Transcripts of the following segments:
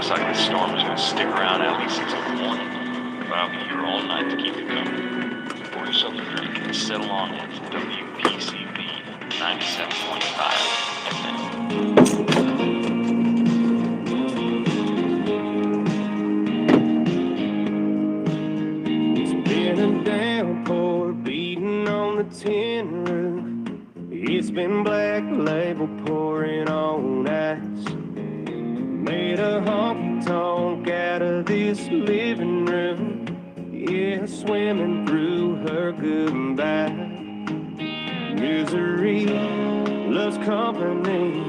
Looks like this storm is going to stick around at least until the morning, but I'll be here all night to keep it coming. Pour yourself a drink and settle on in to WPCB 97.5 FM. It's been a downpour beating on the tin roof. It's been Black Label pouring on ice. Made a honky-tonk out of this living room. Yeah, swimming through her goodbye. Misery loves company.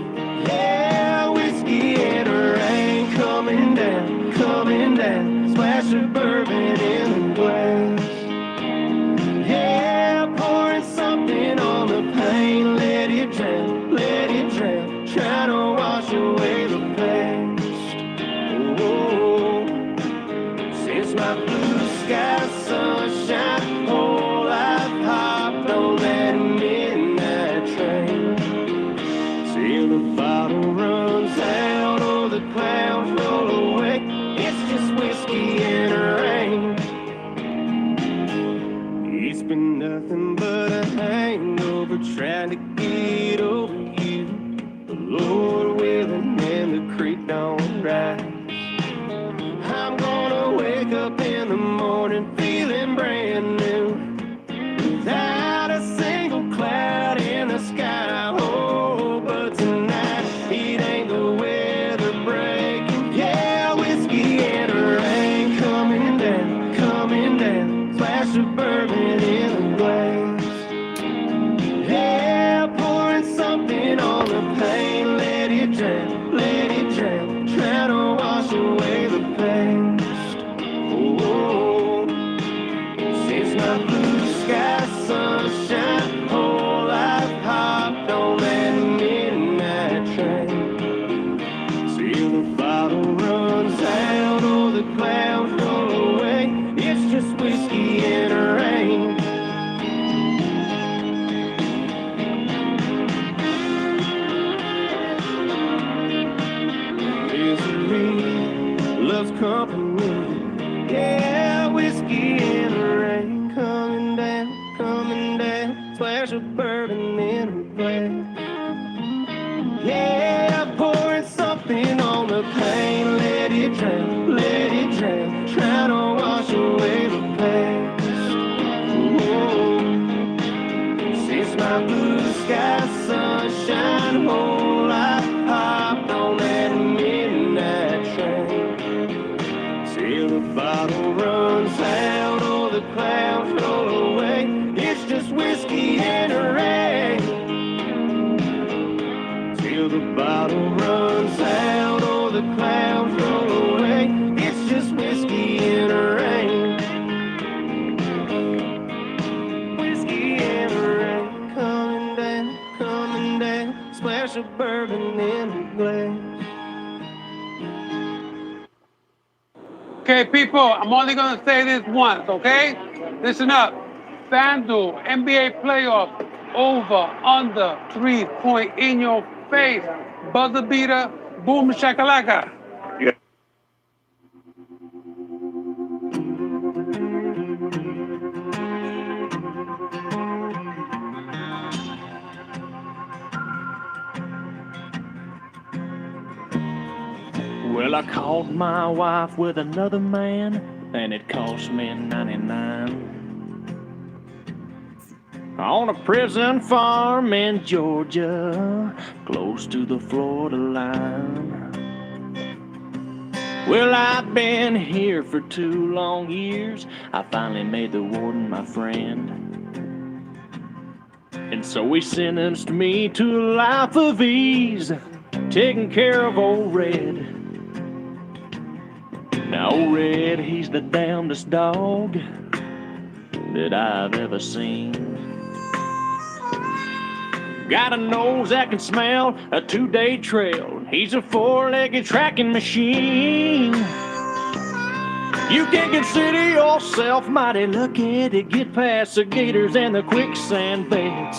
Yeah, whiskey and rain coming down, coming down. Splash of bourbon in the glass. Yeah, pouring something on the pain. Let it drown, let it drown. Try to wash away the past. Oh, since my blue sky sunshine, whole life hopped on that midnight train. Till the bottle runs out or the clouds roll away. It's just whiskey and rain. It's been nothing but a hangover trying to get over you. The Lord willing and the creek don't rise. I'm gonna wake up in the morning feeling brand new, without a single cloud in the sky. Oh, but tonight it ain't the weather breaking. Yeah, whiskey and rain coming down, coming down. Flash of bourbon in the glass. Yeah, pouring something on the pain. Let it drown, let it drown. Try to wash away the past. Oh, since my blue sky sunshine, whole life hopped on that midnight train. Till the bottle runs out or the clouds roll away. It's just whiskey and rain. Misery loves company. Yeah, whiskey and rain coming down, coming down. Splash of bourbon in a glass. Yeah, pouring something on the pain. Let it drown, let it drown. Try to wash away the past. Whoa. Since my blue sky sunshine, whole life hopped on that midnight train. Till the bottle runs out or the clouds roll away. It's just whiskey and rain. Till the bottle runs out or the clouds roll away. It's just whiskey and rain. Whiskey and rain coming down, coming down. Splash of bourbon in a glass. Okay, people, I'm only going to say this once, okay? Listen up. FanDuel, NBA playoff, over, under, 3-point in your face. Buzzer beater, boom shakalaka. Well, I caught my wife with another man, and it cost me $99. On a prison farm in Georgia, close to the Florida line. Well, I've been here for 2 long years. I finally made the warden my friend. And so he sentenced me to a life of ease, taking care of old Red. Now, old Red, he's the damnedest dog that I've ever seen. Got a nose that can smell a 2-day trail. He's a 4-legged tracking machine. You can consider yourself mighty lucky to get past the gators and the quicksand beds.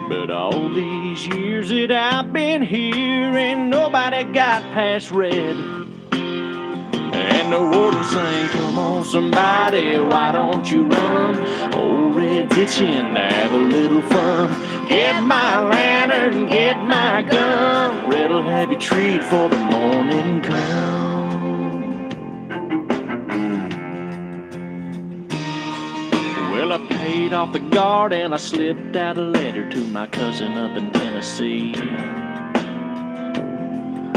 But all these these years that I've been here, ain't nobody got past red. And the warden sang, come on somebody, why don't you run? Old Red's itching to have a little fun. Get my lantern, get my gun. Red'll have you treat for the morning come. Well, I paid off the guard and I slipped out a letter to my cousin up in Tennessee.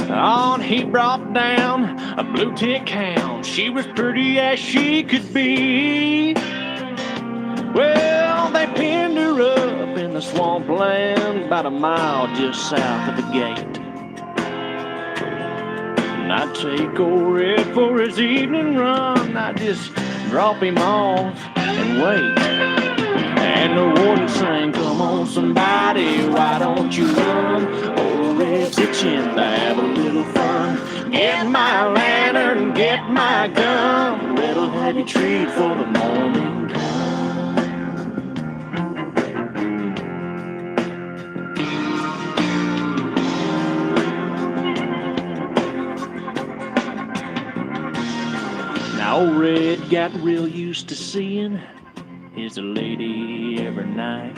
On he brought down a blue tick hound. She was pretty as she could be. Well, they pinned her up in the swampland about a mile just south of the gate. And I'd take old Red for his evening run. I'd just drop him off and wait. And the warden sang, come on somebody, why don't you run? Old Red's itching to have a little fun. Get my lantern, get my gun. Red'll have you treat for the morning come. Now old Red got real used to seeing his lady every night.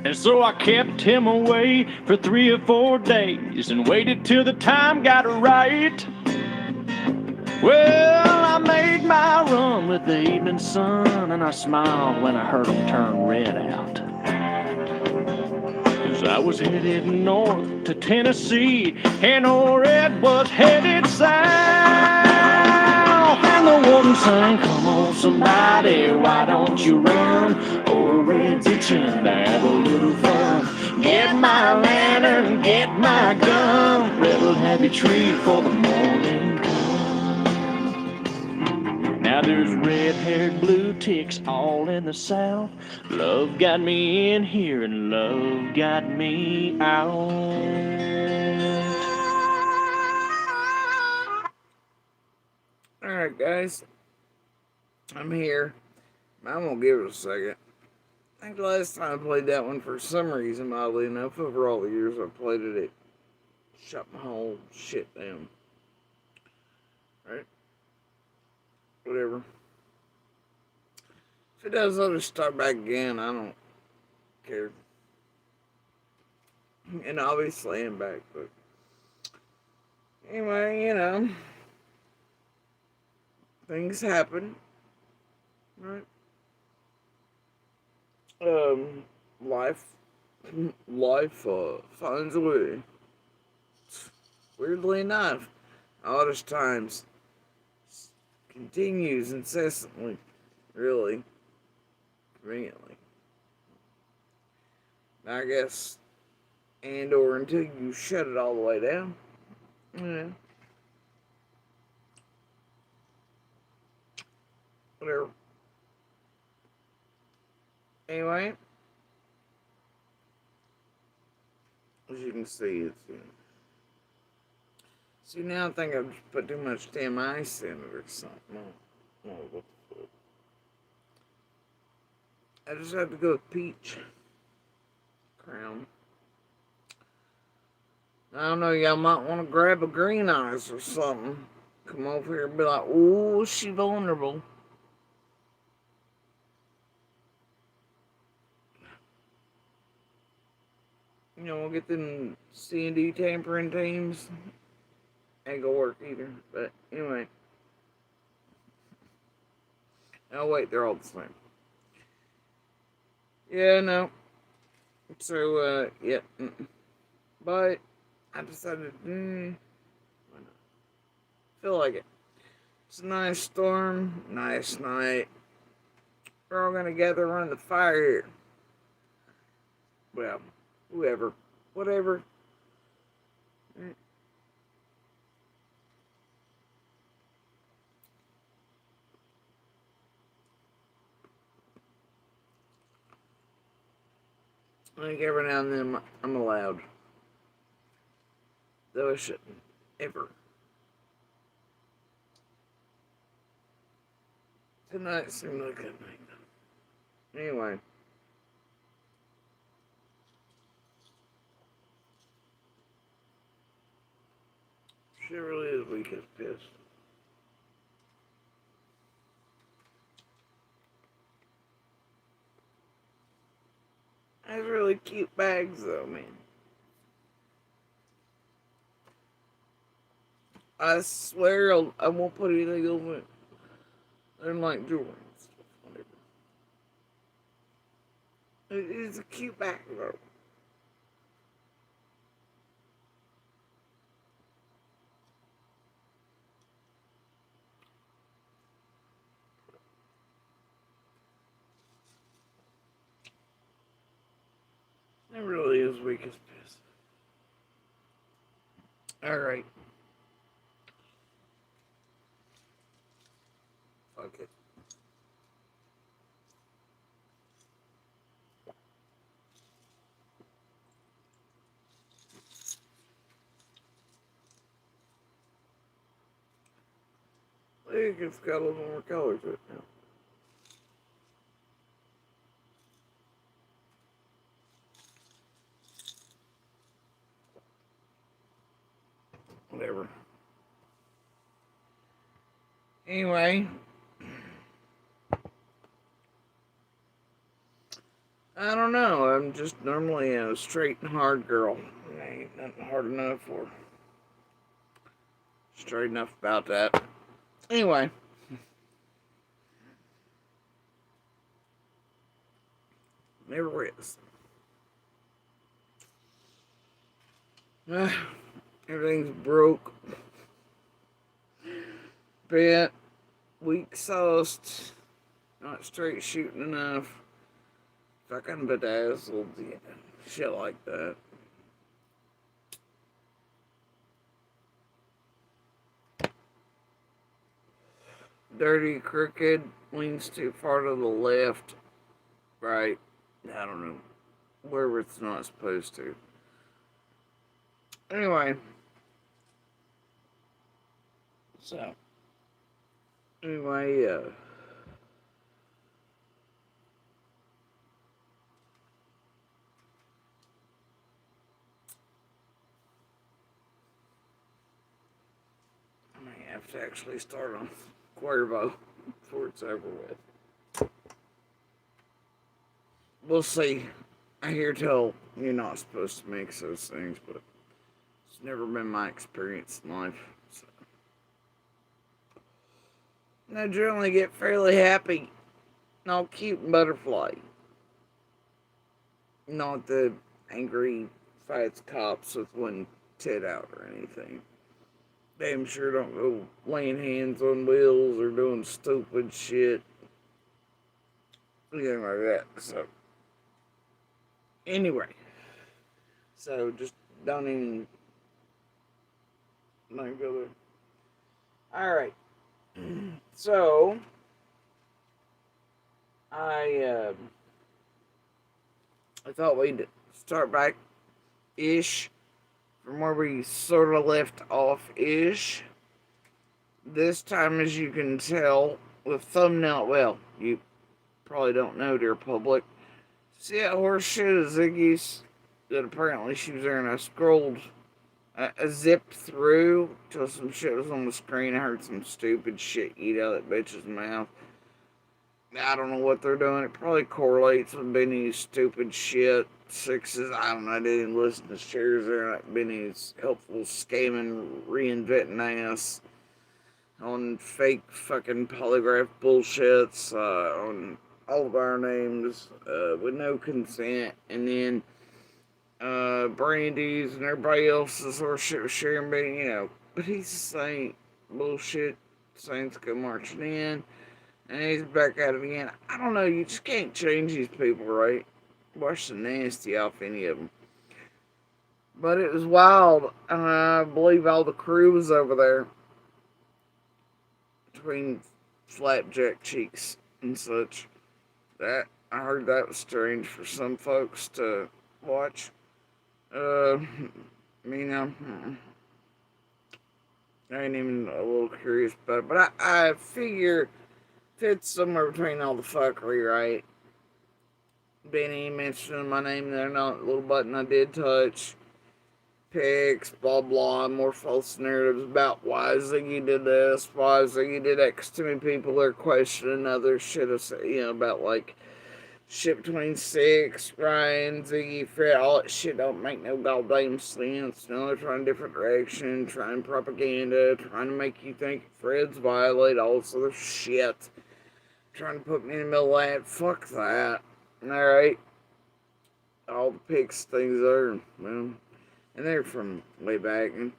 And so I kept him away for 3 or 4 days and waited till the time got right. Well, I made my run with the evening sun, and I smiled when I heard him turn Red out. As I was headed north to Tennessee, and old Red was headed south. And the warden sang, come on somebody, why don't you run? Old Red's itching to have a little fun. Get my lantern, get my gun. Red'll have you treat for the morning come. Now there's red-haired blue ticks all in the south. Love got me in here and love got me out. Alright guys, I'm here. I'm gonna give it a second. I think the last time I played that one, for some reason, oddly enough, over all the years I played it shut my whole shit down. Right? Whatever. If it does, I'll just start back again. I don't care. And obviously I'm back, but anyway, you know, things happen, right? Life finds a way. Weirdly enough, oddest times continues incessantly, really, conveniently. I guess, or until you shut it all the way down, yeah. Whatever. Anyway, as you can see, it's see, now I think I've just put too much damn ice in it or something. No, what the fuck? I just have to go with peach crown. I don't know, y'all might want to grab a green ice or something. Come over here and be like, oh, she vulnerable. You know, we'll get them C&D tampering teams. Ain't gonna work either. But anyway. Oh wait, they're all the same. Yeah, no. So, yeah. But I decided, why not? Feel like it. It's a nice storm, nice night. We're all gonna gather around the fire here. Well, whoever, whatever. I think every now and then I'm allowed. Though I shouldn't. Ever. Tonight seemed like a night. Anyway. She really is weak as piss. That's really cute bags, though, man. I swear I won't put anything over it. I'm like jewelry and stuff, whatever. It is a cute bag, though. It really is weak as piss. Alright. Fuck it. I think it's got a little more color to it now. Whatever. Anyway. I don't know. I'm just normally a straight and hard girl. Ain't nothing hard enough or straight enough about that. Anyway. Never is. Everything's broke. Bent. Weak sauced. Not straight shooting enough. Fucking bedazzled. Yeah, shit like that. Dirty, crooked, leans too far to the left, right. I don't know. Wherever it's not supposed to. Anyway. So. Anyway, I may have to actually start on Cuervo before it's over with. We'll see. I hear tell you're not supposed to mix those things, but it's never been my experience in life. So. And I generally get fairly happy. Not cute and butterfly. Not the angry fights cops with one tit out or anything. Damn sure don't go laying hands on wheels or doing stupid shit. Anything like that. So, anyway. So, just don't even not go there. Alright. So, I thought we'd start back ish from where we sort of left off ish. This time, as you can tell, with thumbnail, well, you probably don't know, dear public. See that horse shit of Ziggy's that apparently she was there, and I scrolled, I zipped through till some shit was on the screen. I heard some stupid shit eat out of that bitch's mouth. I don't know what they're doing. It probably correlates with Benny's stupid shit. Sixes, I don't know. I didn't even listen to shares there. Like Benny's helpful scamming, reinventing ass on fake fucking polygraph bullshits on all of our names with no consent. And then Brandy's and everybody else's horseshit was sharing Benny, you know. But he's the same bullshit. Saints go marching in. And he's back at it again. I don't know, you just can't change these people, right? Wash the nasty off any of them. But it was wild. I believe all the crew was over there. Between flapjack cheeks and such. That, I heard that was strange for some folks to watch. Me now. I ain't even a little curious about it. But I figure fits somewhere between all the fuckery, right? Benny mentioning my name there, not a little button I did touch. pics, blah blah, more false narratives about why Ziggy did this, why Ziggy did that. 'Cause too many people are questioning other shit, about like shit between Six, Ryan, Ziggy, Fred, all that shit don't make no goddamn sense. They're trying a different direction, trying propaganda, trying to make you think Fred's violate all this other shit. Trying to put me in the middle of that. Fuck that. Alright. All the pics, things are, well, and they're from way back. And,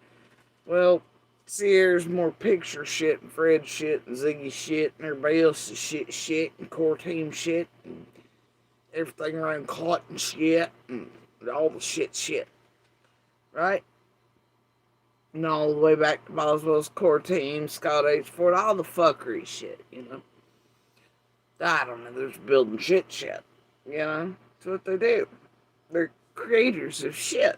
well, see, there's more picture shit and Fred shit and Ziggy shit and everybody else's shit and core team shit and everything around Cotton shit and all the shit. Right? And all the way back to Boswell's core team, Scott H. Ford, all the fuckery shit, I don't know, they're just building shit. That's what they do. They're creators of shit,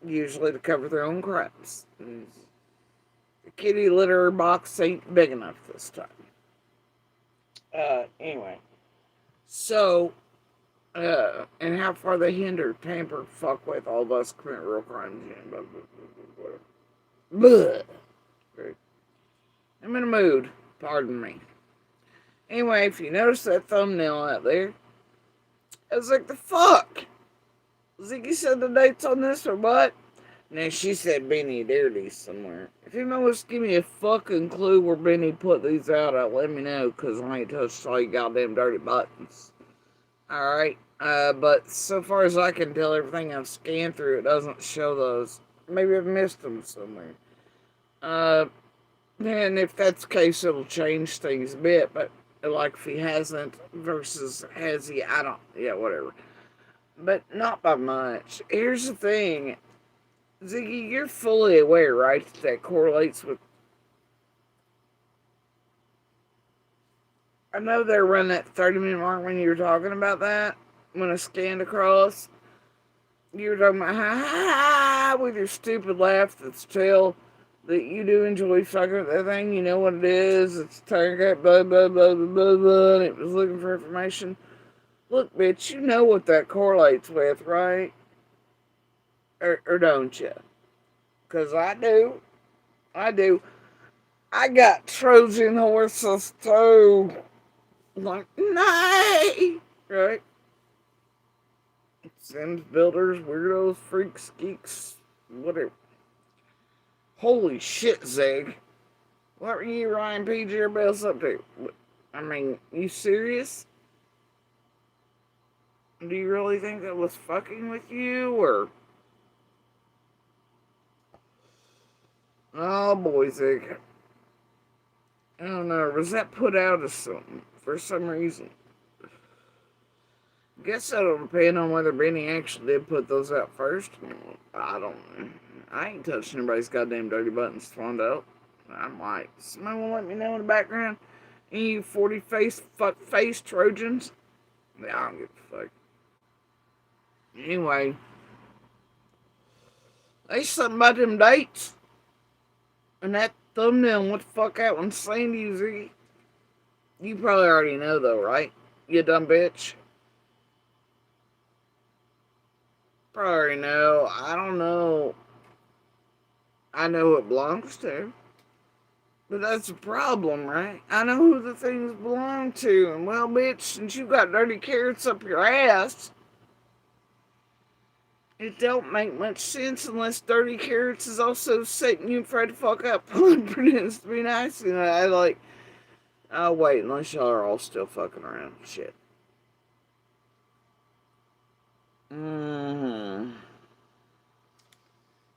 usually to cover their own crimes. The kitty litter box ain't big enough this time. Anyway. So, and how far they hinder, tamper, fuck with all of us commit real crimes. Blah. I'm in a mood. Pardon me. Anyway, if you notice that thumbnail out there, I was like, the fuck? Ziggy said the dates on this or what? Now she said Benny Dirty somewhere. If you know, just give me a fucking clue where Benny put these out, let me know, because I ain't touched all you goddamn dirty buttons. Alright, but so far as I can tell, everything I've scanned through, it doesn't show those. Maybe I've missed them somewhere. And if that's the case, it'll change things a bit, but like if he hasn't versus has he, whatever. But not by much. Here's the thing. Ziggy, you're fully aware, right, that correlates with... I know they're running that 30-minute mark when you were talking about that, when I scanned across. You were talking about, ha ha ha, with your stupid laugh that's still... that you do enjoy fucking with that thing, you know what it is, it's target, blah, blah, blah, blah, blah, blah, and it was looking for information. Look, bitch, you know what that correlates with, right? Or don't you? Because I do. I got Trojan horses too. I'm like, nay! Right? Sims, builders, weirdos, freaks, geeks, whatever. Holy shit, Zig. What were you, Ryan, PG, everybody else up to? I mean, you serious? Do you really think that was fucking with you, or? Oh, boy, Zig. I don't know. Was that put out as something for some reason? Guess that'll depend on whether Benny actually did put those out first. I don't know. I ain't touching anybody's goddamn dirty buttons to find out. I might. Somebody will let me know in the background. Any you 40-face, fuck-face Trojans? Yeah, I don't give a fuck. Anyway. There's something about them dates. And that thumbnail, what the fuck that one's saying to you, Ziggy? You probably already know though, right? You dumb bitch. Probably already know. I don't know. I know who it belongs to. But that's a problem, right? I know who the things belong to. And well, bitch, since you got dirty carrots up your ass, it don't make much sense unless dirty carrots is also setting you afraid to fuck up and pretends to be nice. And I like, oh wait, unless y'all are all still fucking around. Shit.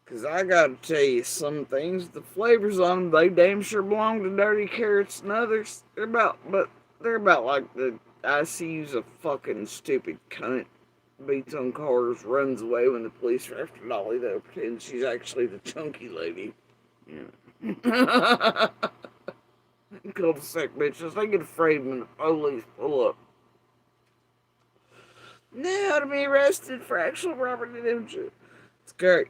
Because I gotta tell you, some things, the flavors on them, they damn sure belong to dirty carrots and others. They're about like the ICU's a fucking stupid cunt. Beats on cars, runs away when the police are after Dolly, though, pretends she's actually the chunky lady. Yeah. Cul-de-sac bitches, they get afraid when the police pull up. Now to be arrested for actual property damage. It's great.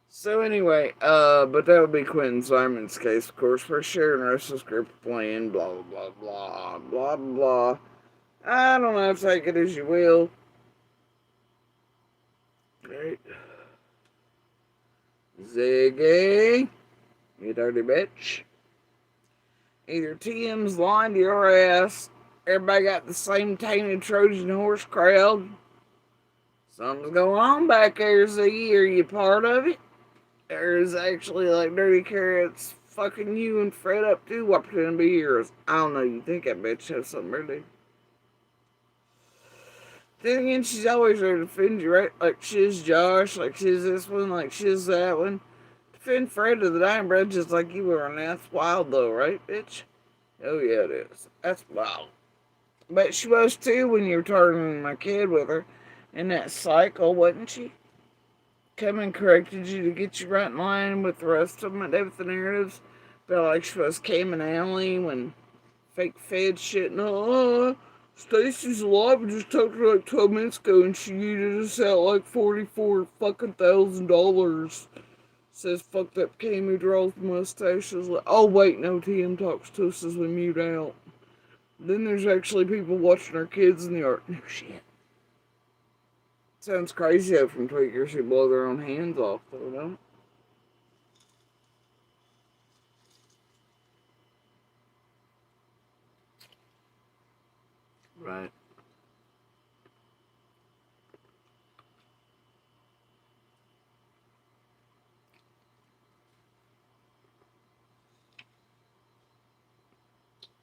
So anyway, but that would be Quentin Simon's case, of course, for sharing Russell's script playing, blah, blah, blah, blah, blah, blah. I don't know, take it as you will. Right. Ziggy, you dirty bitch. Either TM's lying to your ass, everybody got the same tainted Trojan horse crowd. Something's going on back there, Ziggy. Are you part of it? Or is actually like Dirty Carrots fucking you and Fred up too while pretending to be heroes? I don't know. You think that bitch has something to do? Then again, she's always ready to defend you, right? Like she's Josh, like she's this one, like she's that one. Defend Fred to the dying breath just like you were, and that's wild though, right, bitch? Oh yeah, it is. That's wild. But she was too when you were targeting my kid with her in that cycle, wasn't she? Come and corrected you to get you right in line with the rest of them and with the narratives. Felt like she was Cayman Alley when fake fed shit. No, Stacy's alive. I just talked to her like 12 minutes ago and she needed us out like $44,000. Says fucked up Cam who draws mustaches. Like, oh wait, no, TM talks to us as we mute out. Then there's actually people watching our kids in the art. No shit. Sounds crazy though from tweakers who blow their own hands off though, don't? Right.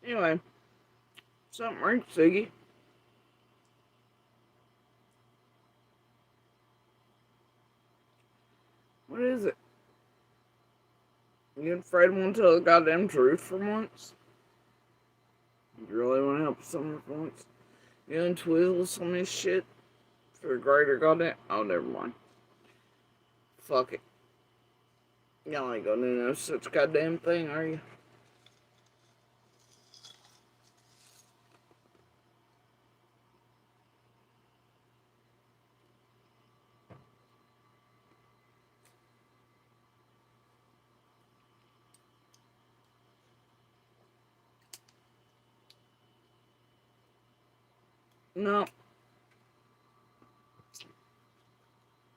Anyway, something right, Siggy. What is it? You and Fred want to tell the goddamn truth for once? You really want to help someone for once? You and Twizzle some of this shit for the greater goddamn. Oh, never mind. Fuck it. Y'all ain't gonna do no such goddamn thing, are you? No.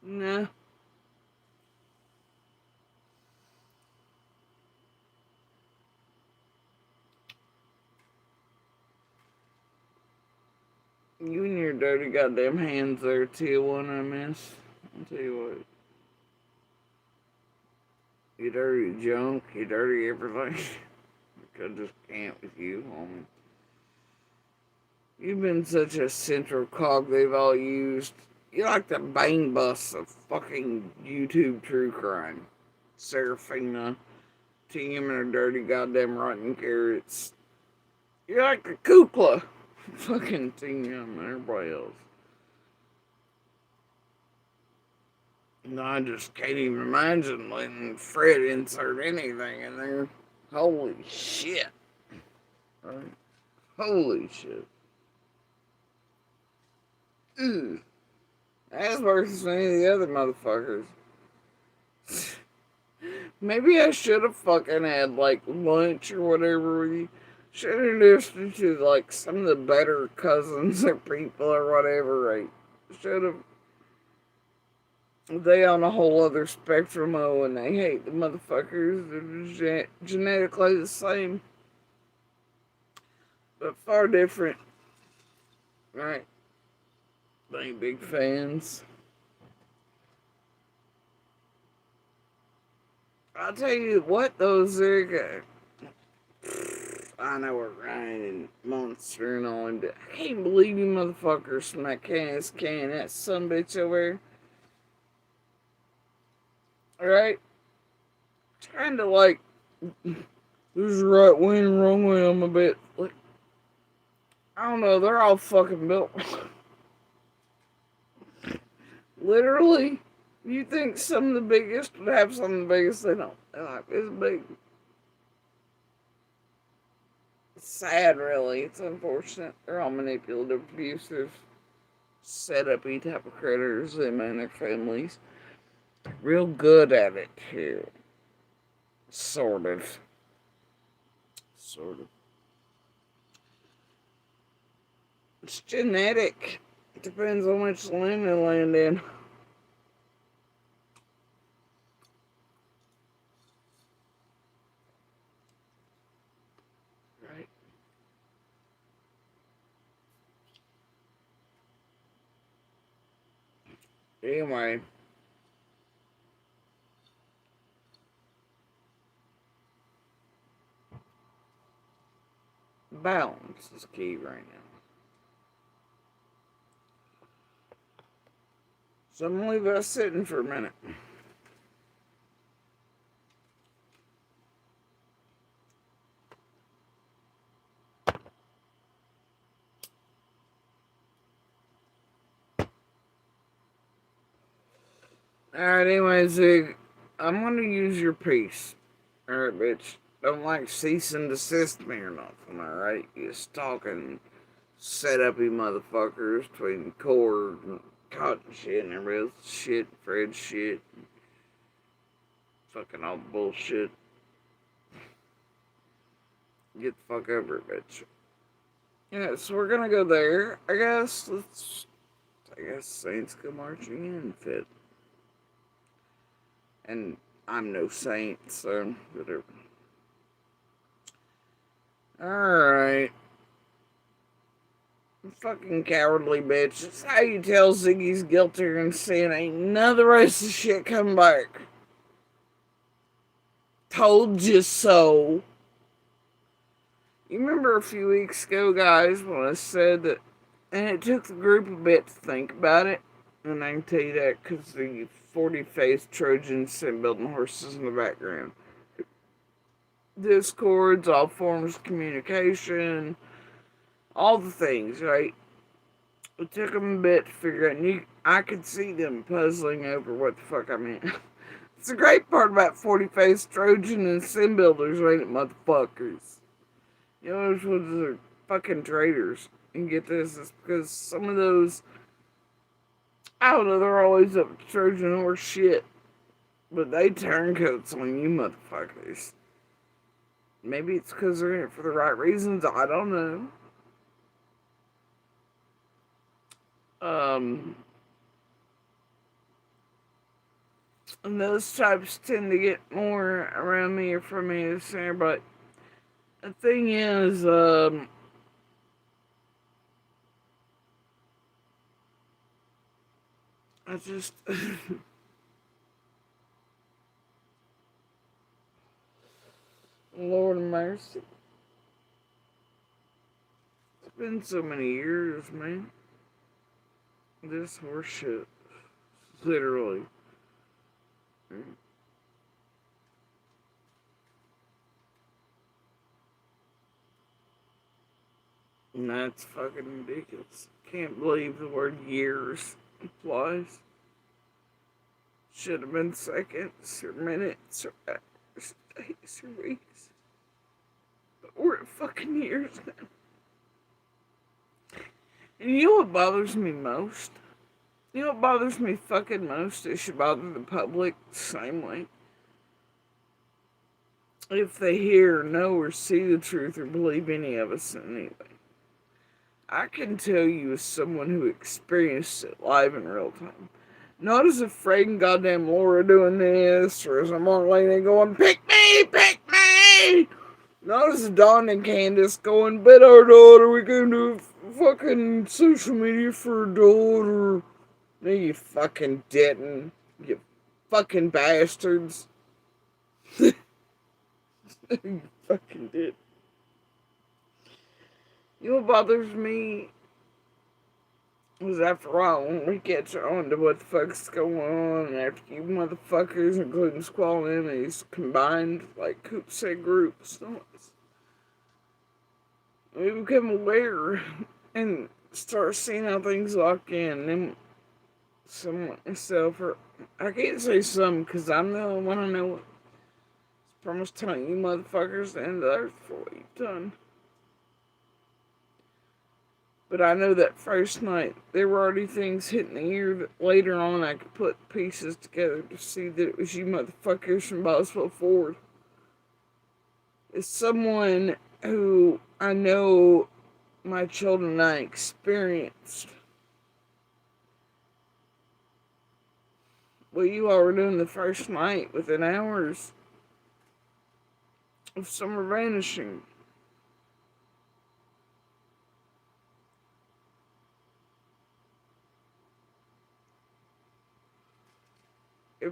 Nah. You and your dirty goddamn hands there, T1, I miss. I'll tell you what. You dirty junk, you dirty everything. I just can't with you, homie. You've been such a central cog they've all used. You're like the bang bus of fucking YouTube true crime. Serafina, Team and her dirty goddamn rotten carrots. You're like the Kukla. Fucking Team and everybody else. No, I just can't even imagine letting Fred insert anything in there. Holy shit. Right? Holy shit. Ooh. That's worse than any of the other motherfuckers. Maybe I should have fucking had like lunch or whatever with you. Should have introduced you to like some of the better cousins or people or whatever, right? Should have. They on a whole other spectrum, oh, and they hate the motherfuckers. They're genetically the same, but far different, right? They ain't big fans. I'll tell you what, though, Zig. I know we're grinding monster and all, and I can't believe you motherfuckers smack cans can that son bitch over there. Alright? Trying to like there's right way and wrong way I'm a bit like I don't know, they're all fucking built. Literally, you think some of the biggest would have some of the biggest, they don't. They're like this big. It's sad, really. It's unfortunate. They're all manipulative, abusive, set-up-y type of critters, them and their families. Real good at it, too. Sort of. Sort of. It's genetic. It depends on which land they land in. Anyway. Balance is key right now. So I'm gonna leave us sitting for a minute. Alright, anyways, I'm gonna use your piece. Alright, bitch. Don't like cease and desist me or nothing, alright? You stalking, set up you motherfuckers between cord and cotton shit and everybody else's shit, Fred's shit. Fucking all bullshit. Get the fuck over it, bitch. Yeah, so we're gonna go there. I guess Saints go marching in fit. And I'm no saint, so whatever. Alright. Fucking cowardly bitch. That's how you tell Ziggy's guilty and sin. Ain't none of the rest of the shit come back. Told you so. You remember a few weeks ago, guys, when I said that, and it took the group a bit to think about it, and I can tell you that because the 40-faced Trojan sent building horses in the background. Discords, all forms of communication, all the things, right? It took them a bit to figure out, and I could see them puzzling over what the fuck I meant. It's the great part about 40-faced Trojan and sim builders, ain't it, motherfuckers? You know, those ones are fucking traitors. And get this, it's because some of those, I don't know, they're always up to Trojan horse shit. But they turncoats on you motherfuckers. Maybe it's because they're in it for the right reasons, I don't know. And those types tend to get more around me or from me this year, but the thing is, I just Lord of mercy. It's been so many years, man. This horse shit. Literally. And that's fucking ridiculous. Can't believe the word years applies. Should have been seconds or minutes or hours, days or weeks. But we're at fucking years now. And you know what bothers me most? You know what bothers me fucking most? It should bother the public the same way. If they hear, know, or see the truth or believe any of us in any way. I can tell you as someone who experienced it live in real time. Not as a friggin' goddamn Laura doing this, or as a Marlene going, pick me, pick me! Not as a Dawn and Candace going, bet our daughter, we can do fucking social media for a daughter. No, you fucking didn't. You fucking bastards. You fucking did. You know what bothers me was after a while when we catch on to what the fuck's going on, and after you motherfuckers, including Squall and these combined, like Coop said, groups, we become aware and start seeing how things lock in. And some like myself, or I can't say some because I'm the only one I know. Promise telling you motherfuckers the end of the earth for what you've done. But I know that first night, there were already things hitting the ear that later on I could put pieces together to see that it was you motherfuckers from Boswell Ford. As someone who I know my children and I experienced what you all were doing the first night within hours of summer vanishing.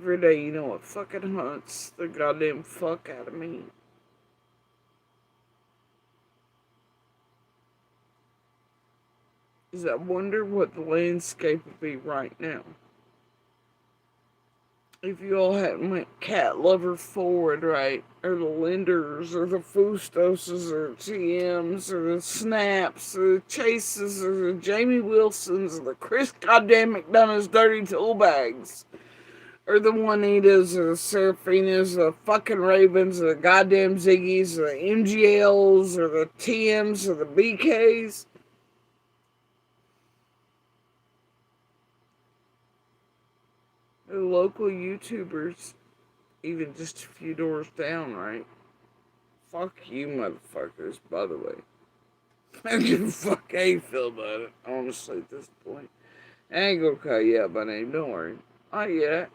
every day, you know what fucking haunts the goddamn fuck out of me? Is I wonder what the landscape would be right now. If you all hadn't went cat lover forward, right? Or the Linders, or the Fustoses, or GMs, or the Snaps, or the Chases, or the Jamie Wilsons, or the Chris goddamn McDonough's dirty tool bags. Or the Juanitas, or the Seraphinas, or the fucking Ravens, or the goddamn Ziggies, or the MGLs, or the TMs, or the BKs. The local YouTubers, even just a few doors down, right? Fuck you, motherfuckers, by the way. I don't give a fuck how you feel about it, honestly, at this point. I ain't gonna call you out by name, don't worry. Not yet.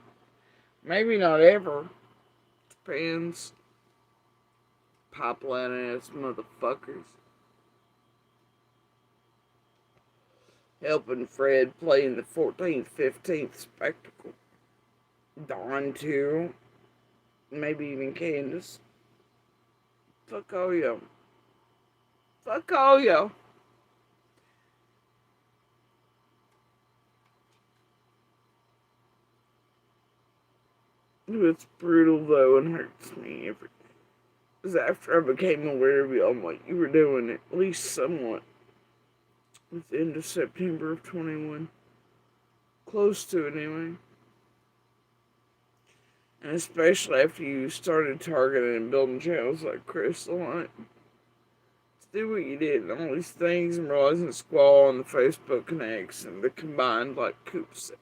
Maybe not ever. Depends. Pipeline ass motherfuckers. Helping Fred play in the 14th, 15th spectacle. Dawn too. Maybe even Candace. Fuck all y'all. Fuck all y'all. It's brutal though and hurts me every day. Because after I became aware of y'all, I'm like, you were doing it, at least somewhat. At the end of September of 21. Close to it anyway. And especially after you started targeting and building channels like Chris Light. Do what you did and all these things and realizing Squall and the Facebook connects and the combined, like Coop said.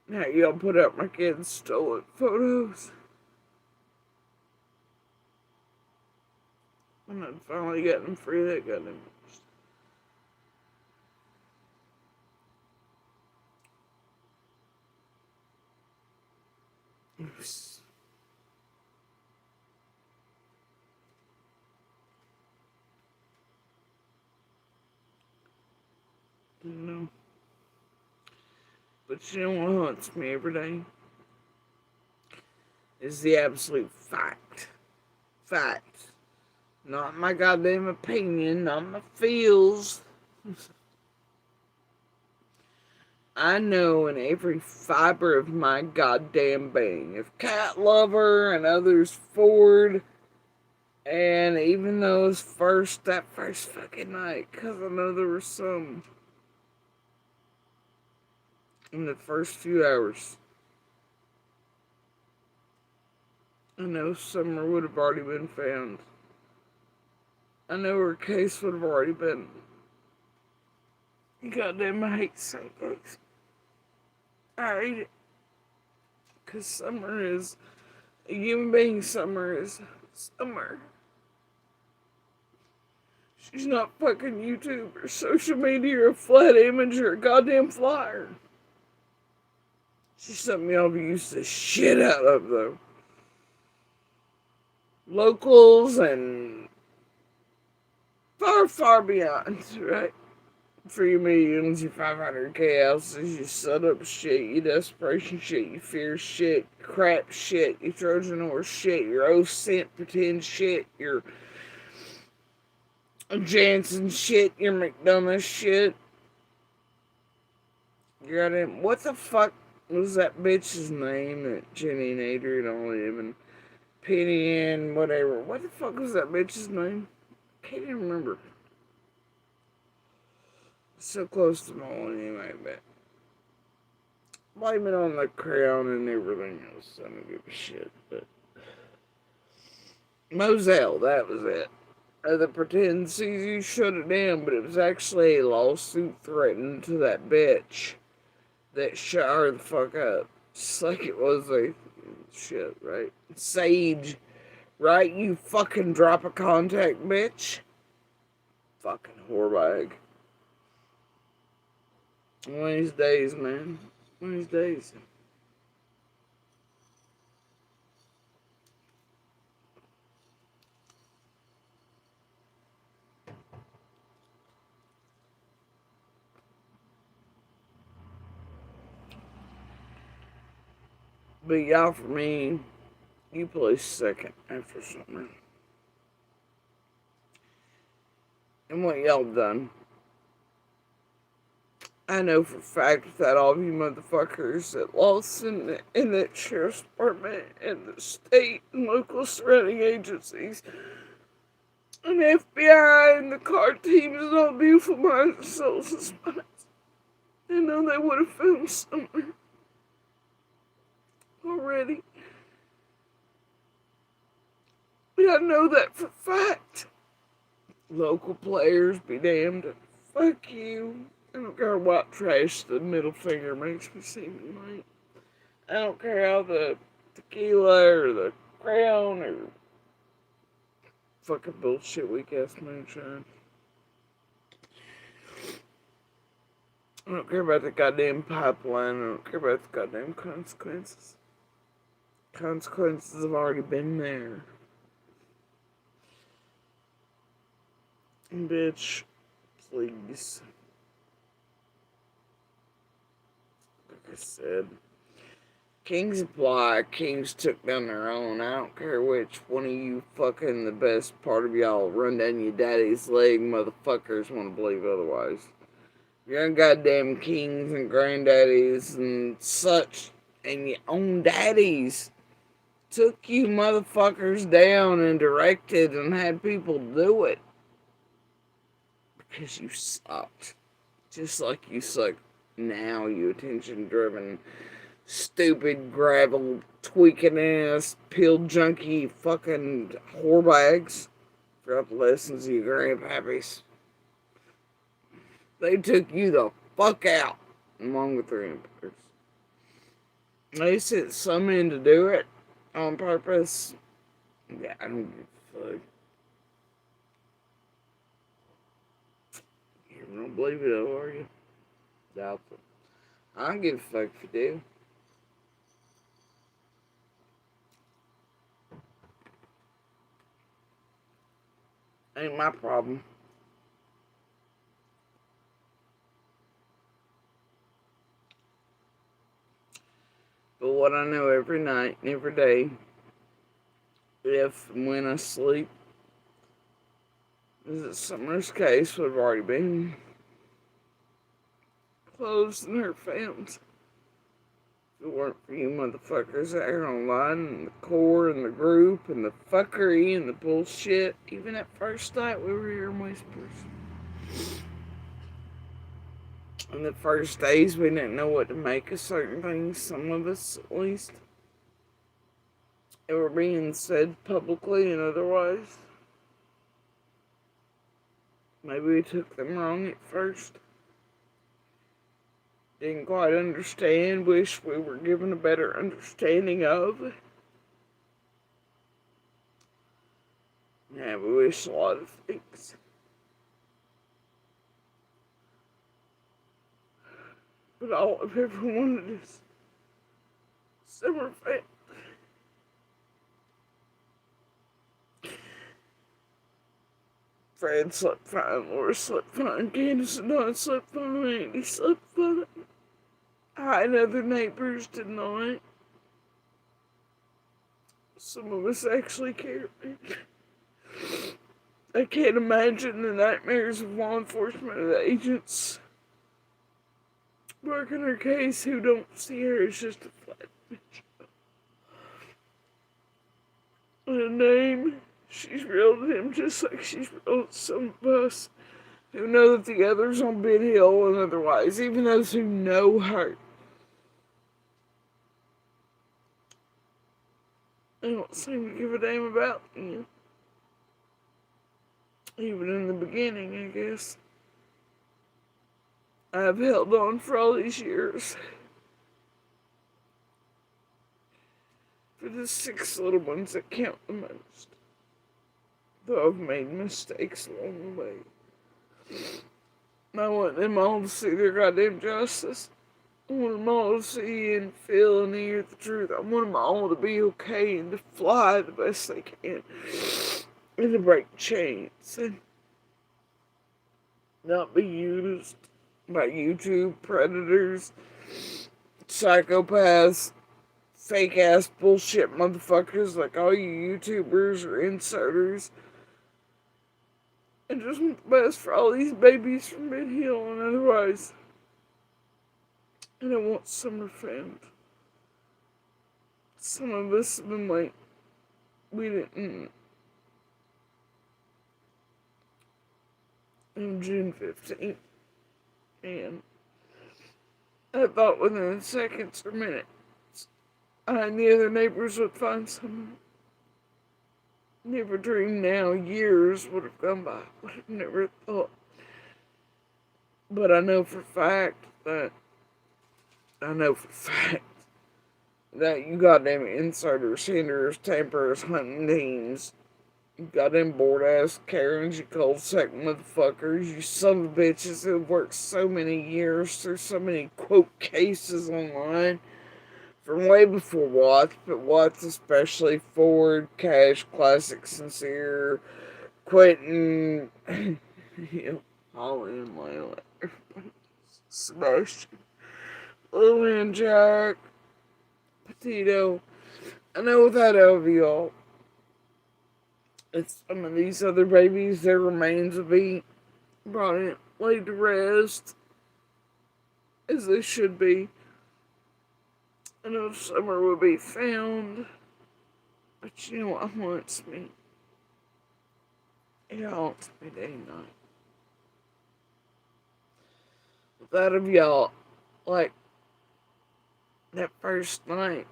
Now y'all put up my kids' stolen photos. And I'd finally gotten them free, that got them. Oops. No. But you know what haunts me every day? Is the absolute fact. Fact. Not my goddamn opinion, not my feels. I know in every fiber of my goddamn being, if Cat Lover and others forward, and even those that first fucking night, because I know there were some in the first few hours. I know Summer would have already been found. I know her case would have already been. Goddamn, I hate psychics. I hate it. Because Summer is a human being. Summer is Summer. She's not fucking YouTube or social media or a flat image or a goddamn flyer. She's something y'all have used the shit out of, though. Locals and far, far beyond, right? For your millions, your 500K houses, your setup shit, your desperation shit, your fear shit, crap shit, your Trojan horse shit, your 0-cent pretend shit, your Jansen shit, your McDonough shit. Your goddamn, what the fuck was that bitch's name that Jenny and Adrian all live and Penny and whatever? What the fuck was that bitch's name? I can't even remember. So close to Molly anyway, but blame it on the crown and everything else. I don't give a shit, but Moselle, that was it. The pretend CZ shut it down, but it was actually a lawsuit threatened to that bitch that shut her the fuck up. Just like it was a shit, right? Sage, right? You fucking drop a contact, bitch. Fucking whorebag. One of these days, man. One of these days. But y'all, for me, you play second after summer. And what y'all done, I know for a fact that all of you motherfuckers that lost in that sheriff's department and the state and local surrounding agencies and the FBI and the card teams and all beautiful minds and souls and spines, I know they would have found something already. But I know that for a fact. Local players be damned. Fuck you. I don't care what trash the middle finger makes me seem like. I don't care how the tequila or the crown or fucking bullshit weak ass moonshine. I don't care about the goddamn pipeline. I don't care about the goddamn consequences. Consequences have already been there. Bitch, please. Like I said, Kings apply, Kings took down their own. I don't care which one of you fucking the best part of y'all run down your daddy's leg motherfuckers want to believe otherwise. Your goddamn kings and granddaddies and such, and your own daddies took you motherfuckers down and directed and had people do it. Because you sucked. Just like you suck now, you attention-driven, stupid, gravel, tweaking ass, pill junkie, fucking whorebags. Forgot the lessons of your grandpappies. They took you the fuck out, along with their empires. They sent some in to do it on purpose. Yeah, I don't give a fuck. You don't believe it, though, are you? Doubtful. I don't give a fuck if you do. Ain't my problem. But what I know every night and every day, if and when I sleep, is that Summer's case would have already been closed and her found. If it weren't for you motherfuckers out here online and the core and the group and the fuckery and the bullshit. Even at first night we were hearing whispers. And the first days we didn't know what to make of certain things, some of us at least. They were being said publicly and otherwise. Maybe we took them wrong at first. Didn't quite understand, wish we were given a better understanding of. Yeah, we wish a lot of things. But all I've ever wanted is Summer family. Fred slept fine, Laura slept fine, Candace and Don slept fine, Andy slept fine. I and other neighbors did not. Some of us actually cared. I can't imagine the nightmares of law enforcement agents working her case who don't see her as just a flat bitch. And a name, she's real to him just like she's real to some of us who know that the others on Ben Hill and otherwise, even those who know her. They don't seem to give a damn about you. Even in the beginning, I guess. I've held on for all these years. For the 6 little ones that count the most. Though I've made mistakes along the way. I want them all to see their goddamn justice. I want them all to see and feel and hear the truth. I want them all to be okay and to fly the best they can. And to break chains. And not be used by YouTube predators, psychopaths, fake ass bullshit motherfuckers like all you YouTubers or inserters. And just want the best for all these babies from Mid Hill and otherwise. And I want summer found. Some of us have been like, we didn't. On June 15th. And I thought within seconds or minutes, I and the other neighbors would find someone. Never dreamed now years would have gone by. Would have never thought. But I know for fact that you goddamn insiders, hinders, tampers, hunting teams, you goddamn bored ass Karens, you cold sack motherfuckers, you son of bitches who have worked so many years through so many quote cases online from way before Watts, but Watts especially, Ford, Cash, Classic, Sincere, Quentin, Holly and Layla, Sebastian, Lillian, Jack, Petito. I know without all of y'all, it's some of these other babies, their remains will be brought in, laid to rest, as they should be. I know summer will be found, but you know what haunts me? It haunts me day and night. That of y'all, like, that first night,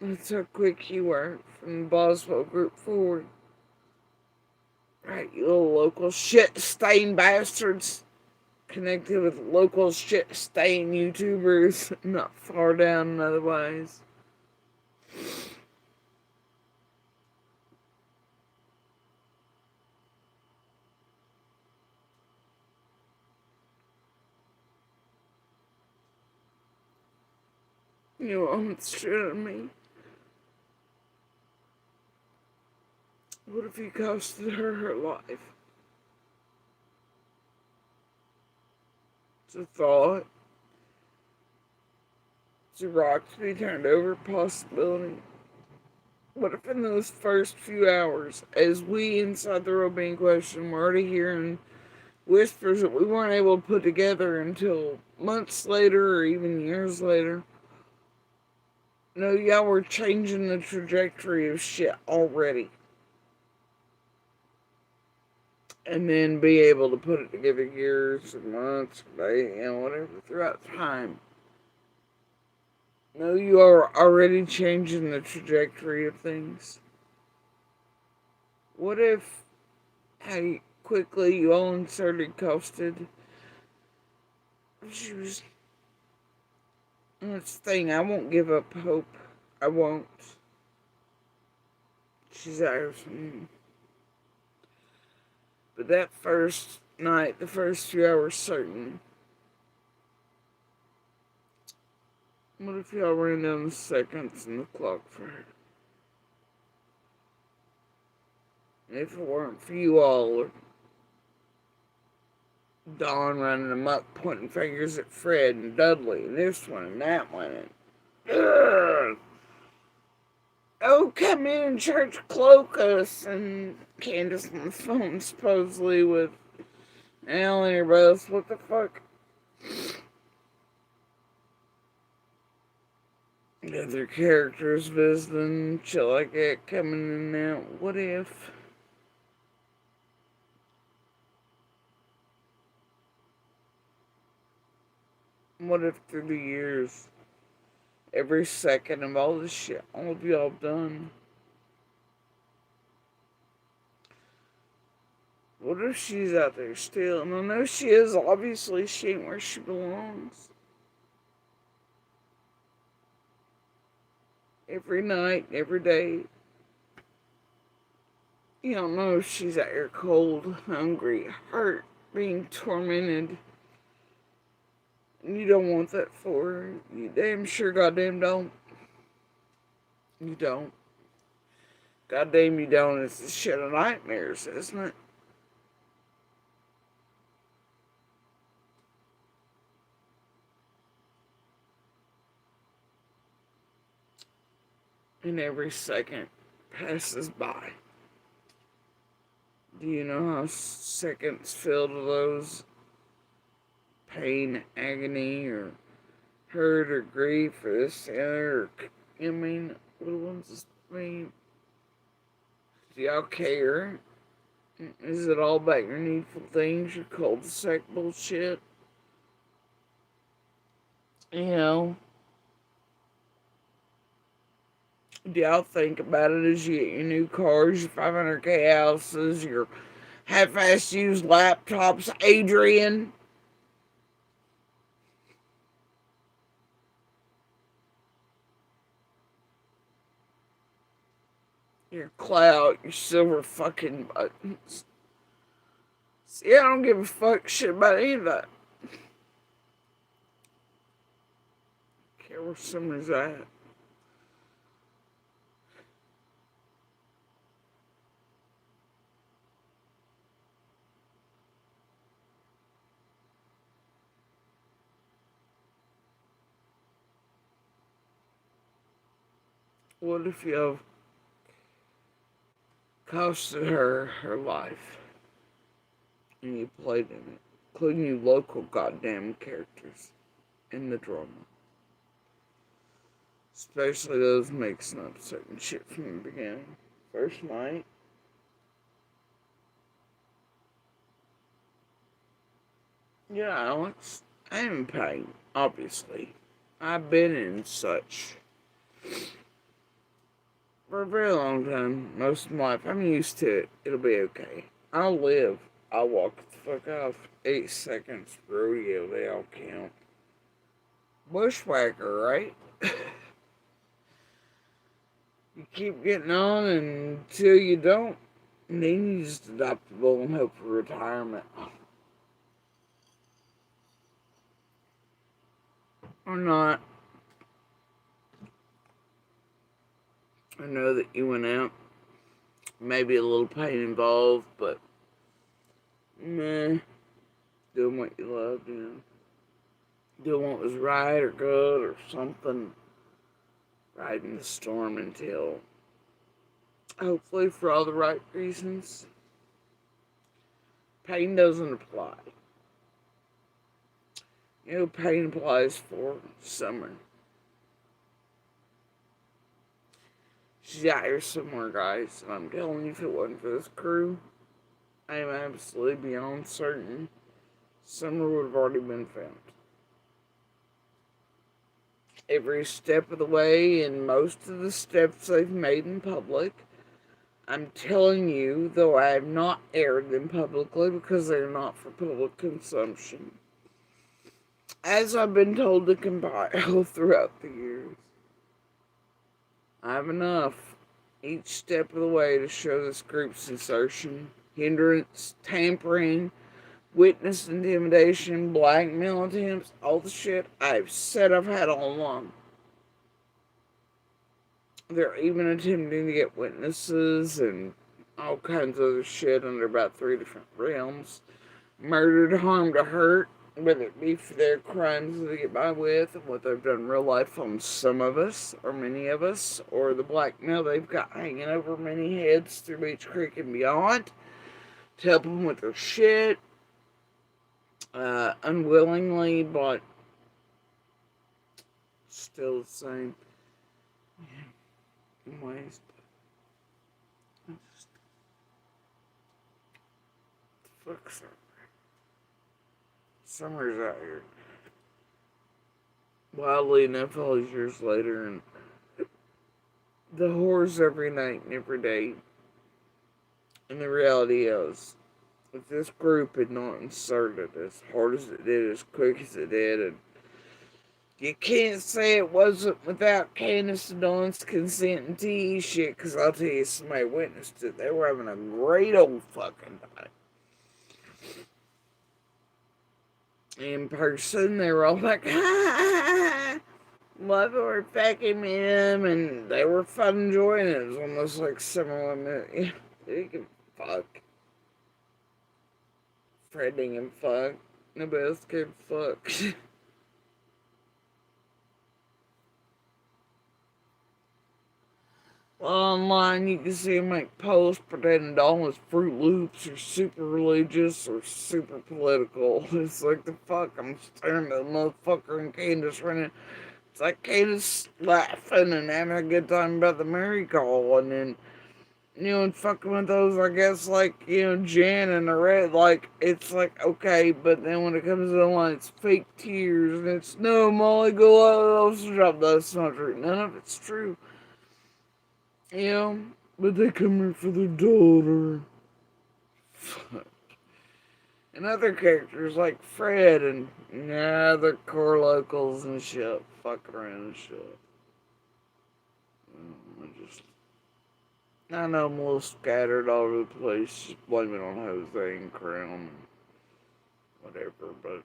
that's how quick you were from the Boswell Group forward. Right, you little local shit-stained bastards connected with local shit-stained YouTubers, not far down and otherwise. You know what's true to me? What if you costed her life? It's a thought. It's a rock to be turned over possibility. What if in those first few hours, as we inside the row being questioned, we're already hearing whispers that we weren't able to put together until months later or even years later? No, y'all were changing the trajectory of shit already. And then be able to put it together years or months, or days, whatever, throughout time. No, you are already changing the trajectory of things. What if how quickly you all inserted coasted? She was. That's the thing, I won't give up hope. I won't. She's ours. But that first night, the first few hours, certain. What if y'all ran down the seconds in the clock for her? And if it weren't for you all, or Dawn running amok, pointing fingers at Fred and Dudley, and this one and that one, and oh, come in, church, cloak us, and Candace on the phone, supposedly, with Al and everybody else. What the fuck? Other characters visiting, shit like that, coming in and out. What if? What if through the years, every second of all this shit all of y'all done, what if she's out there still? And I know she is, obviously she ain't where she belongs. Every night, every day. You don't know if she's out here cold, hungry, hurt, being tormented. And you don't want that for her. You damn sure goddamn don't. You don't. Goddamn you don't. It's the shit of nightmares, isn't it? and every second passes by. Do you know how seconds feel to those? Pain, agony, or hurt, or grief, or this, and other, I mean, little ones, I mean, do y'all care? Is it all about your needful things, your cul-de-sac bullshit? You know, do y'all think about it as you get your new cars, your 500K houses, your half-assed used laptops, Adrian? Your clout, your silver fucking buttons. See, I don't give a fuck shit about any of that. I care where Summer's at. What if you have costed her her life and you played in it, including you local goddamn characters in the drama? Especially those mixing up certain shit from the beginning. First night. Yeah, Alex, I'm in pain, obviously. I've been in such for a very long time, most of my life. I'm used to it. It'll be okay. I'll live. I'll walk the fuck off. 8 seconds rodeo, they all count. Bushwhacker, right? You keep getting on until you don't, and then you just adopt a bull and hope for retirement. Or not. I know that you went out. Maybe a little pain involved, but meh. Doing what you love, you know. Doing what was right or good or something. Riding the storm until, hopefully for all the right reasons, pain doesn't apply. You know, pain applies for Summer. She's out here somewhere, guys, and I'm telling you, if it wasn't for this crew, I am absolutely beyond certain Summer would have already been found. Every step of the way, and most of the steps they've made in public, I'm telling you, though I have not aired them publicly because they're not for public consumption, as I've been told to compile throughout the years, I have enough each step of the way to show this group's insertion, hindrance, tampering, witness intimidation, blackmail attempts, all the shit I've said I've had all along. They're even attempting to get witnesses and all kinds of other shit under about 3 different realms. Murder to harm to hurt, whether it be for their crimes that they get by with and what they've done in real life on some of us, or many of us, or the blackmail they've got hanging over many heads through Beach Creek and beyond to help them with their shit. Unwillingly, but still the same. Yeah, in ways. But fuck Summer. Summer's out here. Wildly enough, all these years later, and the whores every night and every day. And the reality is, if this group had not inserted as hard as it did, as quick as it did, and you can't say it wasn't without Candace and Dawn's consent and TE shit, because I'll tell you, somebody witnessed it. They were having a great old fucking time. In person, they were all like, ha, love or fucking him, and they were fun enjoying it. It was almost like similar to, they can fuck. Fretting and fuck. Nobody else can fuck. online you can see them make posts pretending all is Fruit Loops or super religious or super political. It's like the fuck, I'm staring at the motherfucker and Candace running. It's like Candace laughing and having a good time about the Mary call, and then, and fucking with those, I guess, like, Jan and the Red, like, it's like, okay, but then when it comes to the line, it's fake tears, and it's, no, Molly, go out, shop. That's not true. None of it's true. But they come here for their daughter. Fuck. And other characters like Fred and other core locals and shit. Fuck around and shit. I know I'm a little scattered all over the place. Just blame it on Jose and Crown and whatever, but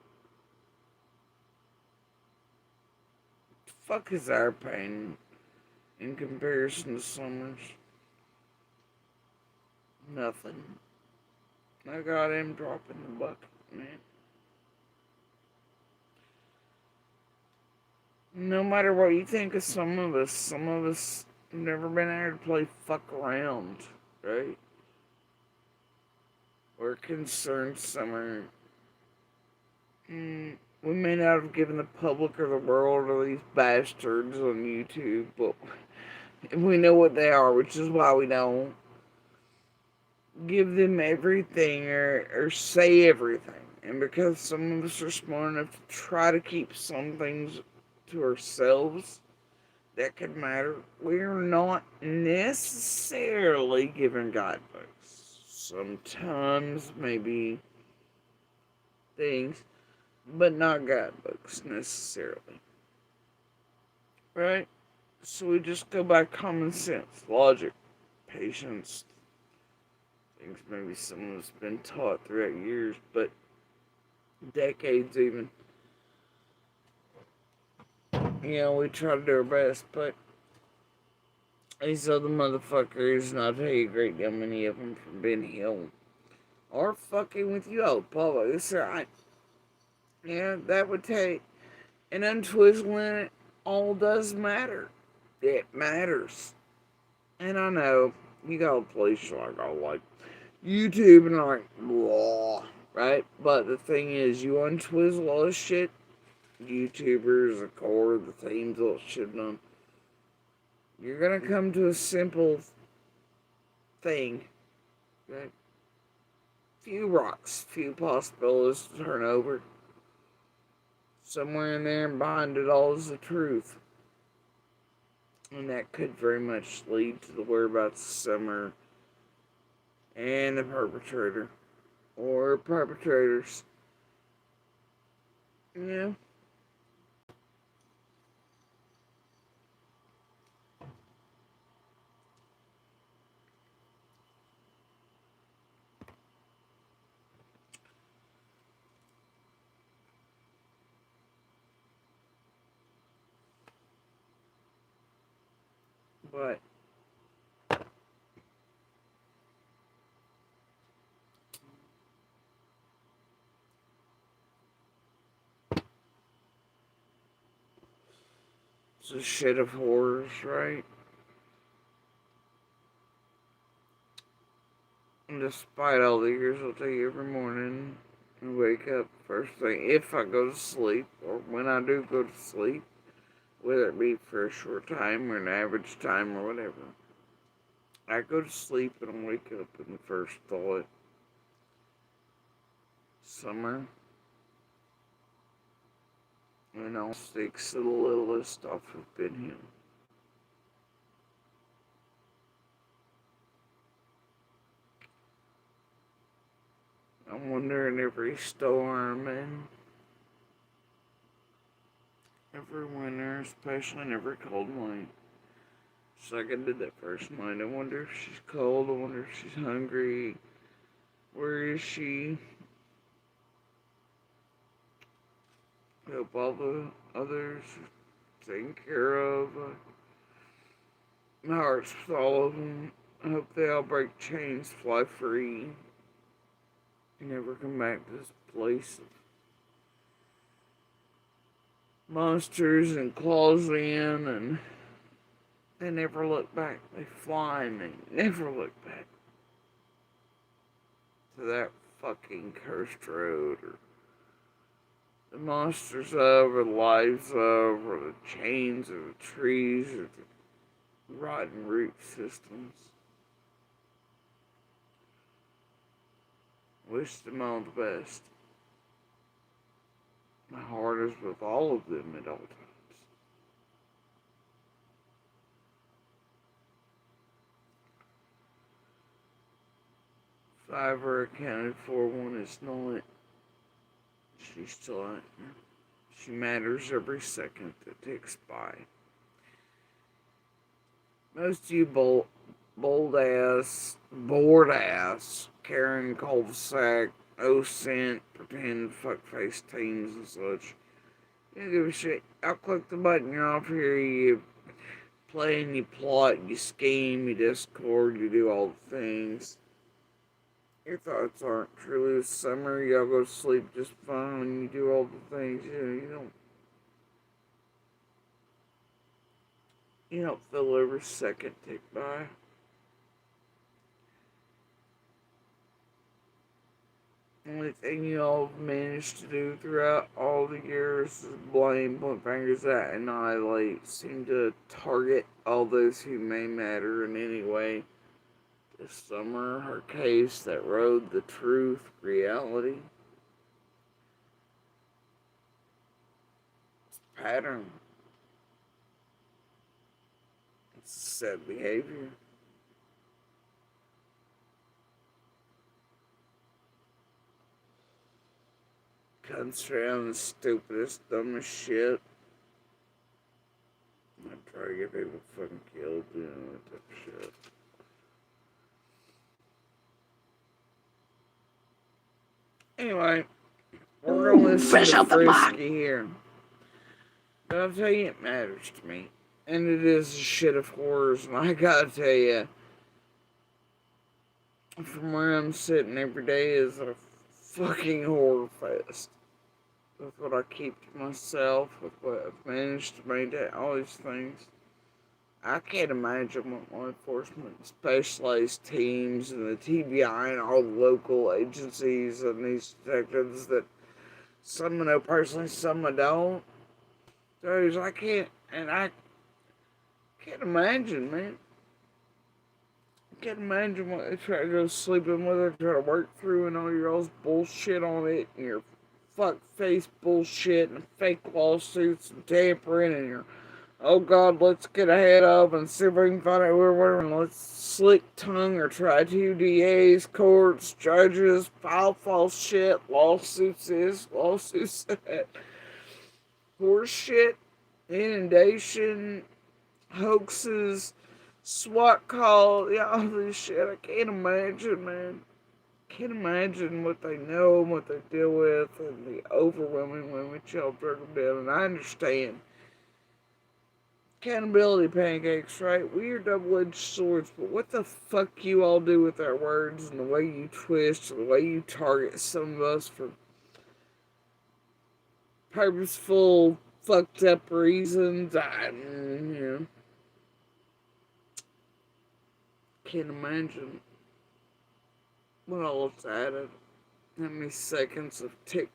fuck is our pain in comparison to Summer's? Nothing. I got him dropping the bucket, man. No matter what you think of some of us have never been able to play fuck around, right? We're concerned Summer. We may not have given the public or the world or these bastards on YouTube, but we know what they are, which is why we don't give them everything or say everything. And because some of us are smart enough to try to keep some things to ourselves that could matter, we're not necessarily given guidebooks. Sometimes maybe things, but not guidebooks necessarily. Right? So we just go by common sense, logic, patience, things maybe some of us have been taught throughout years, but decades even. We try to do our best, but these other motherfuckers, and I'll tell you a great deal many of them from Ben Hill, are fucking with you all, Paulo. It's right. That would take, and untwizzling it all does matter. It matters. And I know, you got a place like YouTube and like, blah, right? But the thing is, you untwizzle all this shit, YouTubers, the core, the themes, all shit done, you're gonna come to a simple thing, right? Few rocks, few possibilities to turn over. Somewhere in there and behind it all is the truth. And that could very much lead to the whereabouts of Summer and the perpetrator. Or perpetrators. Yeah. But it's a shit of horrors, right? And despite all the years, I'll tell you every morning I wake up first thing, if I go to sleep, or when I do go to sleep, whether it be for a short time or an average time or whatever, I go to sleep and I wake up and the first thought, Summer, and all sticks to the littlest off of Ben Hill. I'm wondering every storm and every winter, especially in every cold night. Just like I did that first night. I wonder if she's cold. I wonder if she's hungry. Where is she? I hope all the others are taken care of. My heart's with all of them. I hope they all break chains, fly free, never come back to this place of monsters and claws in and They never look back. They fly and they never look back to that fucking cursed road, or the monsters of, or the lives of, or the chains of the trees, or the rotten root systems. Wish them all the best. My heart is with all of them at all times. Five are accounted for, one is not. She's still out there. She matters every second that ticks by. Most of you bored ass, Karen cul-de-sac, no-cent, pretend fuckface teams and such. You don't give a shit. I'll click the button, you're off here, you play and you plot, you scheme, you discord, you do all the things. Your thoughts aren't truly this summer. Y'all go to sleep just fine when you do all the things. You don't feel every second tick by. Only thing you all have managed to do throughout all the years is blame, point fingers at, annihilate, seem to target all those who may matter in any way. This summer, her case that rode the truth, reality. It's a pattern. It's a set behavior. Comes around the stupidest, dumbest shit. I try to get people fucking killed, that type of shit. Anyway, we're gonna listen to Frisky here. But I'll tell you, it matters to me. And it is a shit of horrors, and I gotta tell you, from where I'm sitting every day is a fucking horror fest. With what I keep to myself, with what I've managed to maintain, all these things. I can't imagine what law enforcement, specialized teams, and the TBI, and all the local agencies, and these detectives that some I know personally, some I don't. I can't imagine, man. I can't imagine what they try to go sleeping with, or try to work through, and all your all's bullshit on it, and your fuck-face bullshit, and fake lawsuits, and tampering, and your oh God, let's get ahead of and see if we can find out where we're and let's slick tongue or try to DAs, courts, judges, file false shit, lawsuits this, lawsuits that, horse shit, inundation, hoaxes, SWAT call, all this shit. I can't imagine, man. Can't imagine what they know and what they deal with and the overwhelming way which y'all broke them down. And I understand. Accountability pancakes, right? We are double-edged swords, but what the fuck you all do with our words and the way you twist, or the way you target some of us for purposeful, fucked up reasons, can't imagine what all it's added. How many seconds have ticked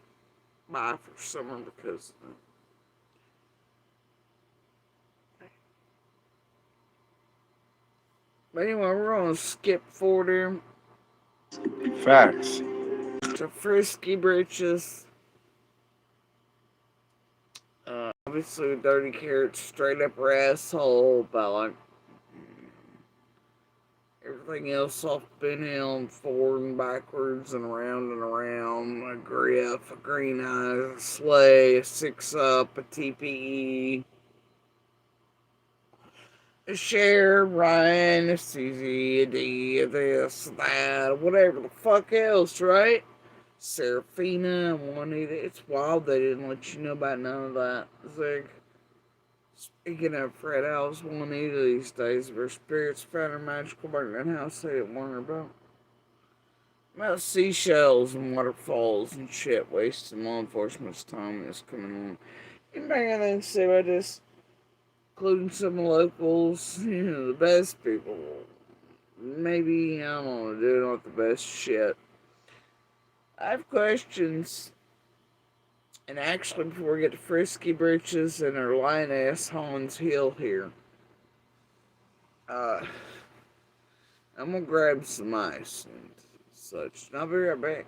by for summer because of that. But anyway, we're gonna skip forward here Facts. to Frisky Britches. Obviously, Dirty Carrot straight up her asshole about like everything else off Ben Hill and forward and backwards and around. A griff, a green eye, a sleigh, a 6-up, a TPE. A Cher, Ryan, a Susie, a D, a this, that, whatever the fuck else, right? Serafina, Juanita. It's wild they didn't let you know about none of that. Zig. Speaking of Fred House, Juanita these days, her spirits found her magical burning house they didn't warn her about. About seashells and waterfalls and shit, wasting law enforcement's time that's coming on. Anybody got anything to say about this? including some locals, the best people. Maybe I don't want to do not the best shit. I have questions. And actually, before we get to Frisky Britches and our lioness Hans Hill here, I'm gonna grab some ice and such. And I'll be right back.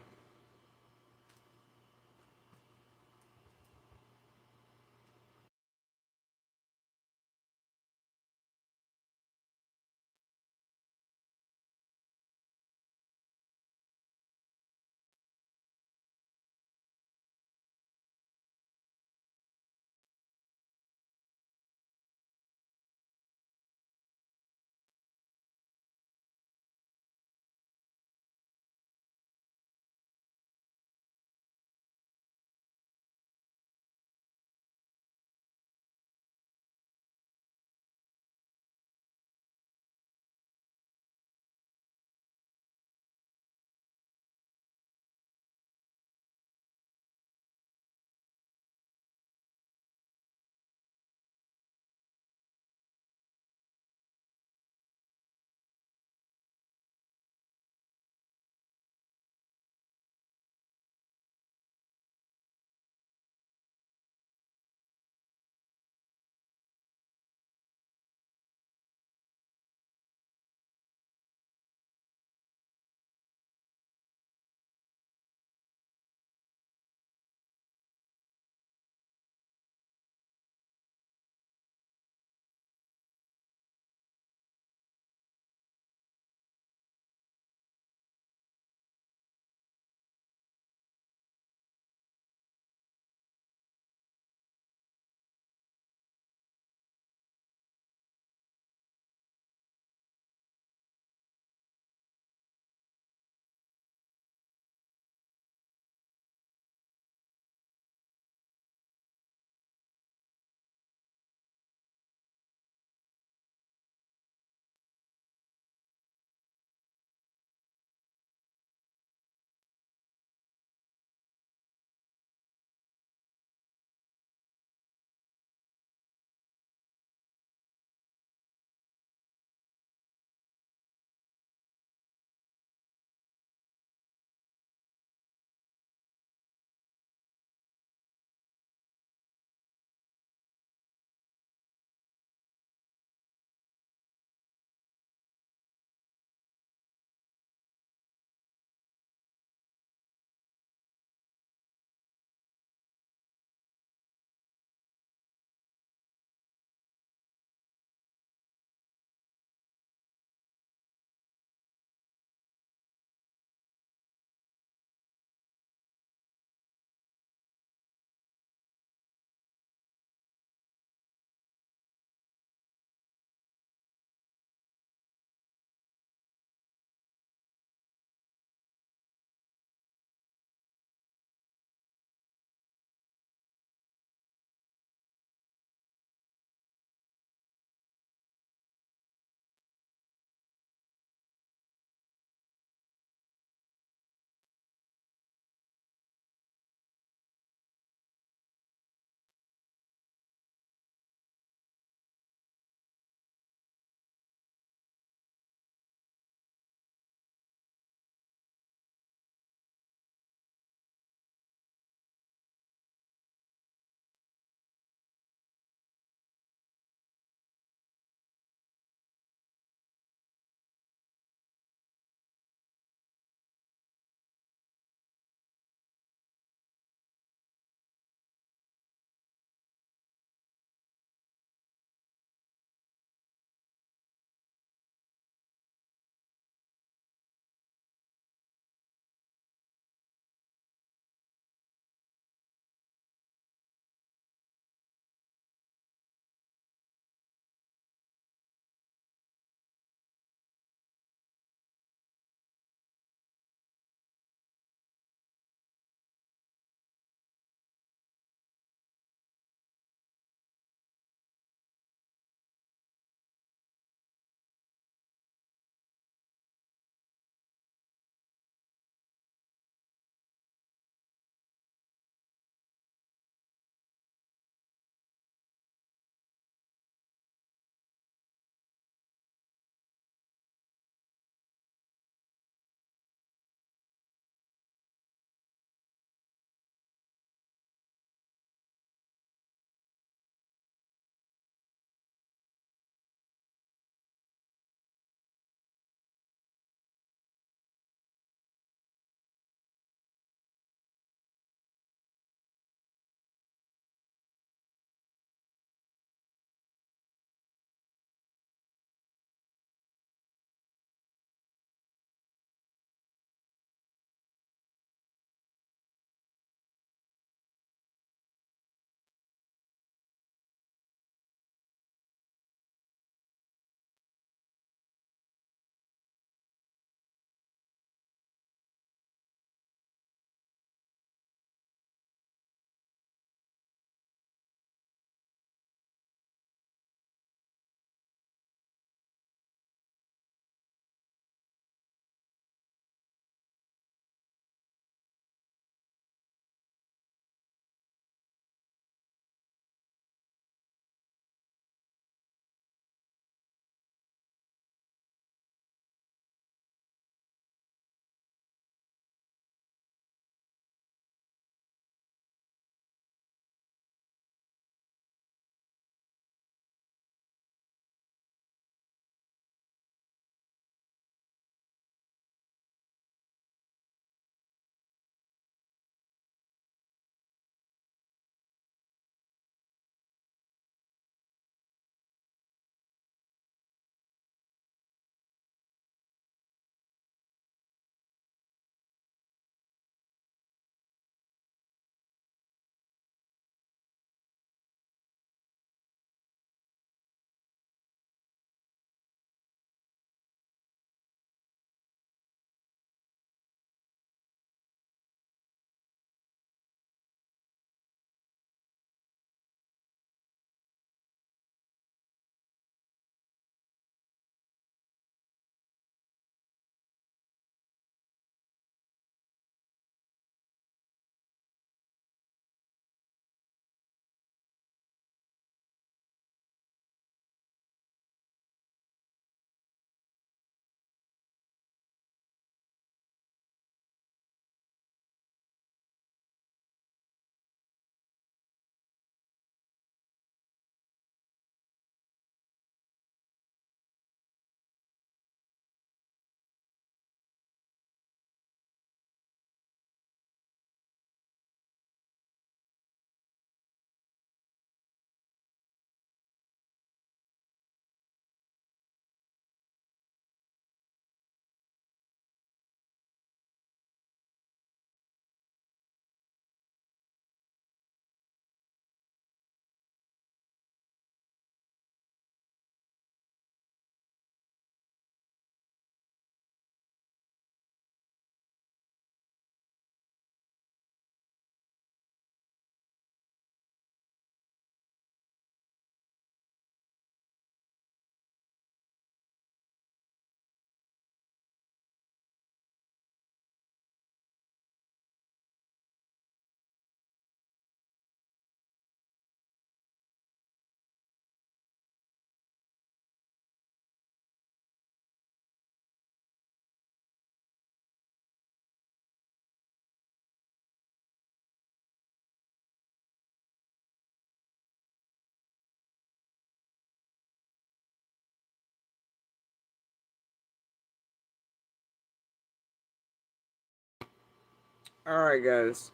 Alright, guys.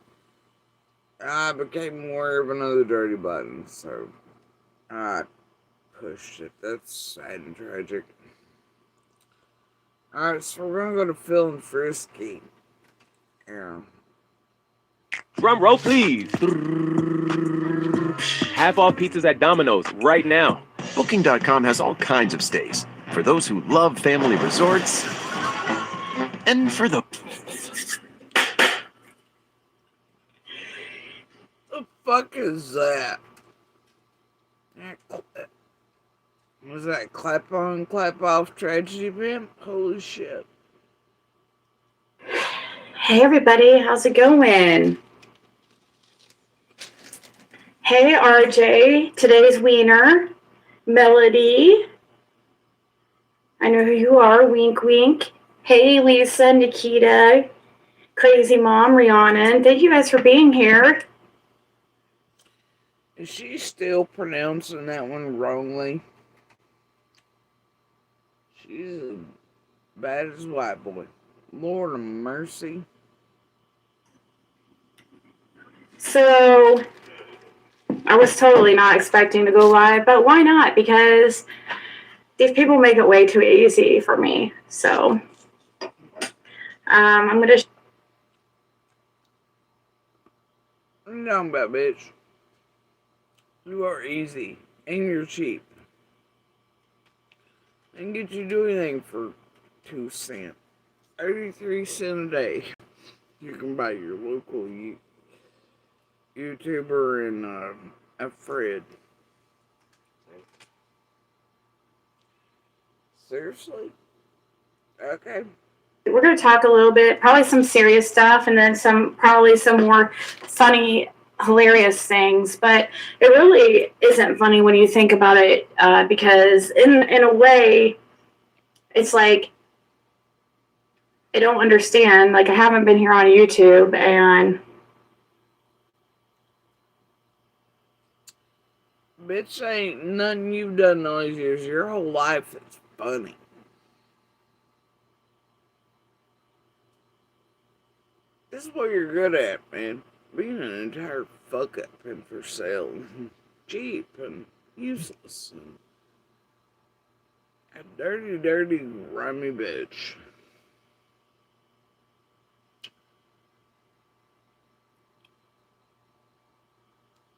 I became aware of another dirty button, so I pushed it. That's sad and tragic. Alright, so we're gonna go to Phil and Frisky. Yeah. Drum roll, please. Half off pizzas at Domino's right now. Booking.com has all kinds of stays for those who love family resorts and for the Fuck is that? Was that clap on, clap off tragedy pimp? Holy shit. Hey everybody, how's it going? Hey RJ, today's wiener, Melody. I know who you are, wink wink. Hey Lisa, Nikita, Crazy Mom, Rihanna, and thank you guys for being here. Is she still pronouncing that one wrongly? She's as bad as white boy. Lord of mercy. So, I was totally not expecting to go live, but why not? Because these people make it way too easy for me. So, I'm going to... No, about bitch. You are easy, and you're cheap. And get you do anything for 2 cents. 83 cents a day. You can buy your local YouTuber and a Fred. Seriously? Okay. We're going to talk a little bit, probably some serious stuff, and then probably some more funny, hilarious things. But it really isn't funny when you think about it, because in a way, it's like I don't understand. Like I haven't been here on YouTube, and bitch, ain't nothing you've done all these years. Your whole life is funny. This is what you're good at, man. Being an entire fuck up and for sale, and cheap and useless, and a dirty, dirty, grimy bitch.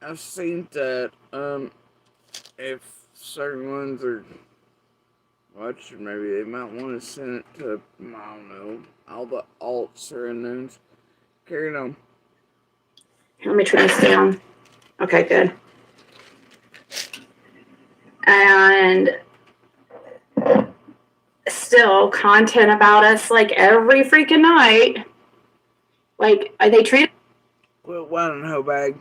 I've seen that, if certain ones are watching, maybe they might want to send it to, I don't know, all the alts or unknowns. Carry on. let me turn this down. Okay, good. And still content about us like every freaking night. Like, are they treated? Quit whining, hoe bag.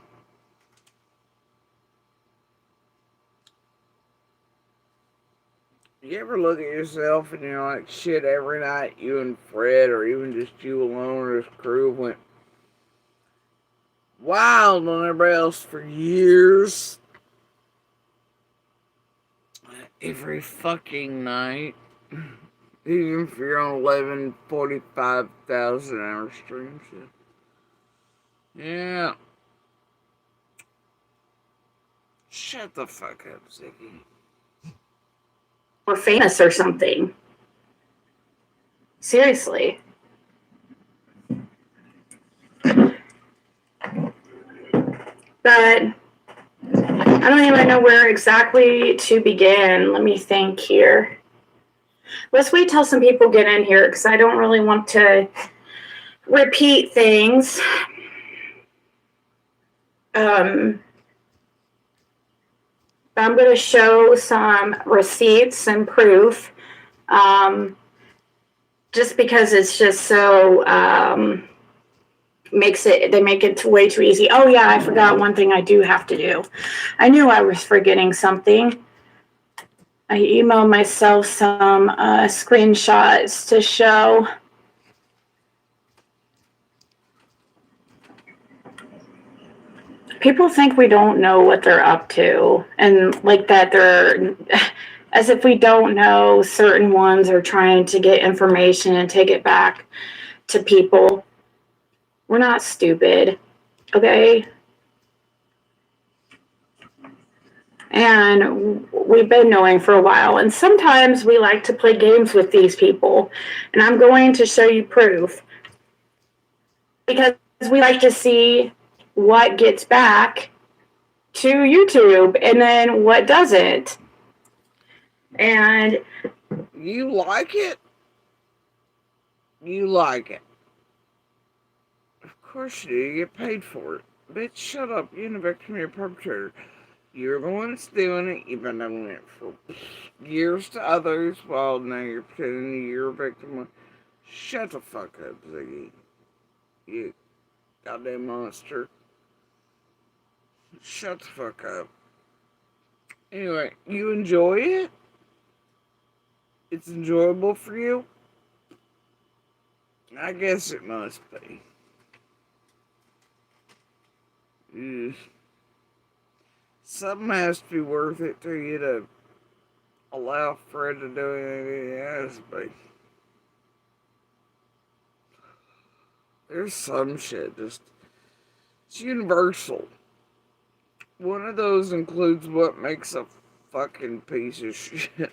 You ever look at yourself and you're like, shit, every night you and Fred, or even just you alone or this crew, went wild on everybody else for years? Every fucking night. Even if you're on 11, 45,000 hour streams. Yeah. Shut the fuck up, Ziggy. Or famous or something. Seriously. But I don't even know where exactly to begin. Let me think here. Let's wait till some people get in here because I don't really want to repeat things. I'm going to show some receipts and proof, just because it's just so they make it way too easy. Oh yeah, I forgot one thing I do have to do. I knew I was forgetting something. I emailed myself some screenshots to show. People think we don't know what they're up to, and like that they're, as if we don't know certain ones are trying to get information and take it back to people. We're not stupid, okay? And we've been knowing for a while. And sometimes we like to play games with these people. And I'm going to show you proof. Because we like to see what gets back to YouTube and then what doesn't. And you like it? You like it. Of course you do. You get paid for it. Bitch, shut up. You're a victim, you're a perpetrator. You're the one that's doing it. You've been doing it for years to others. Well, now you're pretending you're a victim. Shut the fuck up, Ziggy. You goddamn monster. Shut the fuck up. Anyway, you enjoy it? It's enjoyable for you? I guess it must be. Ugh. Something has to be worth it to you to allow Fred to do anything he has to be. There's some shit just, it's universal. One of those includes what makes a fucking piece of shit.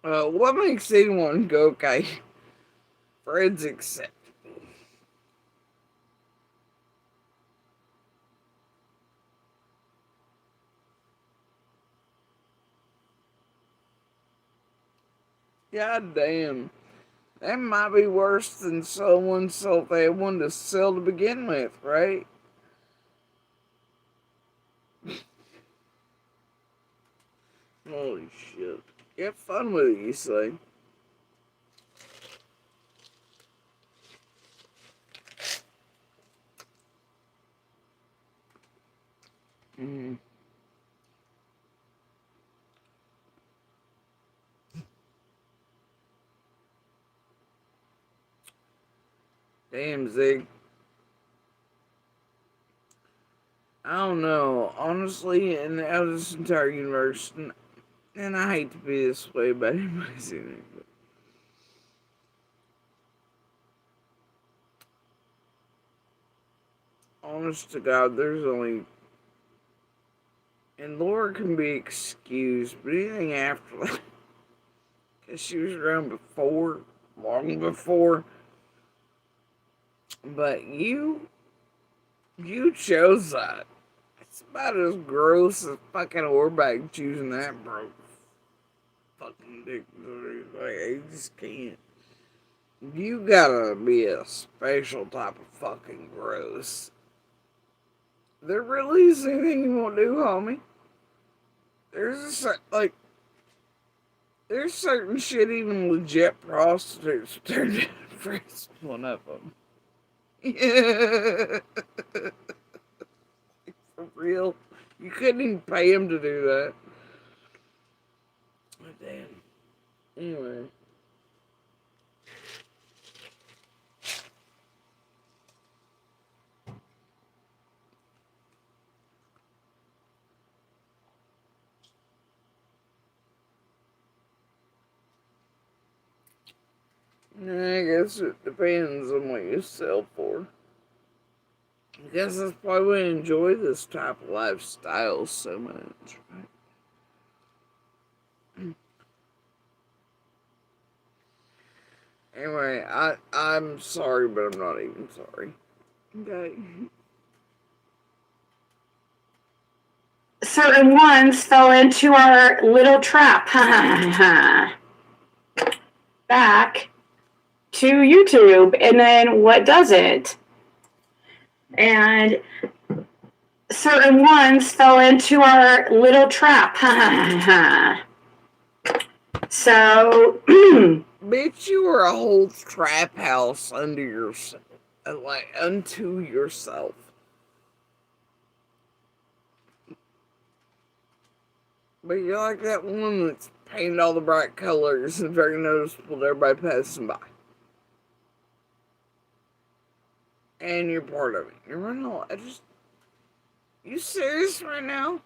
What makes anyone go, okay, Fred's acceptable? God damn. That might be worse than someone sold they had one to sell to begin with, right? Holy shit. Have fun with it, you say. Mm-hmm. Damn, Zig. I don't know. Honestly, and out of this entire universe, and I hate to be this way about anybody's anything, but honest to God, there's only, and Laura can be excused, but anything after that, because she was around before, long before, but you chose that. It's about as gross as fucking Orbag choosing that broke fucking dick. Like, I just can't. You gotta be a special type of fucking gross. There really is anything you won't do, homie. There's there's certain shit even legit prostitutes turn down for. One of them. Yeah. For real. You couldn't even pay him to do that. Oh, damn. Anyway. I guess it depends on what you sell for. I guess that's why we enjoy this type of lifestyle so much, right? Anyway, I'm sorry, but I'm not even sorry. Okay. certain ones fell into our little trap. Back to YouTube, and then what doesn't? And certain ones fell into our little trap. So, Bitch, you were a whole trap house under yourself, like unto yourself. But you're like that one that's painted all the bright colors and very noticeable to everybody passing by. And you're part of it. You're running all. You serious right now? Of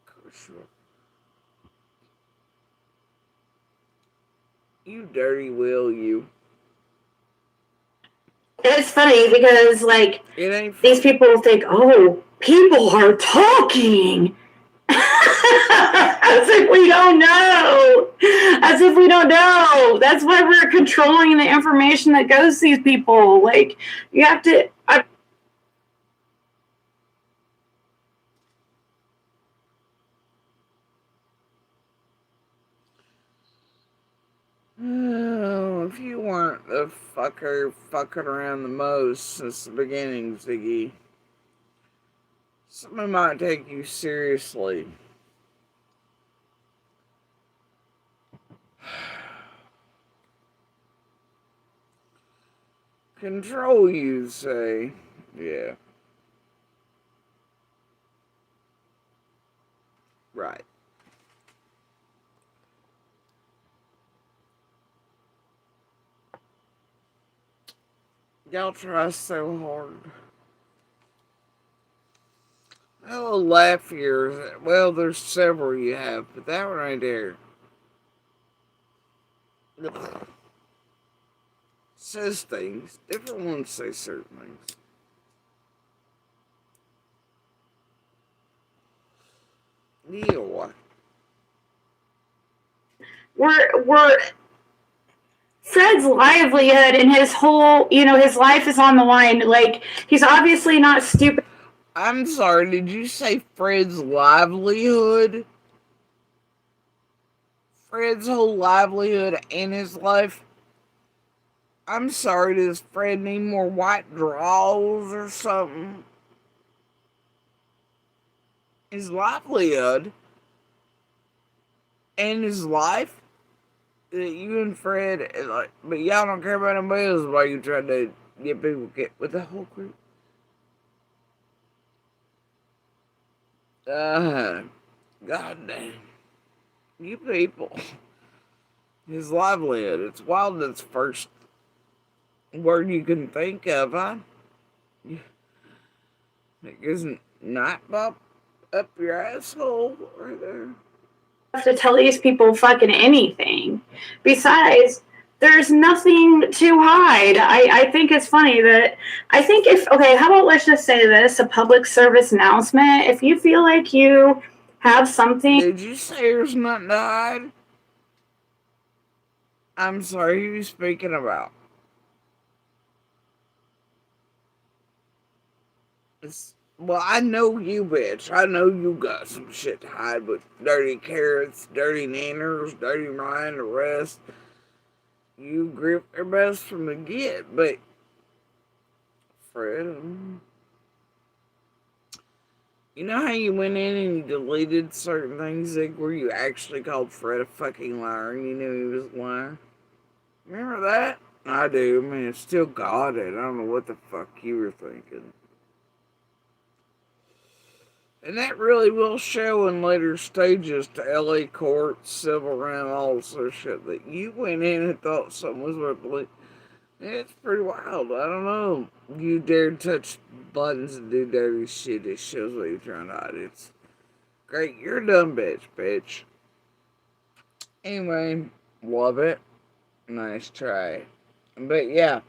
course you are. You dirty Will, you. It's funny because, like, It ain't these people think, oh, people are talking. As if we don't know. As if we don't know. That's why we're controlling the information that goes to these people. Like, you have to. Oh, if you weren't the fucker fucking around the most since the beginning, Ziggy, someone might take you seriously. Control, you say? Yeah. Right. Y'all try so hard. Oh, laugh years. Well, there's several you have, but that one right there. Ugh. Says things. Different ones say certain things. Yeah. We're Fred's livelihood and his whole, his life is on the line. Like, he's obviously not stupid. I'm sorry, did you say Fred's livelihood? Fred's whole livelihood and his life? I'm sorry, does Fred need more white draws or something? His livelihood and his life? You and Fred, like, but y'all don't care about anybody else while you try to get people get with the whole group. God damn. You people. His livelihood. It's wild that's the first word you can think of, huh? It isn't not pop up your asshole right there. Have to tell these people fucking anything. Besides, there's nothing to hide. I think it's funny that how about let's just say this, a public service announcement. If you feel like you have something. Did you say there's nothing to hide? I'm sorry, who are you speaking about? Well, I know you, bitch. I know you got some shit to hide, but dirty carrots, dirty nanners, dirty mind, the rest. You grip their best from the get, but Fred, you know how you went in and you deleted certain things, like where you actually called Fred a fucking liar and you knew he was a liar? Remember that? I do. I mean, it still got it. I don't know what the fuck you were thinking. And that really will show in later stages to LA courts, civil realm, all this sort of shit that you went in and thought something was worth believing. It's pretty wild. I don't know. You dared touch buttons and do dirty shit. It shows what you're trying to hide. It's great. You're a dumb bitch. Anyway, love it. Nice try. But yeah,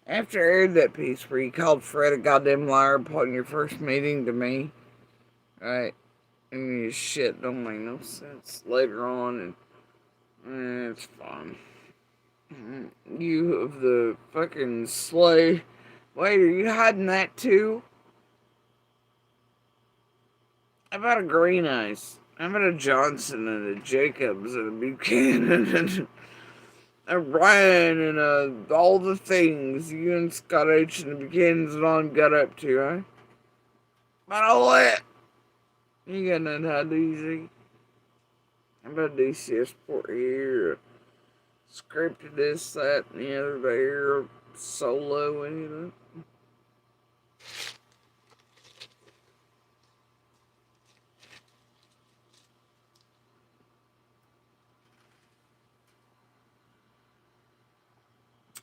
after I aired that piece where you called Fred a goddamn liar upon your first meeting to me, right? And your shit don't make no sense later on, and it's fun. You of the fucking sleigh. Wait, are you hiding that too? How about a Green Ice? How about a Johnson and a Jacobs and a Buchanan and a Ryan and all the things you and Scott H and the Buchanans and all got up to, huh? About all that. You got nothing to hide, easy. How about DCS port here? Scripted this, that, and the other there. Solo, anything?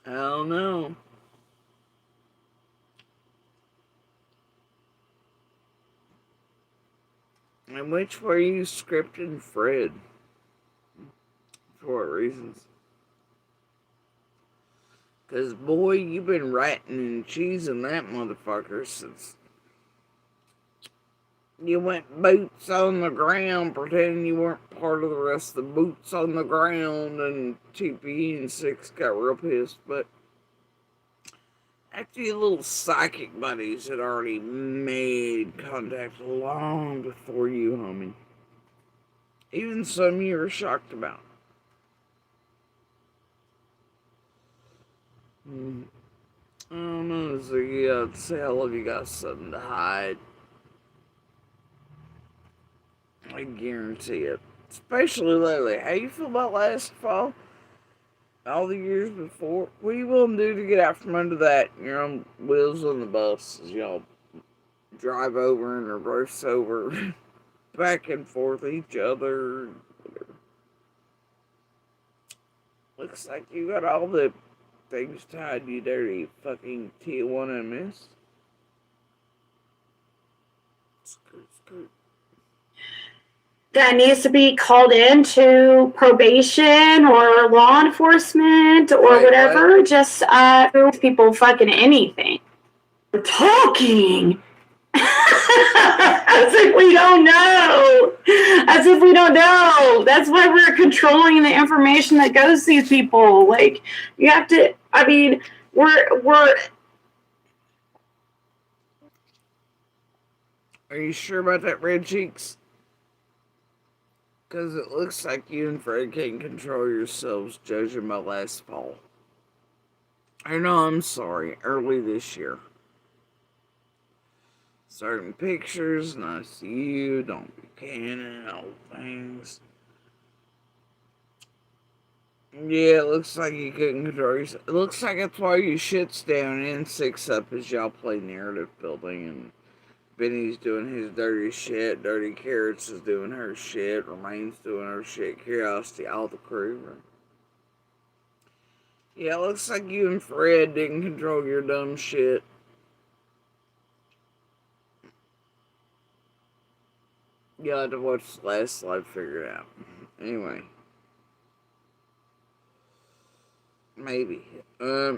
I don't know. And which were you scripting Fred? For what reasons? Because, boy, you've been ratting and cheesing that motherfucker since you went boots on the ground, pretending you weren't part of the rest of the boots on the ground, and TPE and 6 got real pissed. But after your little psychic buddies had already made contact long before you, homie. Even some you were shocked about. I don't know, so yeah, I'd say all of you got something to hide. I guarantee it. Especially lately. How you feel about last fall? All the years before? What are you willing to do to get out from under that? Your own wheels on the bus as y'all drive over and reverse over back and forth each other. Looks like you got all the things tied, you dirty fucking Tijuana miss. Skirt. That needs to be called in to probation or law enforcement or Wait, whatever. what? Just people fucking anything. We're talking. As if we don't know. As if we don't know. That's why we're controlling the information that goes to these people. Like, you have to, I mean, we're. Are you sure about that, Red Cheeks? Because it looks like you and Fred can't control yourselves, judging by last fall. I know, I'm sorry, early this year. Certain pictures, nice you, don't be canning, all things. Yeah, it looks like you couldn't control yourself. It looks like that's why you shits down and 6 up as y'all play narrative building, and Benny's doing his dirty shit, Dirty Carrots is doing her shit, Remaine's doing her shit, Curiosity, all the crew. Right? Yeah, it looks like you and Fred didn't control your dumb shit. You'll have to watch the last slide, figure it out. Anyway. Maybe. Yeah,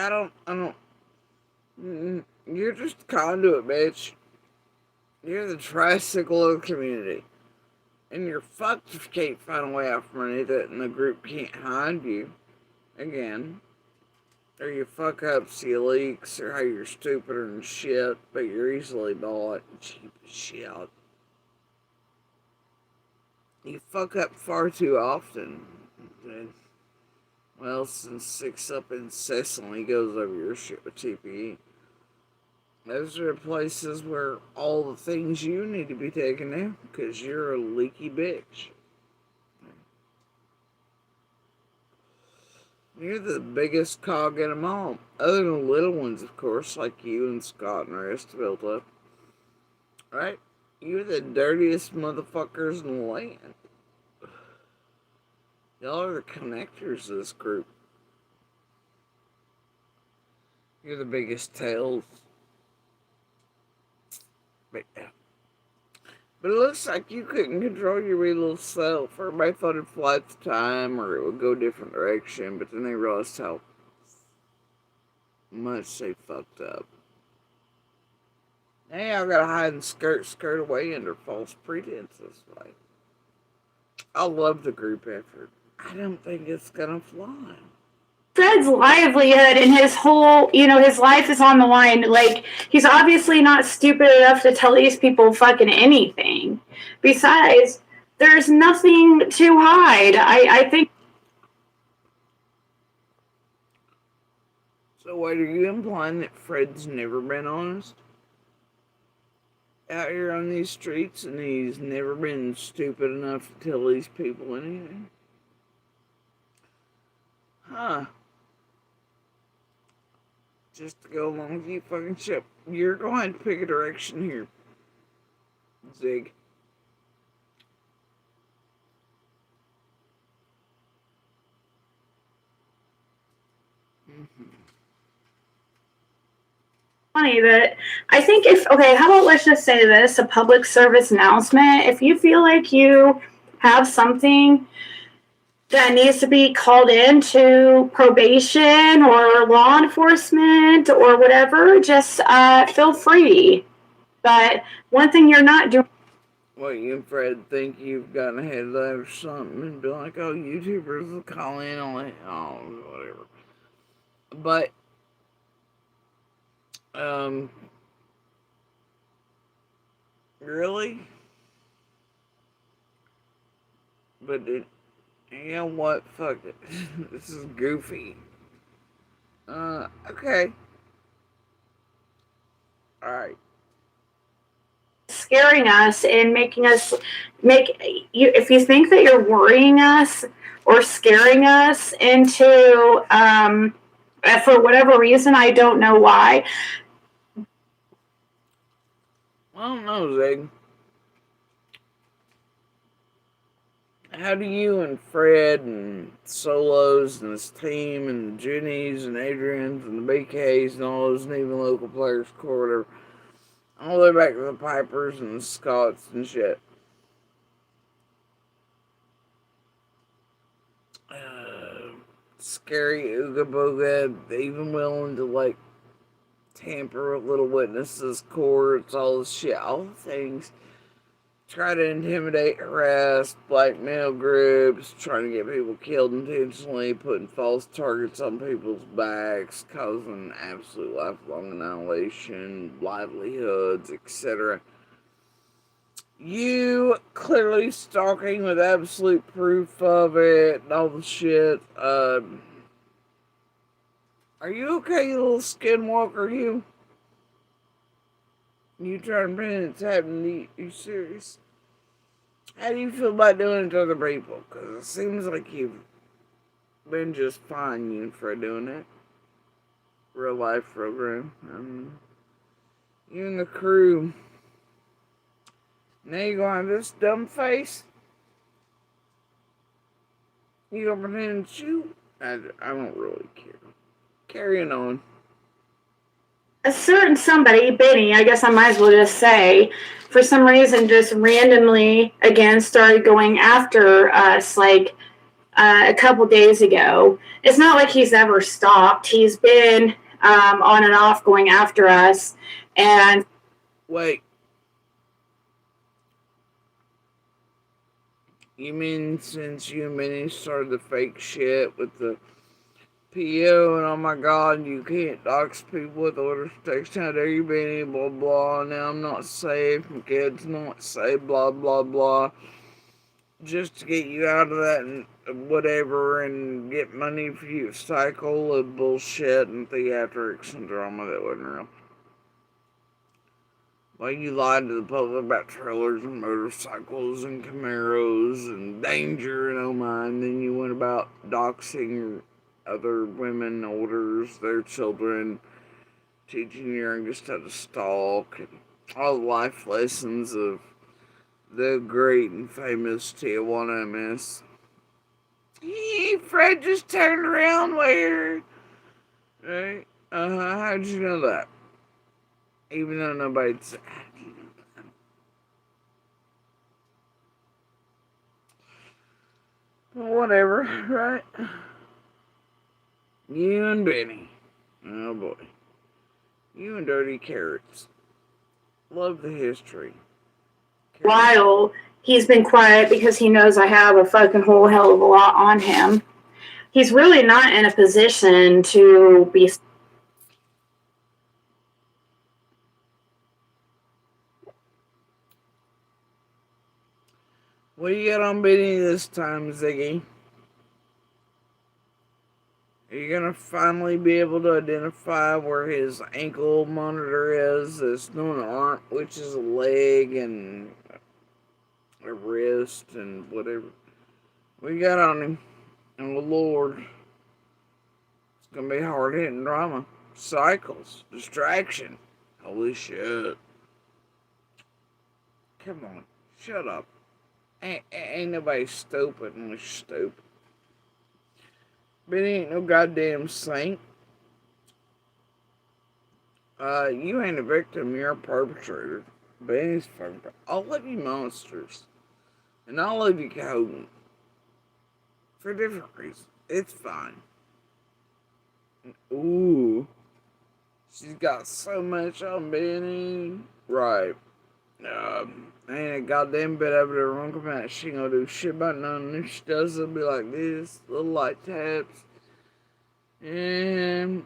I don't. You're just a conduit, bitch. You're the tricycle of the community. And you're fucked if you can't find a way out from underneath it and the group can't hide you. Again. Or you fuck up see leaks or how you're stupider than shit, but you're easily bought and cheap as shit. You fuck up far too often. Well, since 6 up incessantly goes over your shit with TPE. Those are places where all the things you need to be taken out, because you're a leaky bitch. You're the biggest cog in them all. Other than little ones, of course, like you and Scott and the rest built up. Right? You're the dirtiest motherfuckers in the land. Y'all are the connectors of this group. You're the biggest tails. But it looks like you couldn't control your wee little self. Everybody thought it'd fly at the time or it would go a different direction, but then they realized how much they fucked up. Now y'all gotta hide and skirt away under false pretenses. Like, I love the group effort. I don't think it's gonna fly. Fred's livelihood and his whole, his life is on the line. Like, he's obviously not stupid enough to tell these people fucking anything. Besides, there's nothing to hide. I think. So what, are you implying that Fred's never been honest? Out here on these streets and he's never been stupid enough to tell these people anything? Huh. Just to go along with you fucking shit. You're going to pick a direction here, Zig. Funny that I think how about let's just say this, a public service announcement. If you feel like you have something that needs to be called in to probation or law enforcement or whatever, just feel free. But one thing you're not doing. What, you and Fred think you've gotten ahead of that or something and be like, oh, YouTubers will call in on it. Oh, whatever. But, really? But you know what? Fuck it. This is goofy. Okay. Alright. Scaring us and making us make you, if you think that you're worrying us or scaring us into for whatever reason, I don't know why. I don't know, Zig. How do you and Fred and Solos and his team and the Jennies and Adrians and the BKs and all those and even local players, whatever, all the way back to the Pipers and the Scots and shit. Scary Ooga Booga, even willing to like tamper with little witnesses, courts, all this shit, all the things. Try to intimidate, harass, blackmail groups, trying to get people killed intentionally, putting false targets on people's backs, causing absolute lifelong annihilation, livelihoods, etc. You clearly stalking with absolute proof of it and all the shit. Are you okay, you little skinwalker, you? You trying to pretend it's happening to you? You serious? How do you feel about doing it to other people? Because it seems like you've been just fine, you and Fred, doing it. Real life program. You and the crew. Now you gonna have this dumb face? You gonna pretend to shoot? I don't really care. Carrying on. A certain somebody, Benny, I guess I might as well just say, for some reason, just randomly again started going after us like a couple days ago. It's not like he's ever stopped. He's been on and off going after us. And wait, you mean since you and Benny started the fake shit with the PO and oh my god, you can't dox people with order protection, how dare you, Benny, blah blah, now I'm not safe, my kid's not safe, blah blah blah, just to get you out of that and whatever and get money for you, cycle of bullshit and theatrics and drama that wasn't real. Well, you lied to the public about trailers and motorcycles and Camaros and danger and oh my, and then you went about doxing other women, elders, their children, teaching your youngest how to stalk, and all the life lessons of the great and famous Tijuana Miss. Fred just turned around weird. Right? How'd you know that? Even though nobody'd say, how'd you know that? Well, whatever, right? You and Benny. Oh boy. You and Dirty Carrots. Love the history. while he's been quiet because he knows I have a fucking whole hell of a lot on him. He's really not in a position to be. What do you got on Benny this time, Ziggy? Are you gonna finally be able to identify where his ankle monitor is? It's not an arm, which is a leg and a wrist and whatever. What you got on him? And the Lord. It's gonna be hard hitting drama. Cycles. Distraction. Holy shit. Come on. Shut up. Ain't nobody stupid unless you're stupid. Benny ain't no goddamn saint. You ain't a victim, you're a perpetrator. Benny's fucking. All of you monsters. And all of you Cahogan. for different reasons. It's fine. Ooh, she's got so much on Benny. Right. Ain't a goddamn bit of it wrong about it. She ain't gonna do shit about nothing. If she does, it'll be like this, little light taps. And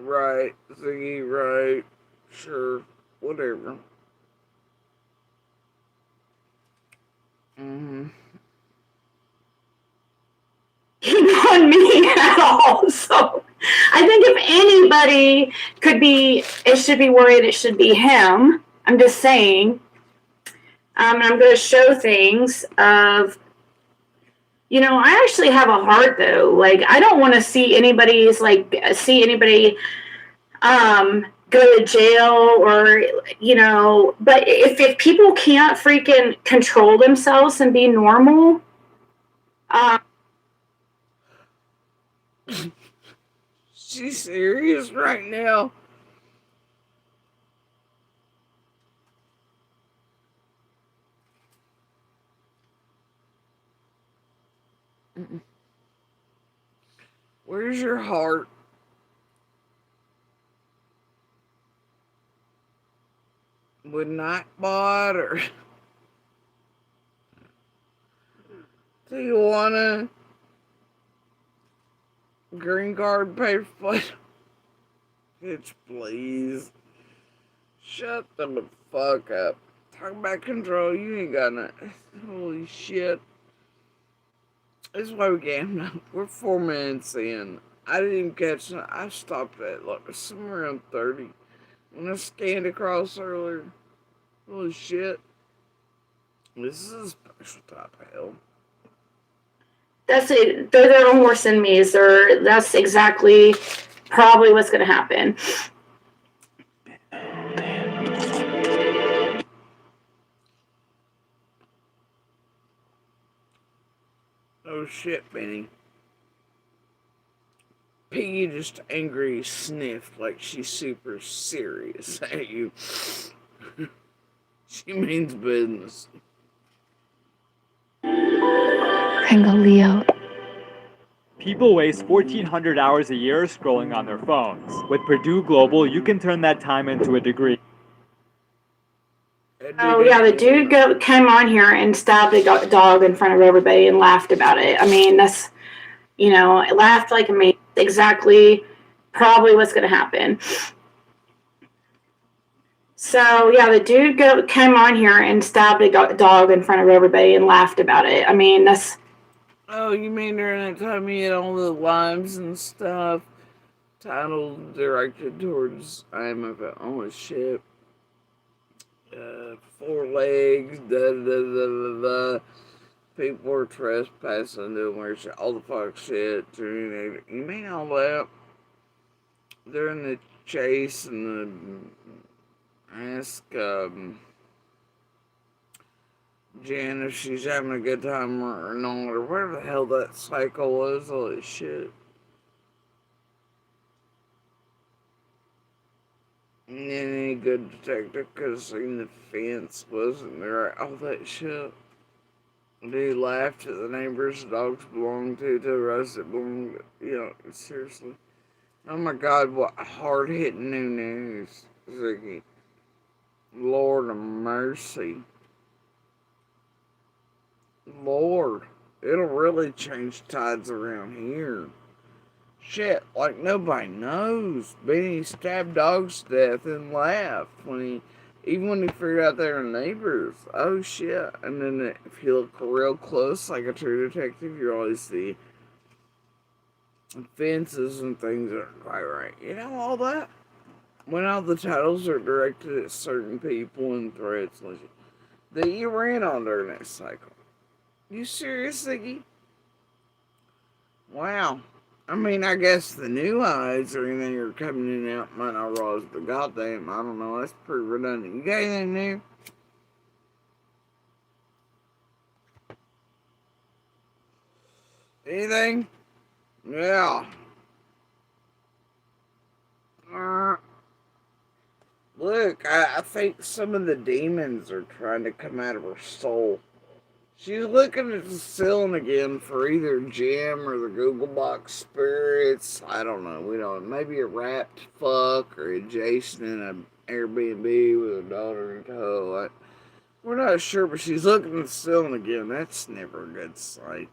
right, Ziggy, right, sure, whatever. Not me at all. So I think if anybody should be worried, it should be him. I'm just saying. And I'm going to show things of, I actually have a heart though. Like, I don't want to see anybody, go to jail or, but if people can't freaking control themselves and be normal, She's serious right now. Where's your heart? Would Nightbot or do you wanna green card paper? Bitch, please. Shut the fuck up. Talk about control, you ain't got nothing. Holy shit. This is why we game. We're 4 minutes in. I didn't even catch it. I stopped at somewhere around 30. When I scanned across earlier. Holy shit. This is a special type of hell. that's it. They're their own worst enemies. That's exactly probably what's going to happen. Oh shit, Benny. Piggy just angry sniffed like she's super serious at you. She means business. Leo. People waste 1,400 hours a year scrolling on their phones. With Purdue Global, you can turn that time into a degree. Oh yeah, the dude came on here and stabbed a dog in front of everybody and laughed about it. I mean, that's, it laughed like me. Exactly, probably what's going to happen. So yeah, the dude came on here and stabbed a dog in front of everybody and laughed about it. I mean, that's. Oh, you mean during that time he had all the lives and stuff titled directed towards oh shit. 4 legs, da da da da da. People were trespassing, doing weird shit, all the fuck shit. You mean all that during the chase and ask Jan if she's having a good time or not, or whatever the hell that cycle was, all that shit. And any good detective could have seen the fence wasn't there, all that shit. They laughed at the neighbors the dogs belonged to the us that belonged to, seriously. Oh my god, what hard hitting new news, Ziggy. Lord of mercy. Lord, it'll really change tides around here. Shit, like nobody knows. Benny stabbed dogs to death and laughed even when he figured out they were neighbors. Oh shit. And then if you look real close, like a true detective, you always see fences and things that aren't quite right. You know all that? When all the titles are directed at certain people and threats that you ran on during that cycle. You serious, Ziggy? Wow. I mean, I guess the new eyes or anything are coming in and out might not rise, but goddamn, I don't know. That's pretty redundant. You got anything new? Anything? Yeah. Look, I think some of the demons are trying to come out of her soul. She's looking at the ceiling again for either Jim or the Google Box spirits. I don't know. We don't. Maybe a wrapped fuck or a Jason in an Airbnb with a daughter in tow. We're not sure, but she's looking at the ceiling again. That's never a good sight.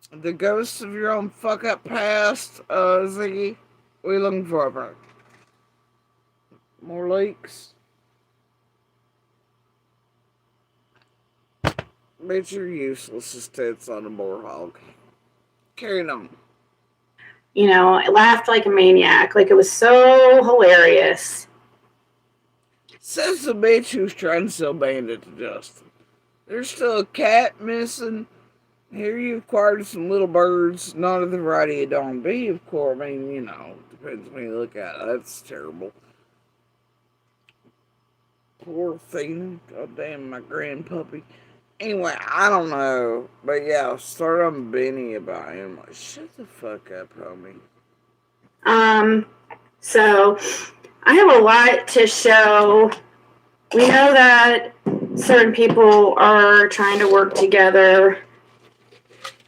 The ghosts of your own fuck up past, Ziggy. What are you looking for, bro? More leaks? Bet you're useless as tits on a boar hog. Carrying on. You know, I laughed like a maniac. Like, it was so hilarious. Says the bitch who's trying to sell Bandit to Justin. There's still a cat missing. Here you've acquired some little birds. Not of the variety of Don B, of course. I mean, you know, depends when you look at it. That's terrible. Poor Athena. Goddamn, my grandpuppy. Anyway, I don't know. But yeah, I'll start on Benny about him. Like, shut the fuck up, homie. So I have a lot to show. We know that certain people are trying to work together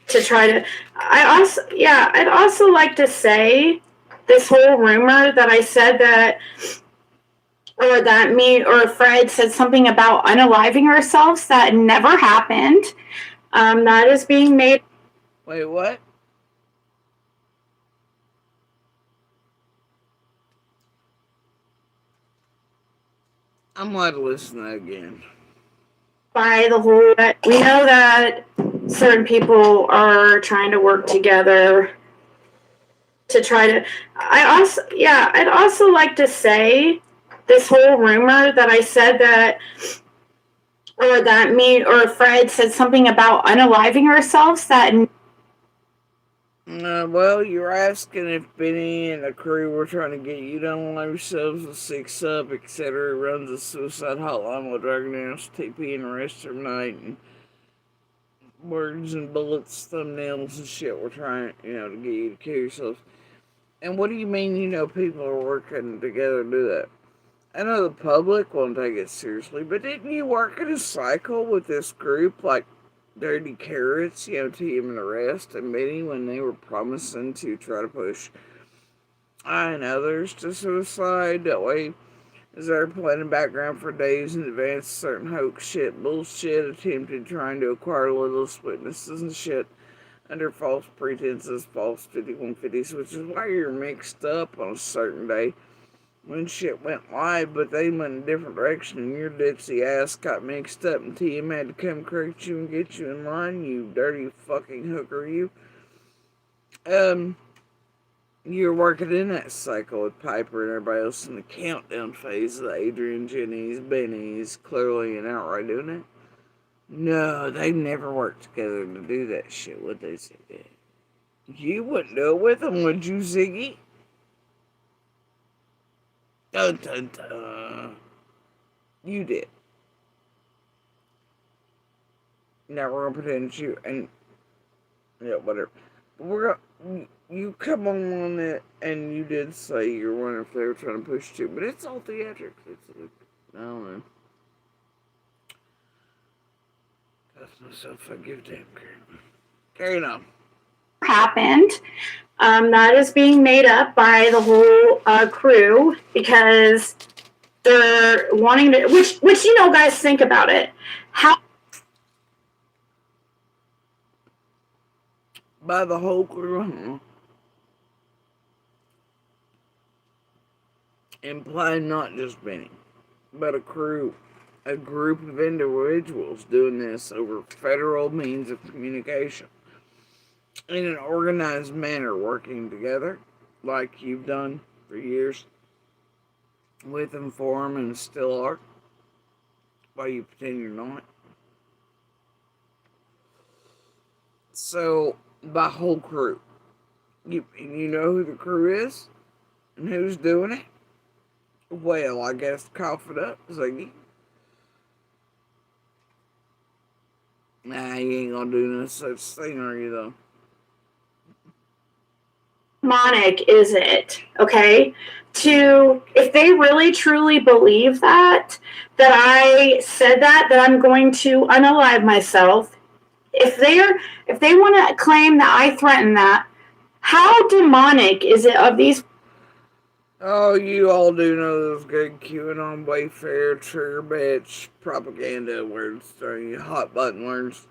to try to. I'd also like to say this whole rumor that I said that, or that me or Fred said something about unaliving ourselves, that never happened. That is being made. Wait, what? I'm going to listen to that again. By the whole, we know that certain people are trying to work together to try to. I'd also like to say this whole rumor that I said that, or that me or Fred said something about unaliving ourselves, that. Well, you're asking if Benny and the crew were trying to get you to unalive yourselves with 6 up, etc. Runs a suicide hotline with Dragon Dance, TP, and the rest of the night, and words and bullets, thumbnails, and shit. We're trying, to get you to kill yourself. And what do you mean, people are working together to do that? I know the public won't take it seriously, but didn't you work in a cycle with this group, like Dirty Carrots, TM and the rest, and Benny, when they were promising to try to push I and others to suicide? That way, as they were planning background for days in advance, certain hoax shit, bullshit, attempted trying to acquire littlest witnesses and shit under false pretenses, false 5150s, which is why you're mixed up on a certain day when shit went live, but they went in a different direction and your ditzy ass got mixed up and TM had to come correct you and get you in line, you dirty fucking hooker, you. You're working in that cycle with Piper and everybody else in the countdown phase of the Adrian, Jenny's, Benny's, clearly and outright doing it. No, they never worked together to do that shit, would they, Ziggy? You wouldn't do it with them, would you, Ziggy? Dun dun dun. You did. Now we're gonna pretend you and whatever. We're gonna you come on it and you did say you're wondering if they were trying to push you, but it's all theatrics. It's like, I don't know. That's myself. I give a damn care. Carrying on. Happened. That is being made up by the whole crew because they're wanting to. Which guys, think about it. How? By the whole crew. Implying not just Benny, but a crew, a group of individuals doing this over federal means of communication. In an organized manner, working together, like you've done for years, with them, for them, and still are, while you pretend you're not. So, by whole crew, you know who the crew is, and who's doing it? Well, I guess cough it up, Ziggy. Nah, you ain't gonna do no such thing, are you, though? Demonic is it? Okay, if they really truly believe that I said that I'm going to unalive myself, if they want to claim that I threatened that, how demonic is it of these? Oh, you all do know those good QAnon Wayfair trigger bitch propaganda words, don't you? Hot button words.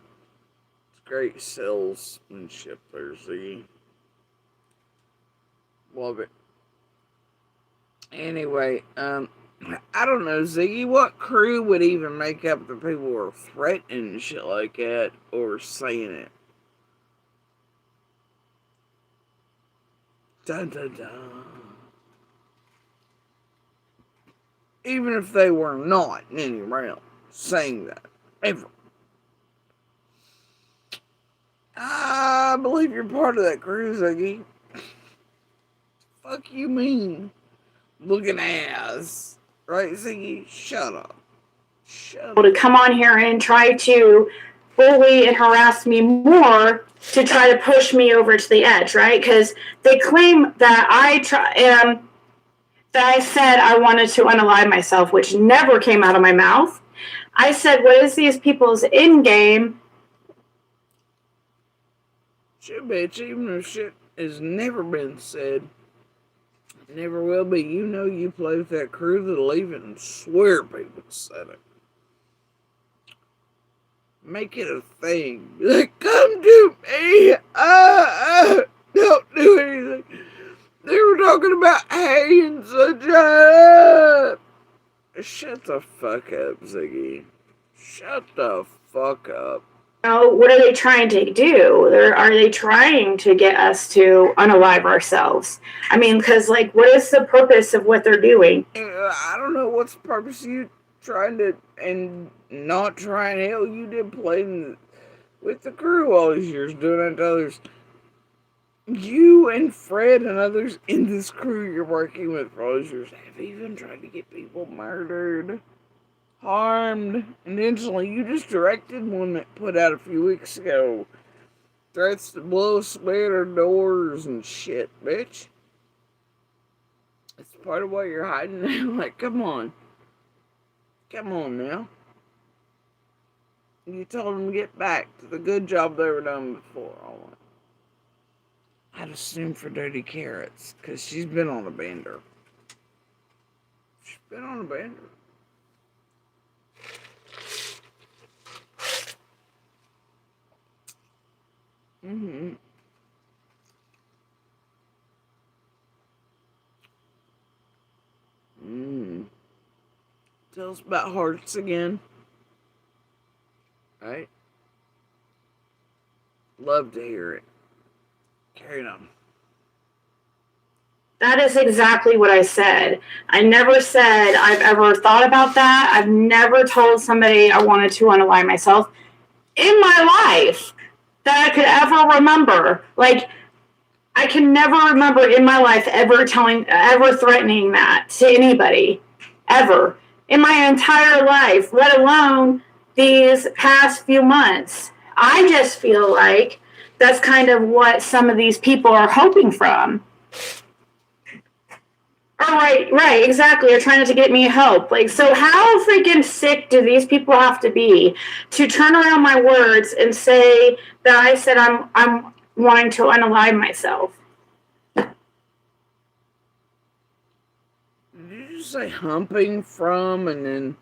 It's great salesmanship there, Z. Love it. Anyway, I don't know, Ziggy, what crew would even make up the people who are threatening shit like that or saying it? Dun dun dun. Even if they were not in any realm saying that, ever. I believe you're part of that crew, Ziggy. Fuck you mean? Looking ass. Right, Ziggy? Shut up. Shut up. To come on here and try to bully and harass me more to try to push me over to the edge, right? Because they claim that that I said I wanted to unalive myself, which never came out of my mouth. I said, what is these people's end game? Shit, bitch, even if shit has never been said, never will be. You know you play with that crew that'll even swear people said it. Make it a thing. Be like, come to me. Don't do anything. They were talking about hay and such. Shut the fuck up, Ziggy. Shut the fuck up. What are they trying to do? Are they trying to get us to unalive ourselves? I mean, because, like, what is the purpose of what they're doing? I don't know what's the purpose of you trying to, and not trying. Hell, you did play with the crew all these years, doing that to others. You and Fred and others in this crew you're working with for all these years have even tried to get people murdered, harmed, intentionally. You just directed one that put out a few weeks ago. Threats to blow splitter doors and shit, bitch. It's part of what you're hiding now. Like, come on. Come on now. You told them to get back to the good job they were done before. All that. I'd assume for Dirty Carrots, because she's been on a bender. She's been on a bender. Mm-hmm. Tell us about hearts again. Right? Love to hear it. Carry on. That is exactly what I said. I never said I've ever thought about that. I've never told somebody I wanted to unalive myself in my life that I could ever remember. Like, I can never remember in my life ever threatening that to anybody. Ever. In my entire life, let alone these past few months. I just feel like that's kind of what some of these people are hoping from. Oh, right, exactly. They're trying to get me help. Like, so how freaking sick do these people have to be to turn around my words and say that I said I'm wanting to unalive myself? Did you say humping from and then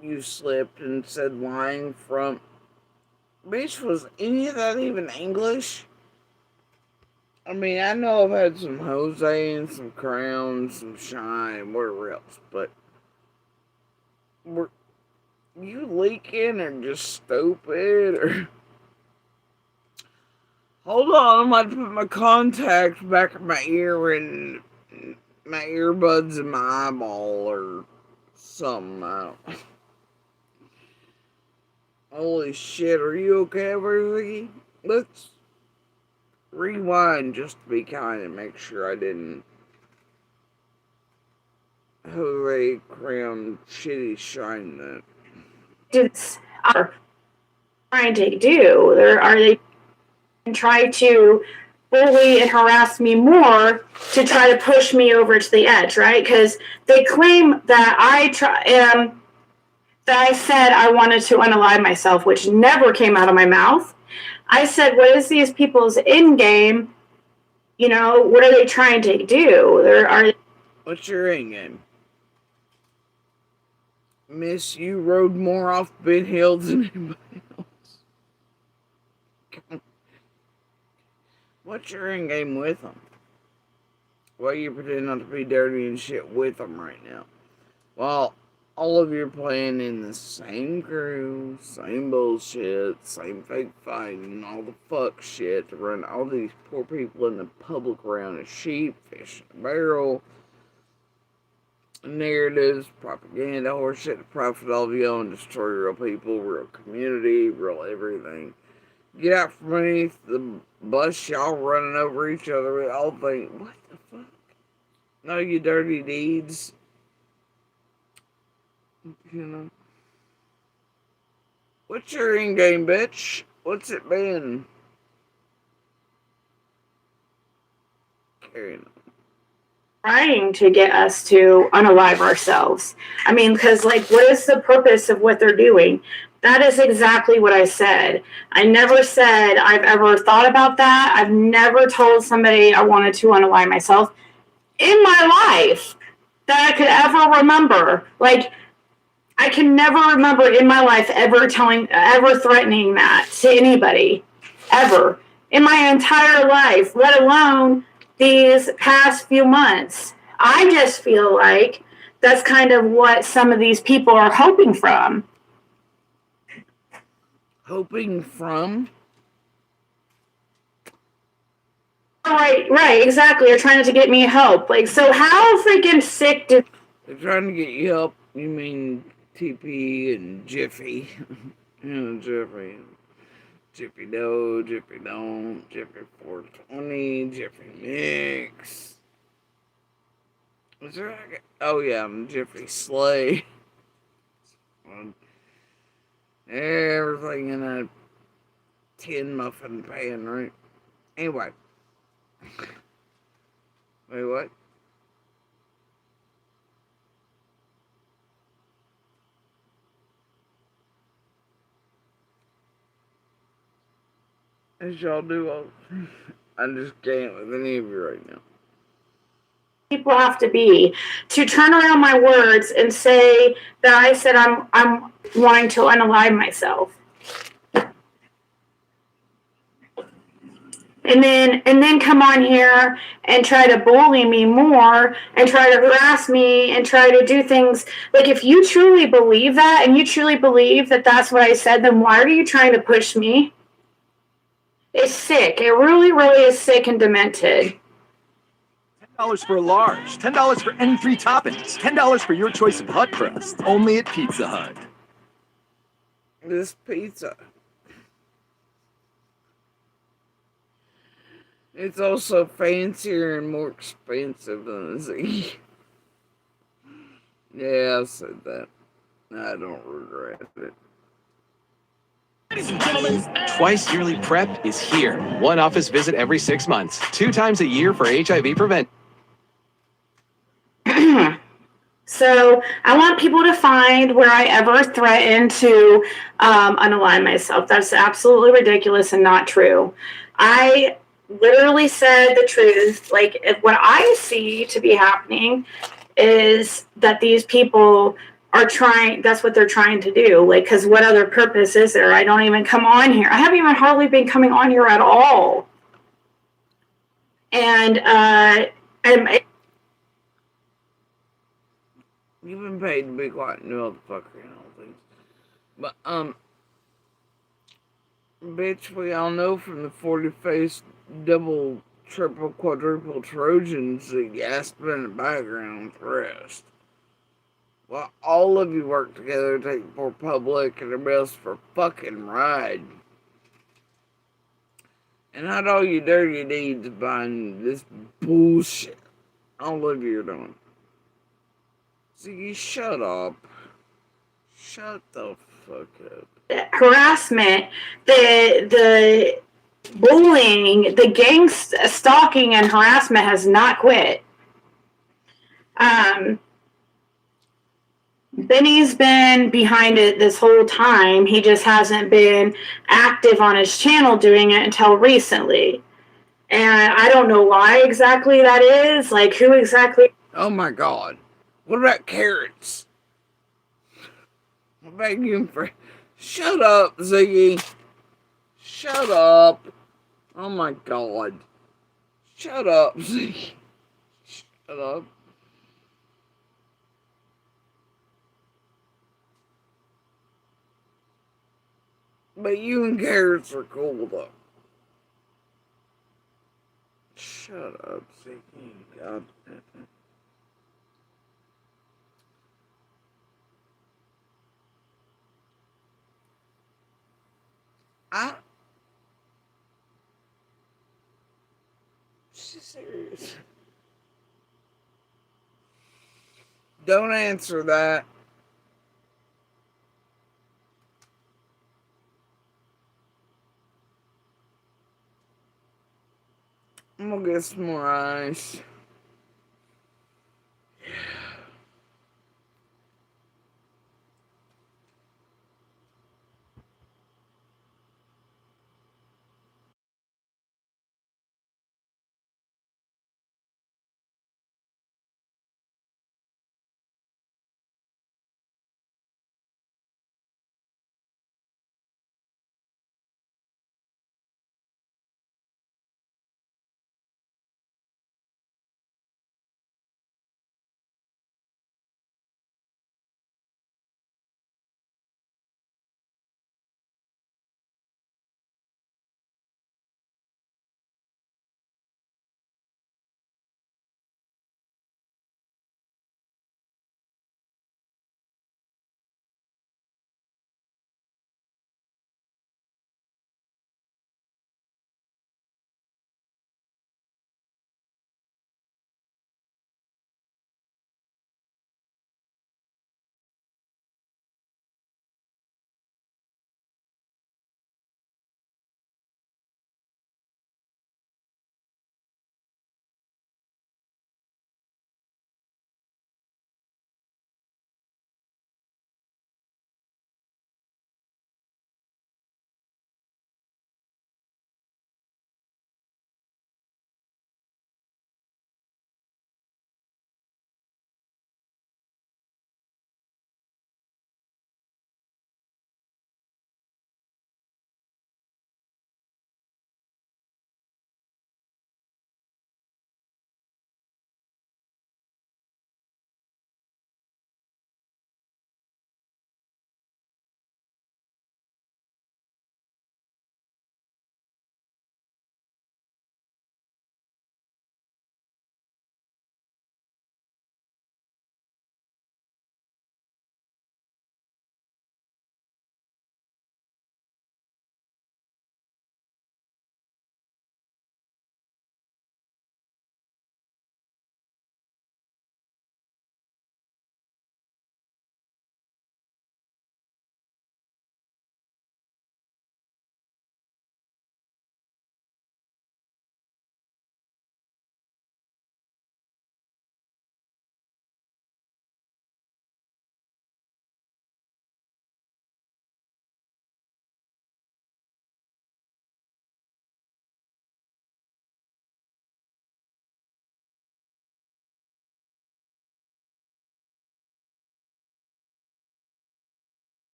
you slipped and said lying from? Bitch, was any of that even English? I mean, I know I've had some Jose and some Crown, some Shine, whatever else, but were you leaking or just stupid or? Hold on, I'm about to put my contacts back in my ear and my earbuds in my eyeball or something. I don't. Holy shit, are you okay over there? Let's rewind just to be kind and make sure I didn't Jose Crown shitty shine that. It's are trying to do. Are they try to bully and harass me more to try to push me over to the edge, right? Because they claim that that I said I wanted to unalive myself, which never came out of my mouth. I said, what is these people's end game? You know, what are they trying to do? What's your end game? Miss, you rode more off Ben Hill than anybody else. What's your end game with them? Why you pretend not to be dirty and shit with them right now? Well, all of you are playing in the same crew, same bullshit, same fake fighting, all the fuck shit to run all these poor people in the public around a sheep, fish in a barrel, narratives, propaganda, horseshit to profit all of you and destroy real people, real community, real everything. Get out from underneath the bus, y'all running over each other. We all think, what the fuck? No, you dirty deeds. You know. What's your end game, bitch? What's it been? Carrying on. Trying to get us to unalive ourselves. I mean, because, like, what is the purpose of what they're doing? That is exactly what I said. I never said I've ever thought about that. I've never told somebody I wanted to unalive myself in my life that I could ever remember. Like, I can never remember in my life ever threatening that to anybody, ever. In my entire life, let alone these past few months. I just feel like that's kind of what some of these people are hoping from. Hoping from? Right, exactly. They're trying to get me help. Like, so how freaking sick did... They're trying to get you help. You mean TP and Jiffy. You know, Jiffy. Jiffy Do, Jiffy Don't, Jiffy 420, Jiffy Mix. What's there? Oh yeah, I'm Jiffy Slay. Everything in a tin muffin pan, right? Anyway. Wait, what? As y'all do, I just can't with any of you right now. People have to be to turn around my words and say that I said I'm wanting to unalive myself. And then come on here and try to bully me more and try to harass me and try to do things. Like, if you truly believe that and you truly believe that that's what I said, then why are you trying to push me? It's sick. It really, really is sick and demented. $10 for a large, $10 for any 3 toppings, $10 for your choice of hut crust, only at Pizza Hut. This pizza. It's also fancier and more expensive than a Z. Yeah, I said that. I don't regret it. Ladies and gentlemen, Twice Yearly Prep is here. 1 office visit every 6 months, 2 times a year for HIV prevention. So I want people to find where I ever threatened to unalign myself. That's absolutely ridiculous and not true. I literally said the truth. Like, what I see to be happening is that these people are trying, that's what they're trying to do. Like, because what other purpose is there? I don't even come on here. I haven't even hardly been coming on here at all. And you've been paid to be quiet and do all the fuckery and all things. But, bitch, we all know from the 40-face double, triple, quadruple Trojans that Aspen in the background with the rest. Well, all of you work together to take for public and everybody else for fucking ride. And not all you dirty deeds behind this bullshit all of you are doing. So you shut up. Shut the fuck up. harassment, the bullying, the gang stalking and harassment has not quit. Benny's been behind it this whole time. He just hasn't been active on his channel doing it until recently. And I don't know why exactly that is. Like, who exactly? Oh my God. What about carrots? I'm begging for. Shut up, Ziggy. Shut up. Oh my God. Shut up, Ziggy. Shut up. But you and carrots are cool though. Shut up, Ziggy. God. I. She's serious. Don't answer that. I'm gonna get some more ice.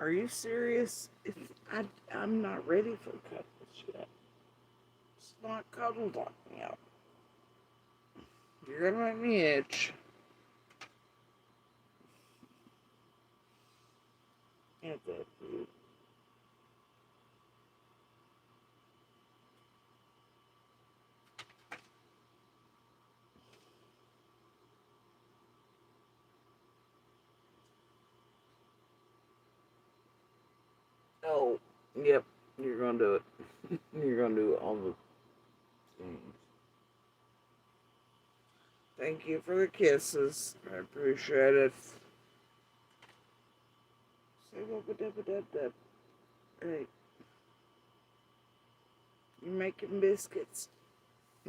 Are you serious? I'm not ready for cuddles yet. It's not cuddle talking out. You're gonna make me itch. Ain't that cute? Oh, yep. You're gonna do it. You're gonna do all the things. Thank you for the kisses. I appreciate it. Say what. Hey, you making biscuits?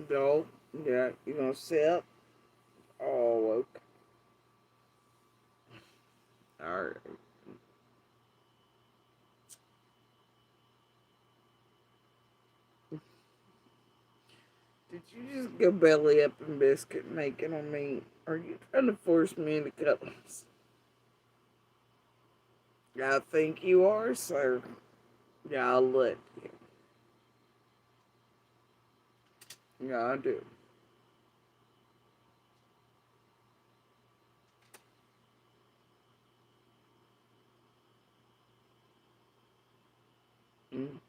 No. Yeah, you gonna sit? Oh, okay. Alright. Did you just go belly up and biscuit making on me? Are you trying to force me into cuddles? I think you are, sir. Yeah, I'll let you. Yeah, I do. Mm.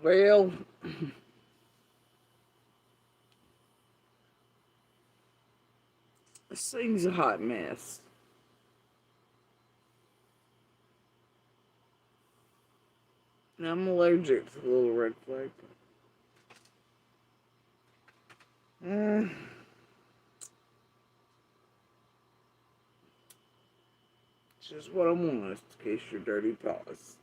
Well, this thing's a hot mess. And I'm allergic to the little red flag. It's just what I want to kiss your dirty paws.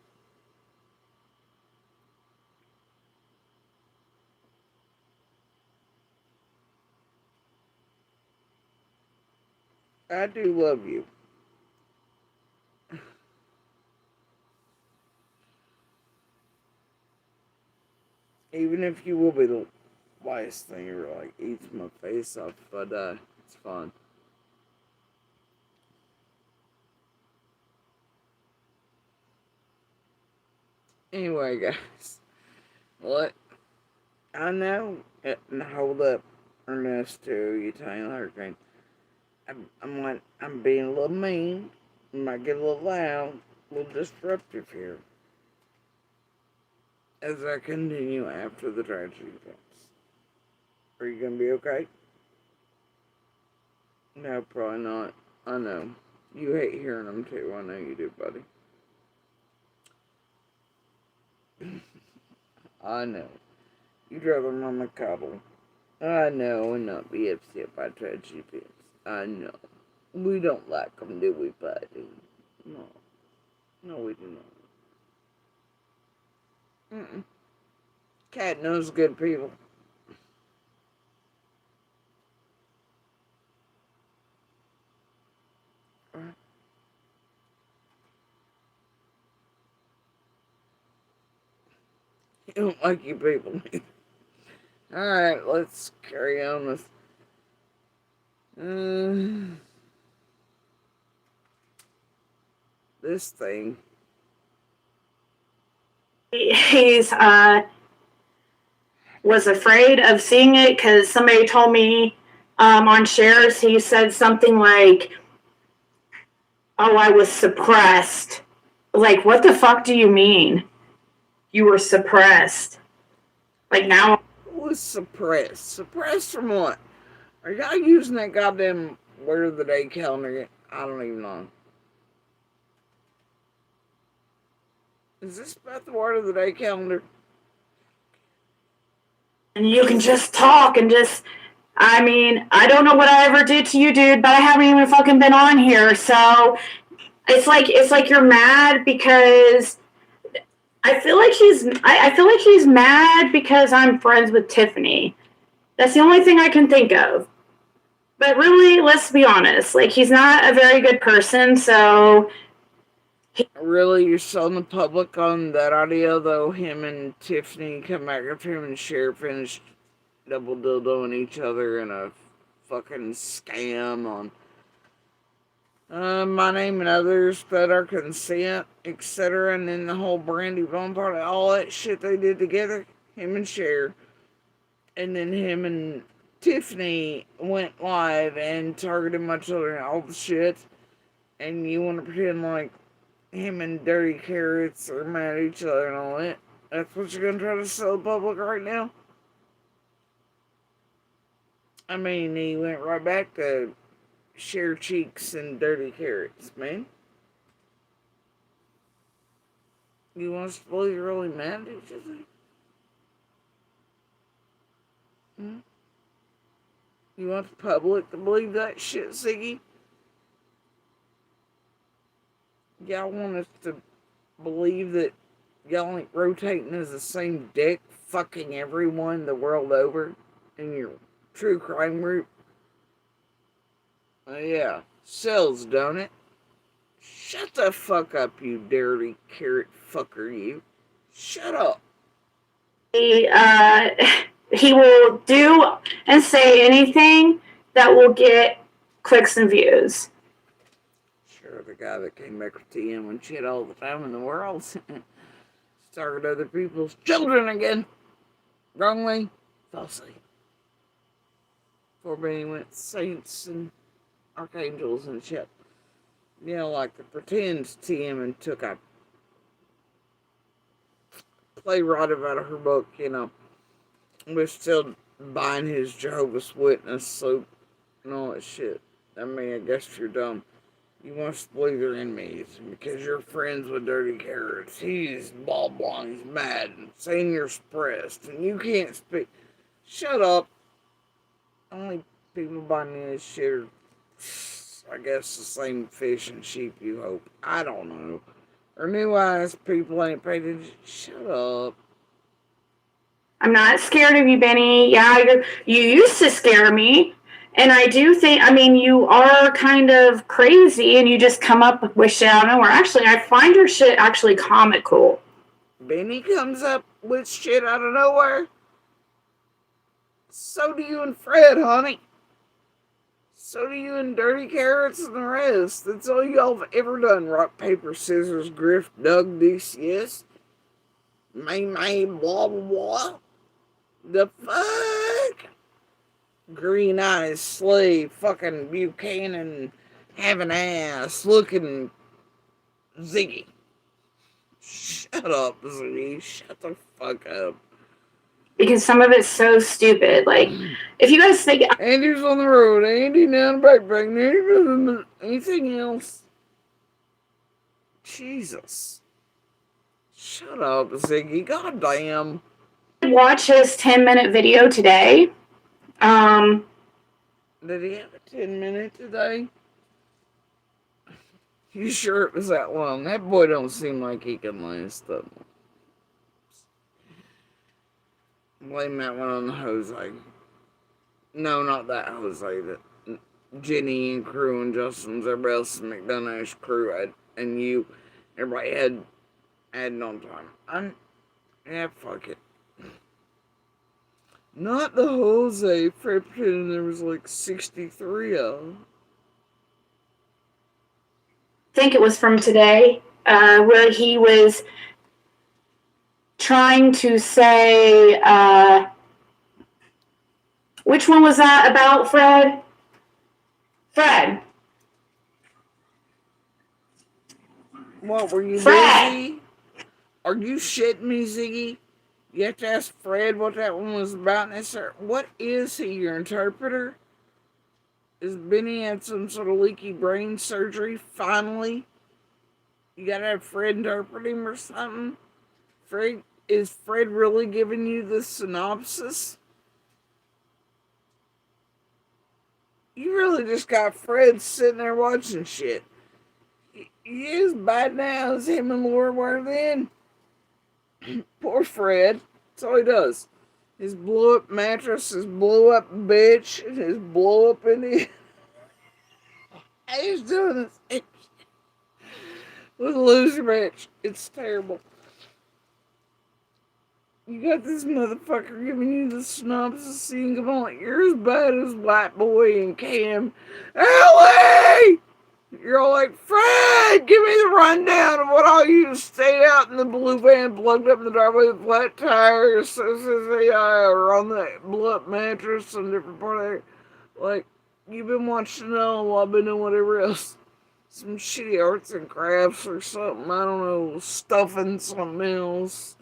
I do love you. Even if you will be the last thing you're like eats my face off if I die. It's fine. Anyway, guys. What? I know. And hold up, Ernesto, you tiny hurricane. I'm being a little mean. I might get a little loud, a little disruptive here. As I continue after the tragedy events. Are you gonna be okay? No, probably not. I know. You hate hearing them too. I know you do, buddy. I know. You'd rather mama cuddle. I know, and not be upset by tragedy events. I know. We don't like them, do we, buddy? No. No, we do not. Cat knows good people. You don't like you people. Alright, let's carry on with this thing. He's was afraid of seeing it because somebody told me on shares he said something like, "Oh, I was suppressed." Like, what the fuck do you mean? You were suppressed? Like now? Was suppressed. Suppressed from what? Are y'all using that goddamn word of the day calendar? I don't even know. Is this about the word of the day calendar? And you can just talk and just, I mean, I don't know what I ever did to you, dude, but I haven't even fucking been on here. So it's like you're mad because I feel like she's mad because I'm friends with Tiffany. That's the only thing I can think of. But really, let's be honest. Like, he's not a very good person, so... Really? You're selling the public on that audio, though? Him and Tiffany come back after him and Cher finished double dildoing each other in a fucking scam on my name and others that are consent, etc. And then the whole Brandy Bone party, all that shit they did together, him and Cher. And then him and Tiffany went live and targeted my children and all the shit. And you want to pretend like him and Dirty Carrots are mad at each other and all that. That's what you're going to try to sell the public right now? I mean, he went right back to Share Cheeks and Dirty Carrots, man. You want us to believe you're really mad at each other? You want the public to believe that shit, Ziggy? Y'all want us to believe that y'all ain't rotating as the same dick fucking everyone the world over in your true crime group? Yeah, sells, don't it? Shut the fuck up, you dirty carrot fucker, you. Shut up. He will do and say anything that will get clicks and views. Sure, the guy that came back with TM and shit all the time in the world. Started other people's children again. Wrongly, falsely. For Benny went saints and archangels and shit. You know, like the pretend TM and took a playwright out of her book, you know. We're still buying his Jehovah's Witness soap and all that shit. I mean, I guess if you're dumb, you want to believe they're enemies because you're friends with Dirty Carrots. He's blah blah, he's mad and saying you're suppressed and you can't speak. Shut up. Only people buying this shit are, I guess, the same fish and sheep you hope. I don't know. Or new eyes people ain't paid attention. Shut up. I'm not scared of you, Benny. Yeah, you used to scare me. And I do think, I mean, you are kind of crazy and you just come up with shit out of nowhere. Actually, I find your shit actually comical. Benny comes up with shit out of nowhere. So do you and Fred, honey. So do you and Dirty Carrots and the rest. That's all y'all have ever done. Rock, paper, scissors, Griff, Doug, DCS. May, blah, blah, blah. The fuck? Green eyes, slave, fucking Buchanan, having ass, looking Ziggy. Shut up, Ziggy. Shut the fuck up. Because some of it's so stupid. Like, if you guys think... Andy's on the road. Andy down the backpack. Anything else? Jesus. Shut up, Ziggy. Goddamn. Watch his 10-minute video today. Did he have a 10-minute today? You sure it was that long? That boy don't seem like he can last that long. Blame that one on the Jose. No, not that Jose. That Jenny and crew and Justin's, everybody else in McDonough's crew had, and you, everybody had no time. Yeah, fuck it. Not the Jose. Fred pretended there was like 63 of them. I think it was from today, where he was trying to say, which one was that about, Fred? Fred. What, were you Fred. busy? Are you shitting me, Ziggy? You have to ask Fred what that one was about. What is he, your interpreter? Is Benny had some sort of leaky brain surgery, finally? You gotta have Fred interpret him or something? Is Fred really giving you the synopsis? You really just got Fred sitting there watching shit. He is bad now as him and Laura were then. Poor Fred. That's all he does. His blow up mattress, his blow up bitch, and his blow up in the. He's doing this with a loser bitch. It's terrible. You got this motherfucker giving you the synopsis scene. Come on, you're as bad as White Boy and Cam. Ellie! You're all like, Fred, give me the rundown of what all you stayed out in the blue van, plugged up in the driveway with flat tires, or on the blew up mattress on different part of it. Like, you've been watching it all while I've been doing whatever else. Some shitty arts and crafts or something, I don't know, stuffing something else,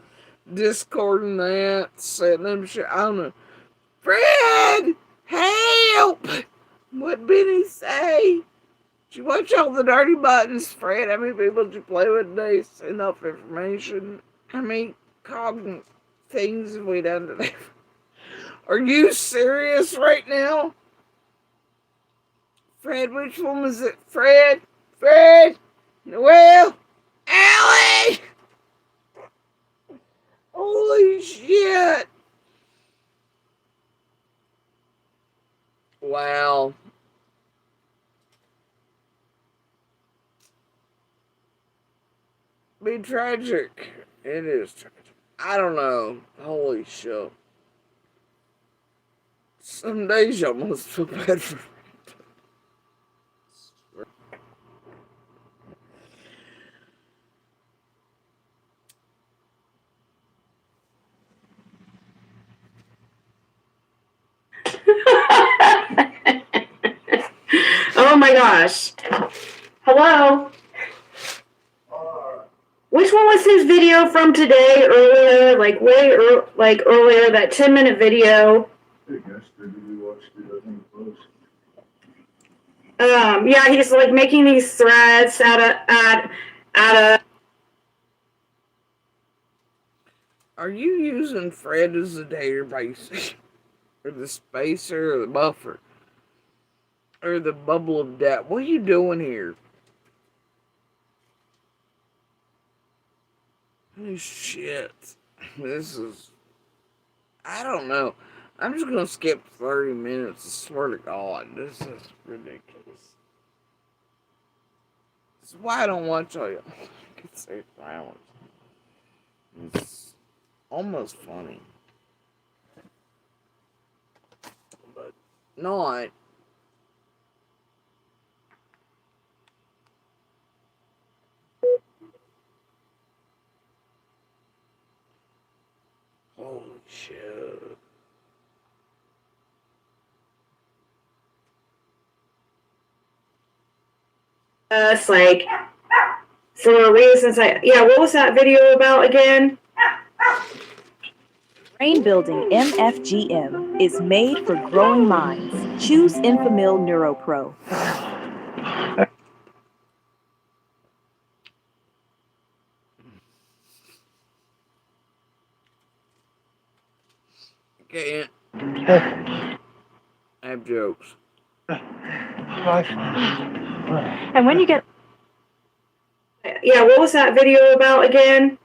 discording that, setting up shit, I don't know. Fred! Help! What did he say? Did you watch all the dirty buttons, Fred? How many people did you play with today? Enough information. How many cognitive things have we done today? Are you serious right now? Fred, which one was it? Fred? Fred? Noel? Allie! Holy shit! Wow. Be tragic. It is tragic. I don't know. Holy shit. Some days you almost feel bad for me. Oh my gosh. Hello? Which one was his video from today earlier? Like earlier, that 10-minute video. Yeah, he's like making these threads out of. Are you using Fred as the database? Or the spacer or the buffer? Or the bubble of death? What are you doing here? Oh shit. This is... I don't know. I'm just gonna skip 30 minutes. I swear to God. This is ridiculous. This is why I don't watch all y'all. I could say violence. It's almost funny. But not. Holy shit. Us like for reasons what was that video about again? Brain building MFGM is made for growing minds. Choose Infamil NeuroPro. Can't. I have jokes. And when you get What was that video about again?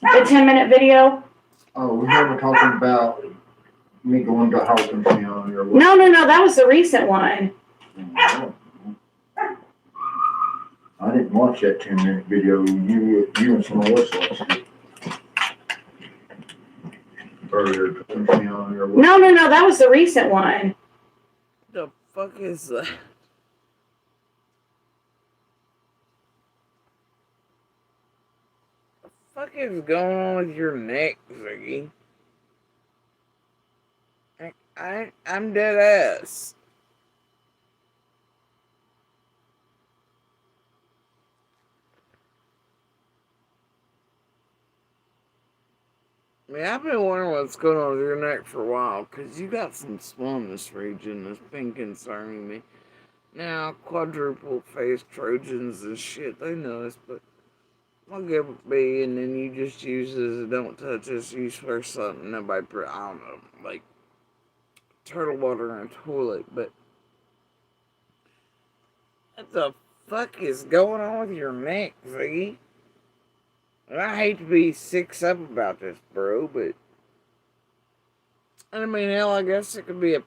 The 10-minute video? Oh, we were talking about me going to Hawkins County or what? No, that was the recent one. I didn't watch that 10-minute video. You and someone else watched it. Or Hawkins County or what? No, that was the recent one. The fuck is that? What the fuck is going on with your neck, Ziggy? I'm dead ass. I mean, I've been wondering what's going on with your neck for a while, because you got some swell in this region that's been concerning me. Now, quadruple face Trojans and shit, they know this, but I'll give it be, and then you just use this, don't touch this, you swear something, nobody, I don't know, like, turtle water in a toilet, but what the fuck is going on with your neck, Ziggy? And I hate to be 6 up about this, bro, but I mean, hell, I guess it could be a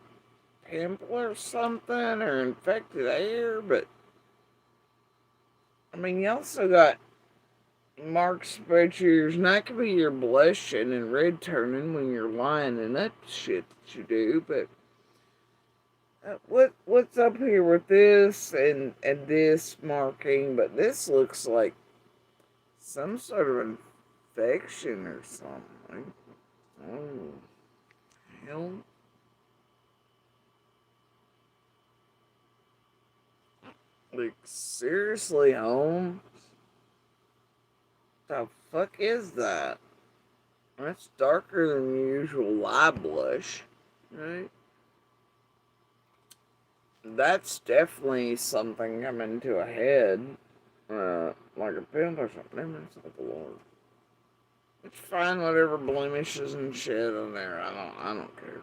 pimple or something, or infected air, but I mean, you also got marks about your ears. And that could be your blushing and red turning when you're lying and that shit that you do. But what's up here with this and this marking? But this looks like some sort of infection or something. Oh, hell. Like, seriously, Holmes? The fuck is that? That's darker than the usual eye blush, right? That's definitely something coming to a head. Like a pimp or something. It's like the Lord. It's fine, whatever blemishes and shit on there. I don't care.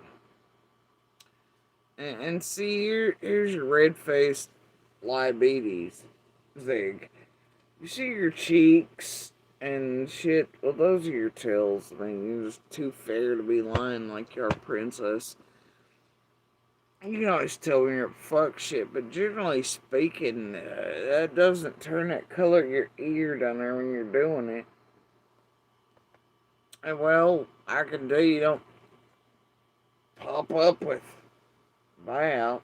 And see, here's your red-faced diabetes zig. You see your cheeks and shit. Well, those are your tails. I mean, you're just too fair to be lying like you're a princess. You can always tell when you're fuck shit, but generally speaking, that doesn't turn that color of your ear down there when you're doing it. And well, I can tell you don't pop up with buyout.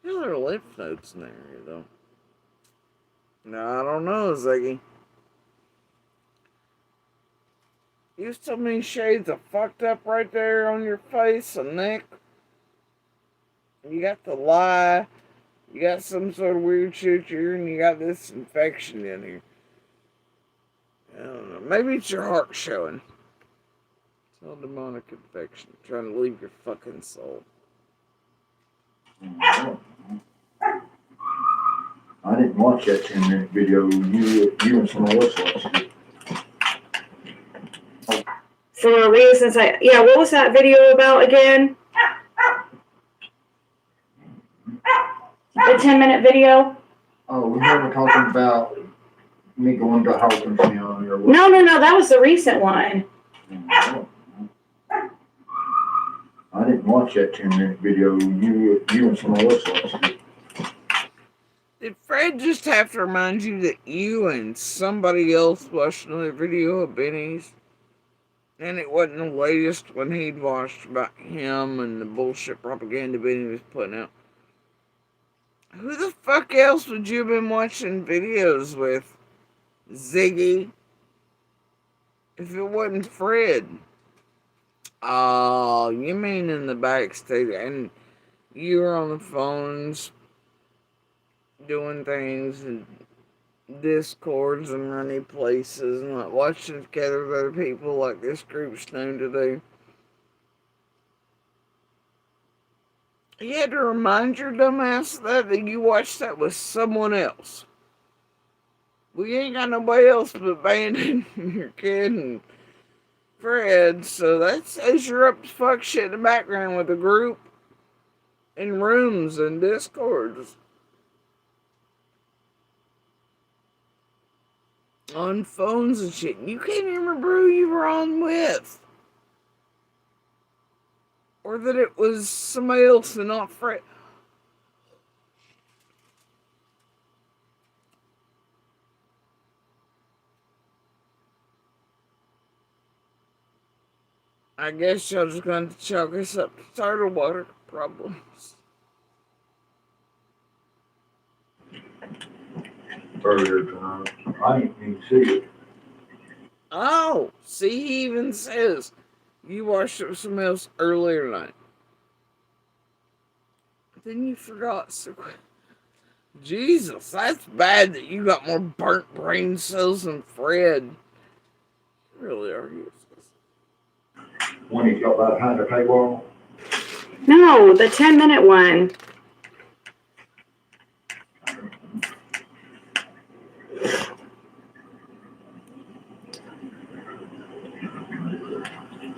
There are lymph nodes in there, though. No, I don't know, Ziggy. You so many shades of fucked up right there on your face and neck. You got the lie. You got some sort of weird shit here, and you got this infection in here. I don't know. Maybe it's your heart showing. It's all demonic infection. Trying to leave your fucking soul. I didn't watch that 10-minute video. You and somebody else watched it. For reasons what was that video about again? The 10-minute video? Oh, we were talking about me going to Hawkins County or what? No, that was the recent one. I didn't watch that 10-minute video. You and somebody else watched it. Did Fred just have to remind you that you and somebody else watched another video of Benny's? And it wasn't the latest one he'd watched about him and the bullshit propaganda Benny was putting out. Who the fuck else would you have been watching videos with, Ziggy? If it wasn't Fred. Oh, you mean in the backstage, and you were on the phones doing things and discords and running places and like watching together with other people like this group's known to do. You had to remind your dumbass that you watched that with someone else. We ain't got nobody else but Bandon and your kid and Fred, so that says you're up to fuck shit in the background with a group in rooms and discords. On phones and shit. You can't even remember who you were on with. Or that it was somebody else and not Fred. I guess y'all just going to chalk us up to tidal water problems. Earlier tonight. I didn't even see it. Oh, see, he even says you watched it with somebody else earlier tonight. Then you forgot. So, Jesus, that's bad that you got more burnt brain cells than Fred. You really are useless. When he got behind the paywall? No, the 10-minute one.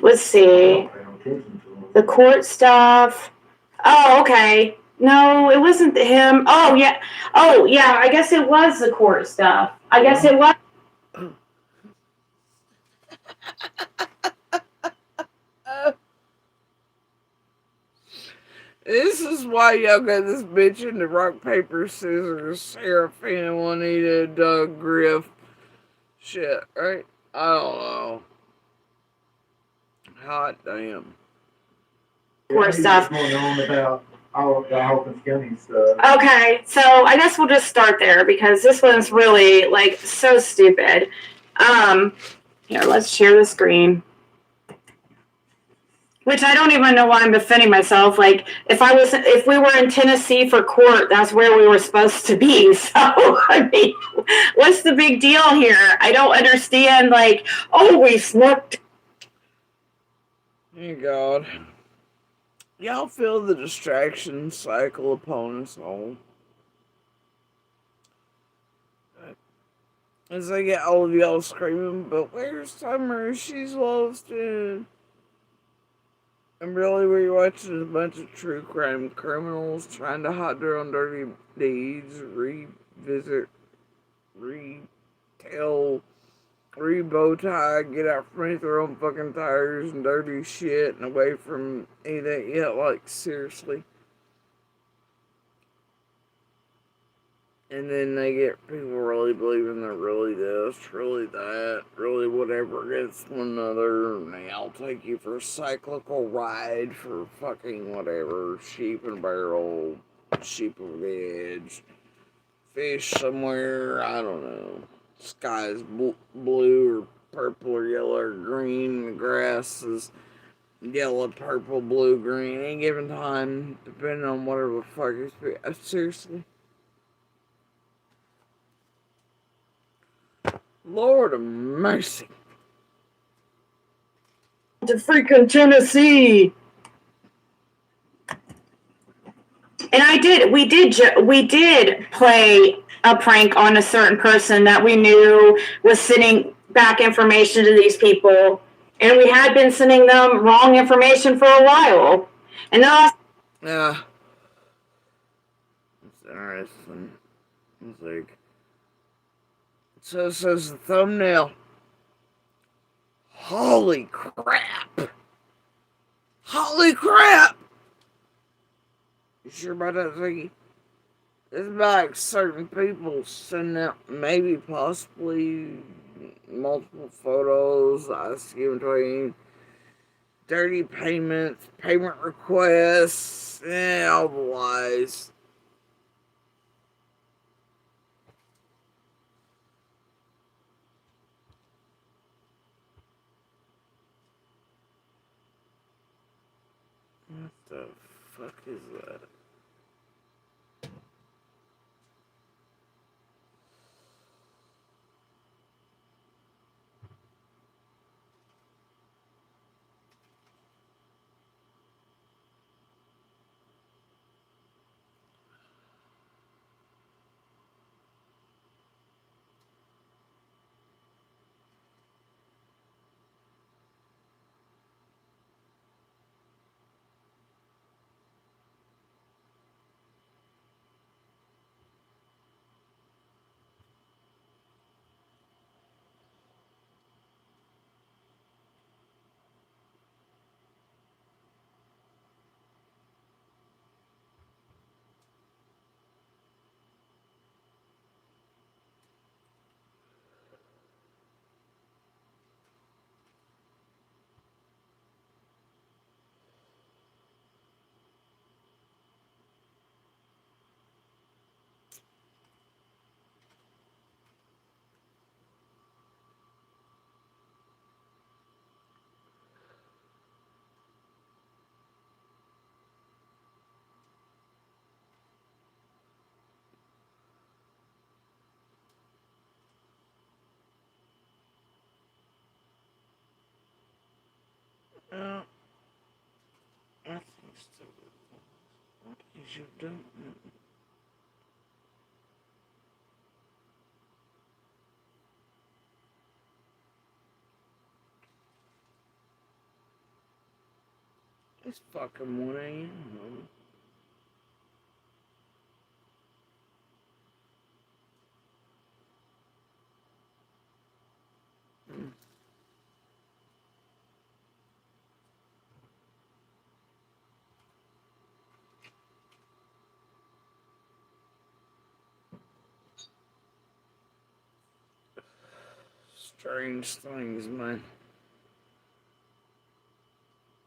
Let's see. The court stuff. Oh, okay. No, it wasn't him. Oh, yeah. I guess it was the court stuff. I guess it was. This is why y'all got this bitch into rock, paper, scissors, Serafina, Juanita, Doug, Griff, shit, right? I don't know. Hot damn. Poor stuff. Going on about all the Hawkins County stuff. Okay, so I guess we'll just start there because this one's really like so stupid. Here, let's share the screen. Which I don't even know why I'm defending myself. Like, if we were in Tennessee for court, that's where we were supposed to be. So, I mean, what's the big deal here? I don't understand. Like, oh, we slipped. Thank God. Y'all feel the distraction cycle upon us all. As I get all of y'all screaming, but where's Summer? She's lost in. And really, we're watching a bunch of true crime criminals trying to hide their own dirty deeds, revisit, retell, re-bow tie, get out from underneath their own fucking tires and dirty shit and away from anything yet. Like, seriously. And then they get people really believing they're really this, really that, really whatever against one another. And they'll take you for a cyclical ride for fucking whatever. Sheep and barrel, sheep over the edge, fish somewhere, I don't know. Sky's blue or purple or yellow or green. The grass is yellow, purple, blue, green. Any given time, depending on whatever the fuck is. Seriously. Lord of mercy. To freaking Tennessee. And we did play a prank on a certain person that we knew was sending back information to these people. And we had been sending them wrong information for a while. And then Yeah. It's interesting. It's like, so it says the thumbnail. Holy crap. Holy crap. You sure about that, Ziggy? It's about certain people sending out maybe possibly multiple photos. I was given to you. Dirty payments, payment requests, all the lies. What the fuck is that? I think so. What is you doing? It's fucking 1 a.m. Strange things, man.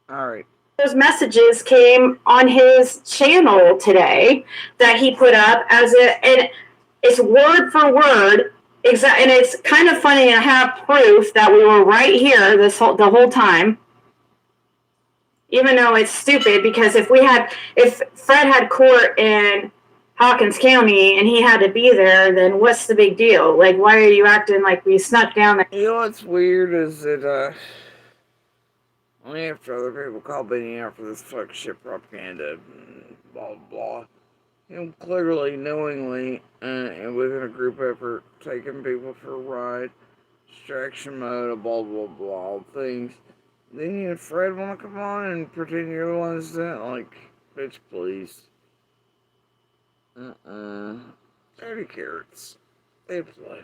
Alright. Those messages came on his channel today that he put up and it's word for word exact, and it's kind of funny. And I have proof that we were right here the whole time, even though it's stupid because if Fred had court in Hawkins County and he had to be there, then what's the big deal? Like, why are you acting like we snuck down there? You know what's weird is that only after other people call Benny out for this fuck shit propaganda, blah blah. Him clearly, knowingly, and within a group effort, taking people for a ride, distraction mode, blah blah blah, all things. Then you and Fred want to come on and pretend you're the ones that, like, bitch, please. 30 carats. They play.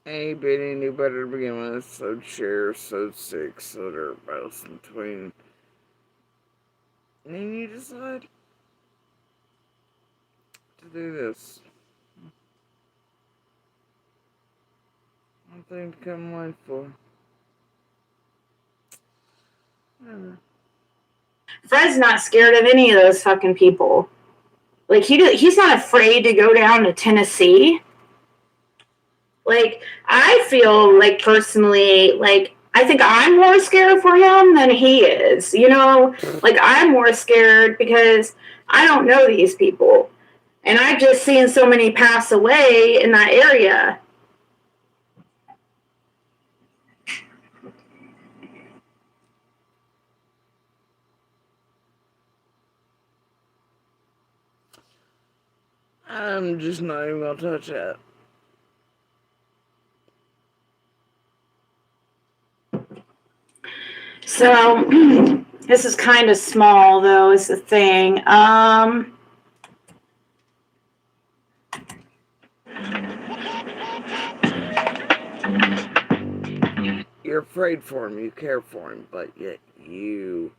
Hey, Benny knew better to begin with, so chair, so six, so they're both in between. And then you decide to do this. One thing to come late for. Fred's not scared of any of those fucking people. Like, he's not afraid to go down to Tennessee. Like, I feel like personally, like, I think I'm more scared for him than he is. You know, like, I'm more scared because I don't know these people. And I've just seen so many pass away in that area. I'm just not even gonna touch that. So, this is kind of small, though, is the thing. You're afraid for him, you care for him, but yet you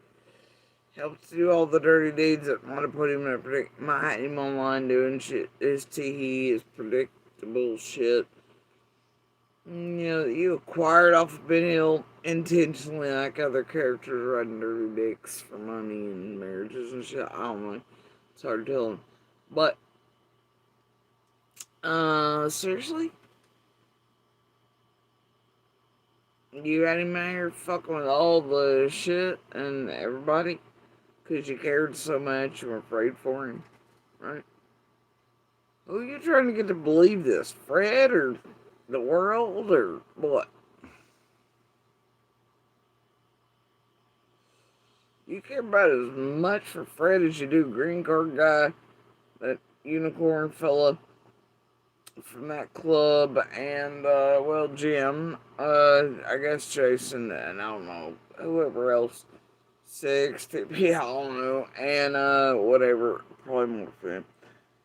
help to do all the dirty deeds that want to put him in a predicament. Might him online doing shit. His tee is predictable shit. You know, you acquired off of Ben Hill intentionally, like other characters riding dirty dicks for money and marriages and shit. I don't know. It's hard to tell him. But, seriously? You had him out here fucking with all the shit and everybody? Because you cared so much, you were afraid for him, right? Who are you trying to get to believe this? Fred or the world or what? You care about as much for Fred as you do green card guy, that unicorn fella from that club, and, well, Jim, I guess Jason, and I don't know, whoever else. 650, I don't know, and whatever, probably more for him.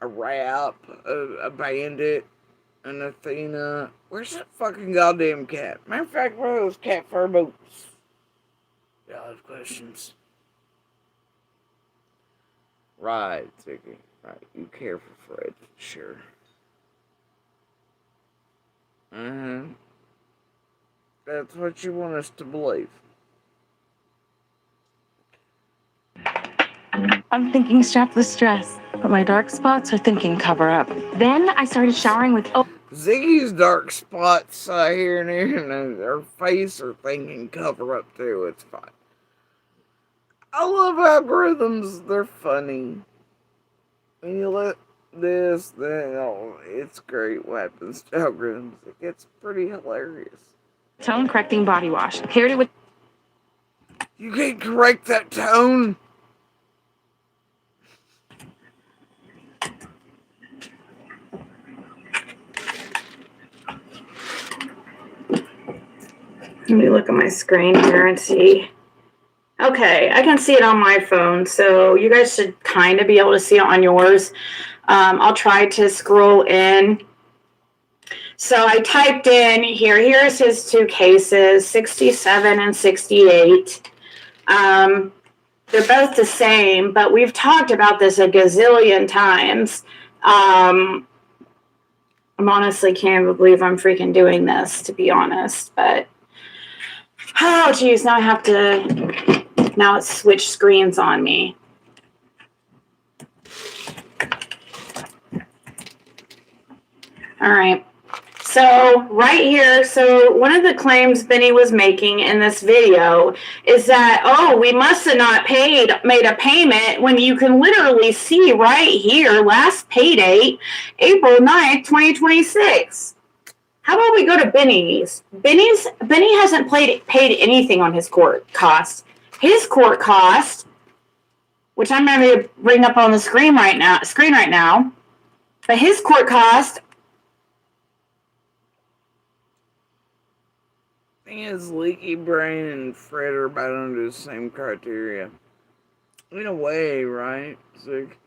A rap, a bandit, an Athena. Where's that fucking goddamn cat? Matter of fact, where are those cat fur boots? Y'all have questions. Right, Ziggy. Right, you care for Fred, sure. That's what you want us to believe. I'm thinking strapless dress, but my dark spots are thinking cover up. Then I started showering with Ziggy's dark spots here and there, and her face are thinking cover up too. It's fine. I love algorithms. They're funny. When you let this, then it's great what happens to algorithms. It gets pretty hilarious. tone correcting body wash. Paired it with You can't correct that tone. Let me look at my screen here and see. Okay, I can see it on my phone, so you guys should kind of be able to see it on yours. I'll try to scroll in. So I typed in here. Here's his two cases, 67 and 68. They're both the same, but we've talked about this a gazillion times. I'm honestly can't believe I'm freaking doing this, to be honest. But oh, geez, now I have to. Now it's switched screens on me. All right. So right here, so one of the claims Benny was making in this video is that, oh, we must have not made a payment when you can literally see right here, last pay date, April 9th, 2026. How about we go to Benny's? Benny hasn't paid anything on his court costs. His court cost, which I'm going to bring up on the screen right now, but his court cost. Thing is, Leaky Brain and Fred are about under the same criteria. In a way, right? It's like,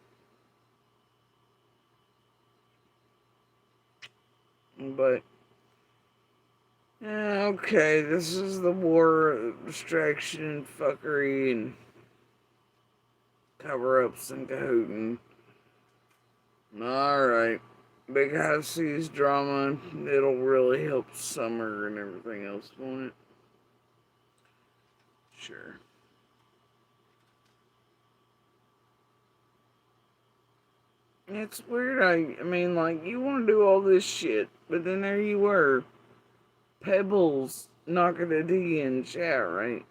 but yeah, okay, this is the war of distraction and fuckery and cover-ups and cahooting. Alright. Big High Seas drama. It'll really help summer and everything else, won't it? Sure. It's weird. I mean, like, you want to do all this shit, but then there you were. Pebbles knocking a D in chat, right?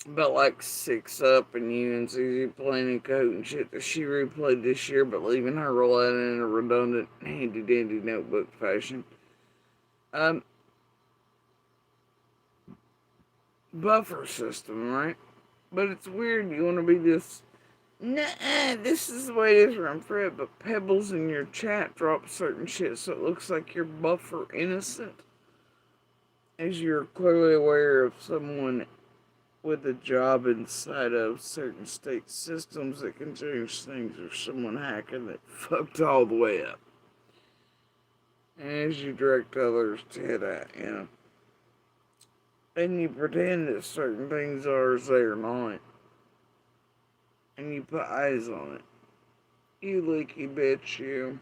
About like 6 up and you and Susie playing in code and shit that she replayed this year, but leaving her roll out in a redundant handy dandy notebook fashion. Buffer system, right? But it's weird. You want to be this. Nah, this is the way it is around Fred, but Pebbles in your chat drop certain shit so it looks like you're buffer innocent. As you're clearly aware of someone with a job inside of certain state systems that can change things, or someone hacking that fucked all the way up. And as you direct others to hit at, you know. And you pretend that certain things are as they are not. And you put eyes on it. You leaky bitch, you.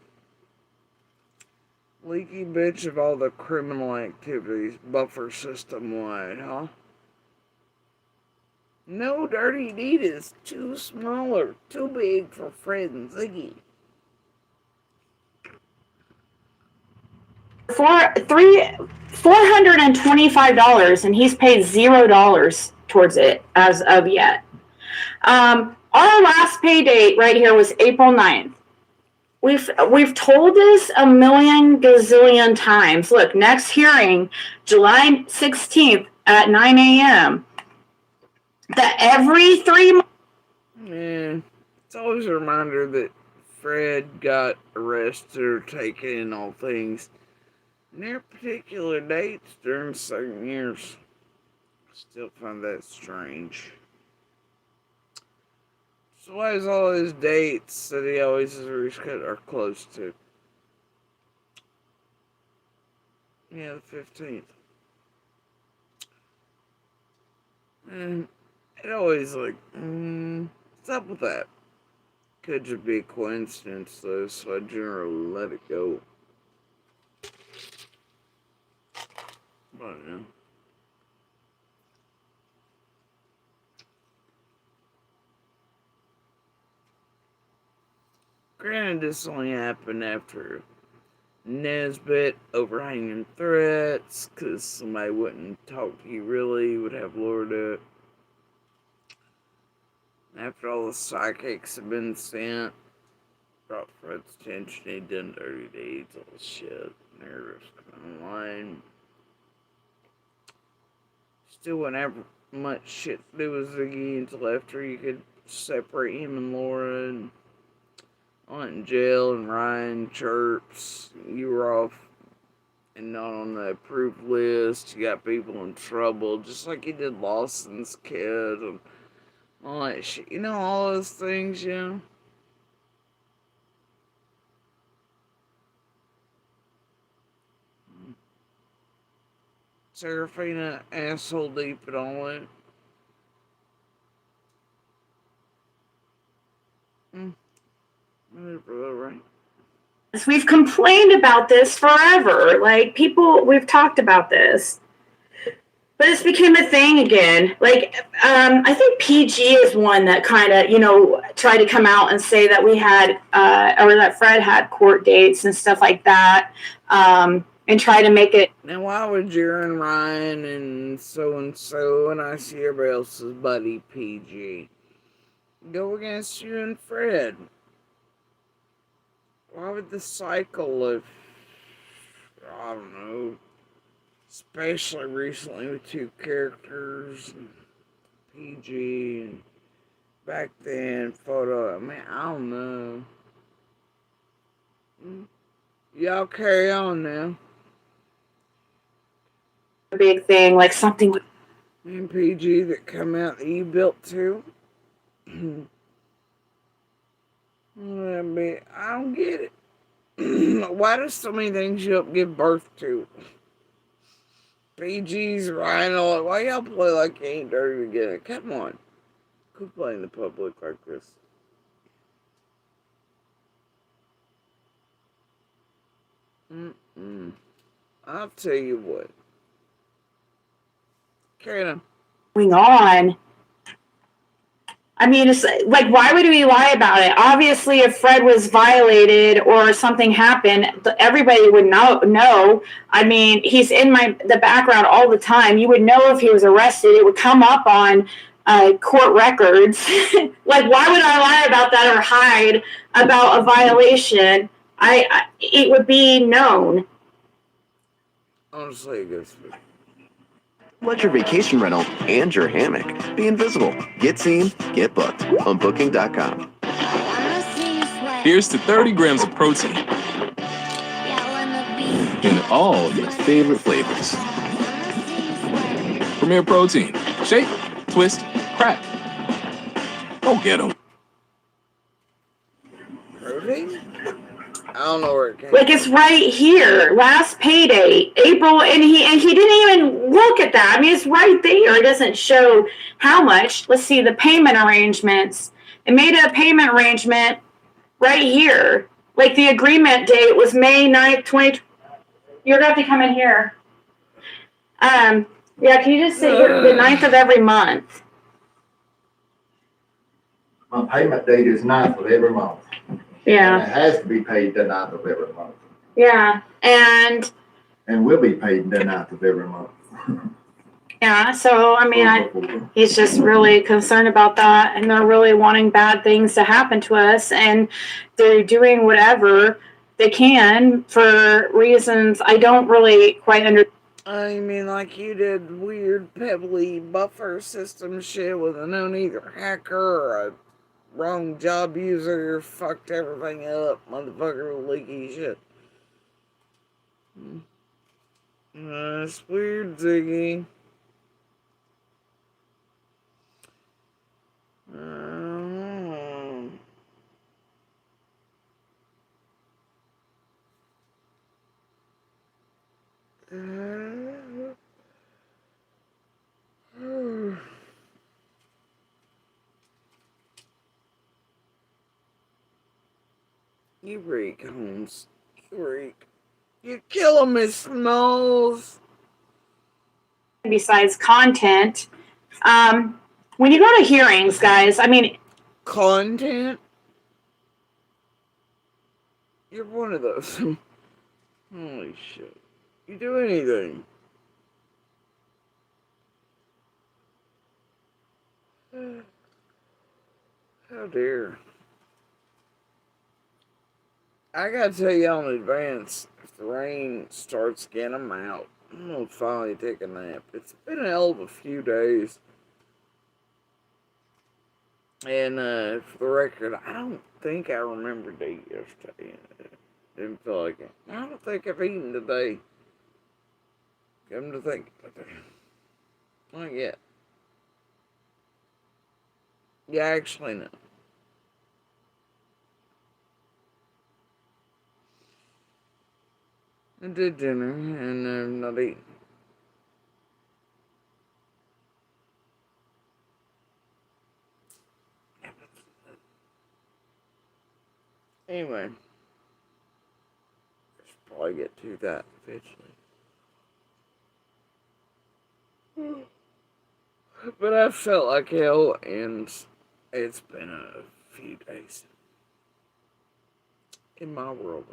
Leaky bitch of all the criminal activities, buffer system wide, huh? No, Dirty Deed is too small or too big for Fred and Ziggy. $425, and he's paid $0 towards it as of yet. Our last pay date right here was April 9th. We've told this a million gazillion times. Look, next hearing, July 16th at 9 a.m. That every 3 months. Yeah, it's always a reminder that Fred got arrested or taken in all things near particular dates during certain years. Still find that strange. So why is all his dates that he always has rescheduled are close to? Yeah, the 15th. And it always like, what's up with that? Could just be a coincidence though, so I generally let it go. But yeah. Granted, this only happened after Nesbitt overhanging threats, because somebody wouldn't talk to you really, would have Laura do it. After all the psychics have been sent, brought Fred's attention, he'd done dirty deeds, all this shit, narratives online. Still wouldn't have much shit to do with Ziggy until after you could separate him and Laura, and went in jail, and Ryan chirps, you were off and not on the approved list, you got people in trouble, just like you did Lawson's kid, and all that shit. You know, all those things, you know? Serafina asshole deep and all that. Whatever, right? We've complained about this forever. Like, people, we've talked about this. But it's became a thing again. Like, I think PG is one that kind of, tried to come out and say that we had, or that Fred had court dates and stuff like that, and try to make it. Now, why would Jaron Ryan and so, and I see everybody else's buddy PG go against you and Fred? Why would the cycle of, I don't know, especially recently with two characters, PG and back then photo, I mean, I don't know. Y'all carry on now. A big thing, like something. And PG that come out that you built too. I mean, I don't get it. Why do so many things you up give birth to? PG's Rhino, why y'all play like you ain't dirty together? Come on. Quit playing the public like this. I'll tell you what. Carry on. Going on. I mean, it's like, why would we lie about it? Obviously, if Fred was violated or something happened, everybody would know. I mean, he's in the background all the time. You would know if he was arrested. It would come up on court records. Like, why would I lie about that or hide about a violation? It would be known. Honestly, it goes. Let your vacation rental and your hammock be invisible. Get seen, get booked on Booking.com. Here's to 30 grams of protein in all your favorite flavors. Premier Protein. Shake, twist, crack. Go get 'em. Protein? I don't know where it came Like, it's right here, last payday, April, and he didn't even look at that. I mean, it's right there. It doesn't show how much. Let's see the payment arrangements. It made a payment arrangement right here. Like, the agreement date was May 9th, 20. You're going to have to come in here. Yeah, can you just sit here? The 9th of every month. My payment date is 9th of every month. Yeah. And it has to be paid the 9th of every month. Yeah, and will be paid the 9th of every month. yeah, so I mean, he's just really concerned about that, and they're really wanting bad things to happen to us, and they're doing whatever they can for reasons I don't really quite understand. I mean, like you did weird pebbly buffer system shit with a known either hacker or a wrong job user, fucked everything up, motherfucker with leaky shit. That's weird, Ziggy. You reek, Holmes. You reek. You kill him, Miss Smalls. Besides content, when you go to hearings, guys, I mean, content? You're one of those. Holy shit. You do anything. How dare. I gotta tell y'all in advance, if the rain starts again, I'm out. I'm gonna finally take a nap. It's been a hell of a few days. And for the record, I don't think I remembered to eat yesterday. Didn't feel like it. I don't think I've eaten today. Come to think of it. Not yet. Yeah, actually, no. I did dinner and I'm not eating. Anyway. probably get to that eventually. But I felt like hell, and it's been a few days in my world.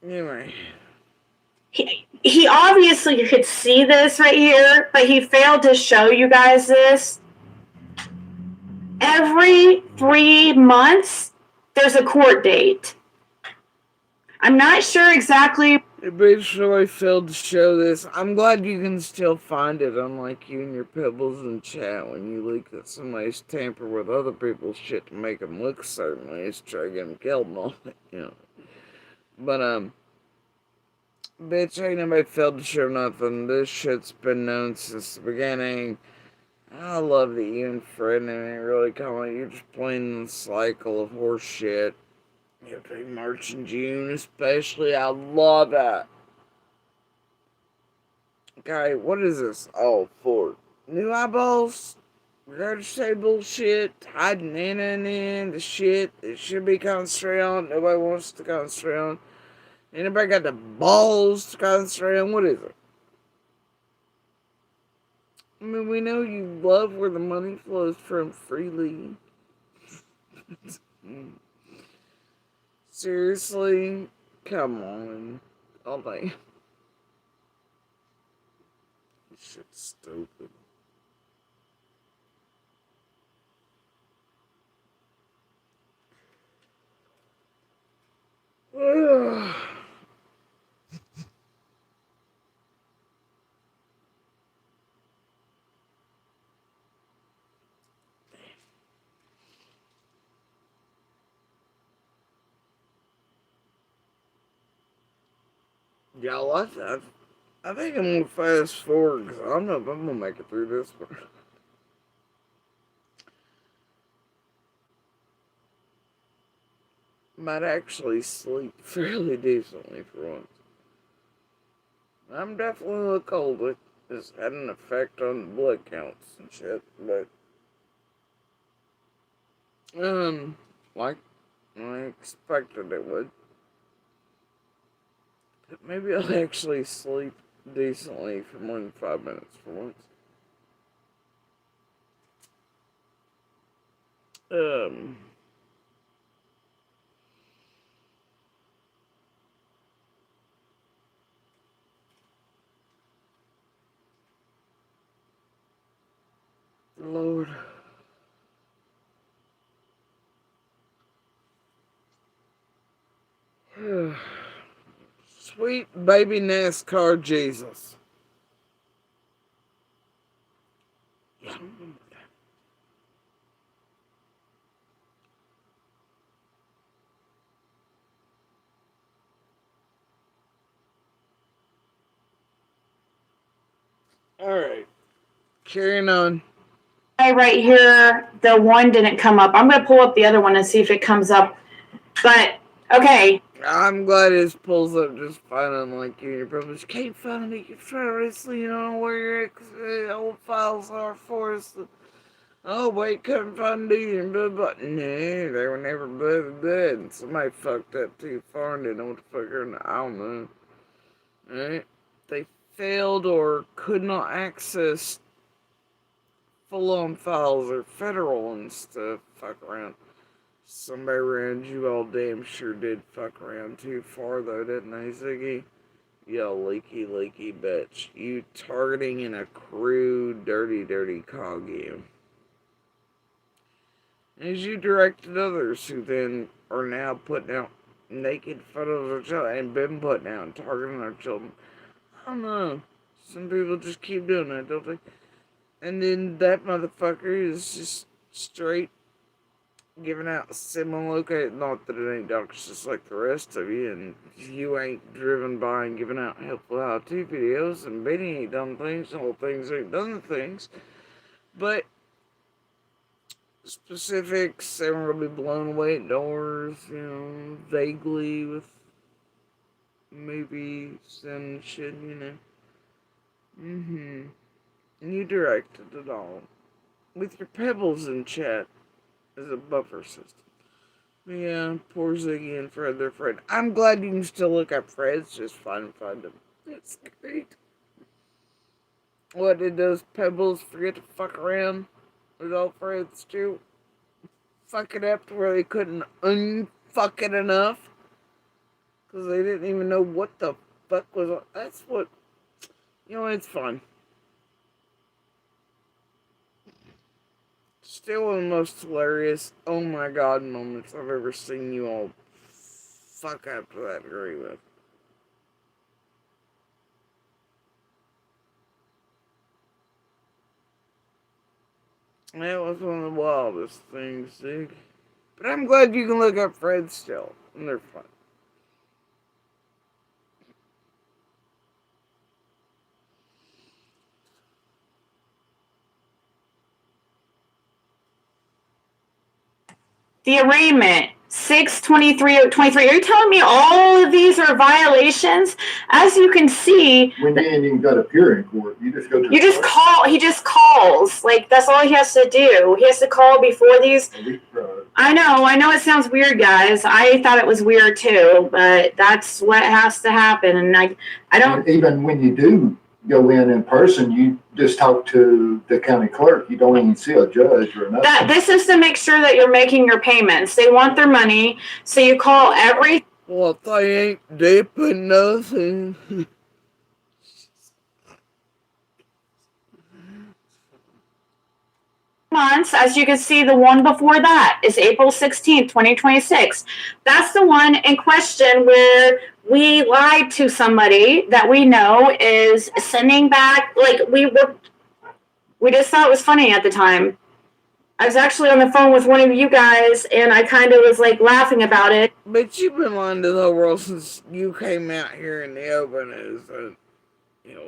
Anyway. He obviously could see this right here, but he failed to show you guys this. Every 3 months, there's a court date. I'm not sure exactly. It basically failed to show this. I'm glad you can still find it, unlike you and your pebbles in chat when you leak that somebody's tamper with other people's shit to make them look certain ways, try to get them killed and all that, you know. But, bitch, ain't nobody failed to show nothing. This shit's been known since the beginning. I love that you and Fred ain't really coming. You're just playing the cycle of horse shit. You have to be March and June, especially. I love that. Okay, what is this all for? New eyeballs? Regurgitated bullshit, hiding in the shit that should be concentrated on. Nobody wants to concentrate on. Anybody got the balls to concentrate on? What is it? I mean, we know you love where the money flows from freely. Seriously? Come on. All day. This shit's stupid. Y'all, I think I'm gonna fast forward because I don't know if I'm gonna make it through this one. Might actually sleep fairly decently for once. I'm definitely a little cold. It's had an effect on the blood counts and shit, but like I expected it would. But maybe I'll actually sleep decently for more than 5 minutes for once. Lord. Sweet baby NASCAR Jesus. Yeah. Alright. Carrying on. Right here, the one didn't come up. I'm going to pull up the other one and see if it comes up. But, okay. I'm glad it pulls up just fine, unlike you and your brothers. Can't find it. You're trying you don't know where your old files are for us. Oh, wait, couldn't find it. But no, they were never dead. Somebody fucked up too far and didn't know what the fuck I don't know. Alright? They failed or could not access full-on files or federal ones to fuck around. Somebody around you all damn sure did fuck around too far though, didn't they, Ziggy? Yo, leaky bitch. You targeting in a crude, dirty cog game. As you directed others who then are now putting out naked photos of children and been putting out and targeting our children. I don't know. Some people just keep doing that, don't they? And then that motherfucker is just straight giving out semi-located, not that it ain't doctors just like the rest of you, and you ain't driven by and giving out helpful how-to videos, and Benny ain't done things, and all things ain't done things, but specifics, they were gonna be blown away at doors, you know, vaguely with movies and shit, you know. Mm-hmm. And you directed it all. With your pebbles in chat as a buffer system. Yeah, poor Ziggy and Fred, they're Fred. I'm glad you can still look up Fred's, just find them. That's great. What, did those pebbles forget to fuck around with all Fred's too? Fuck it up to where they couldn't unfuck it enough? Because they didn't even know what the fuck was. That's what. You know, it's fun. Still one of the most hilarious, oh my god moments I've ever seen you all fuck up to that degree with. That was one of the wildest things, dude. But I'm glad you can look up Fred still, and they're fun. The arraignment, 6/23/23. Are you telling me all of these are violations? As you can see, When you ain't even got to appear in court, you just go to. you just call. He just calls. Like, that's all he has to do. He has to call before these. I know. It sounds weird, guys. I thought it was weird too, but that's what has to happen. And I don't. And even when you do go in person, you just talk to the county clerk. You don't even see a judge or nothing. This is to make sure that you're making your payments. They want their money, so you call every. Well, if they ain't dipping nothing. Months, as you can see, the one before that is April 16th, 2026. That's the one in question where we lied to somebody that we know is sending back, like, we just thought it was funny at the time. I was actually on the phone with one of you guys, and I kind of was, like, laughing about it. But you've been lying to the whole world since you came out here in the open as a,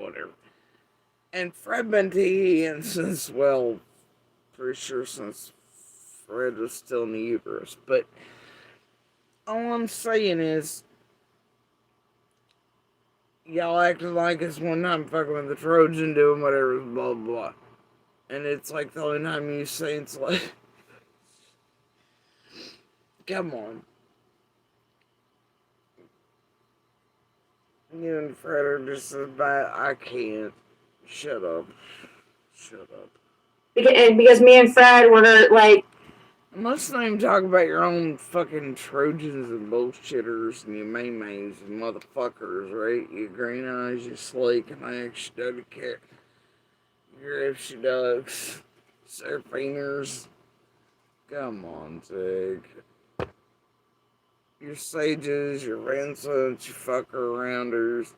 whatever. And Fred been TEing since, well, pretty sure since Fred was still in the uterus. But all I'm saying is, y'all acted like it's one time fucking with the Trojan doing whatever, blah, blah, blah. And it's like the only time you say it's like, come on. You and Fred are just as bad. I can't. Shut up. Because me and Fred were like. Let's not even talk about your own fucking Trojans and bullshitters and your maymays and motherfuckers, right? You green eyes, you slake, and I actually don't care. Your Ipsy dogs, Seraphingers. Come on, Zig. Your sages, your Vincents, your fucker rounders,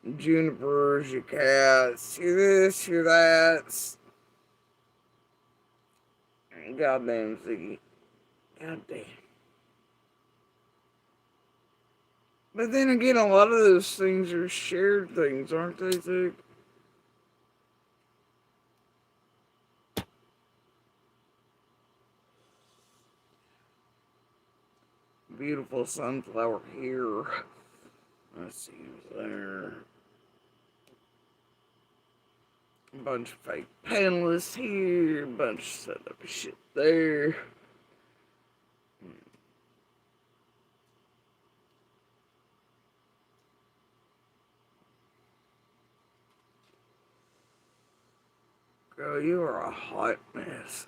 your junipers, your cats, your this, your that. Goddamn, Ziggy. Goddamn. But then again, a lot of those things are shared things, aren't they, Zig? Beautiful sunflower here. Let's see who's there. A bunch of fake panelists here. A bunch of setup shit there. Girl, you are a hot mess.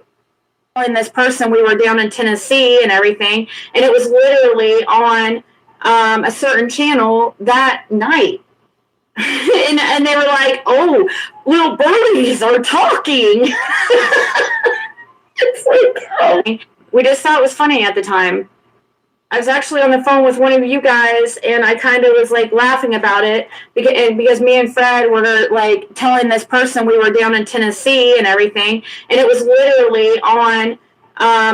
And this person, we were down in Tennessee and everything, and it was literally on a certain channel that night. and they were like, oh, little birdies are talking. It's like, oh. We just thought it was funny at the time. I was actually on the phone with one of you guys, and I kind of was like laughing about it because me and Fred were like telling this person we were down in Tennessee and everything, and it was literally on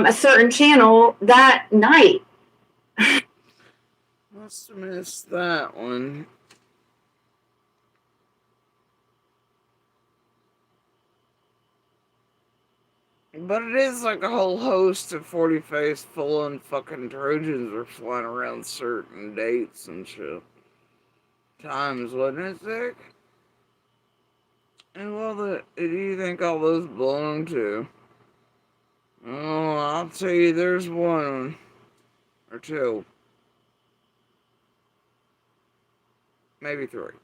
a certain channel that night. Must have missed that one. But it is like a whole host of 40-face full-on fucking Trojans are flying around certain dates and shit. Times, wasn't it, Zach? And who do you think all those belong to? Oh, I'll tell you, there's one or two, maybe three.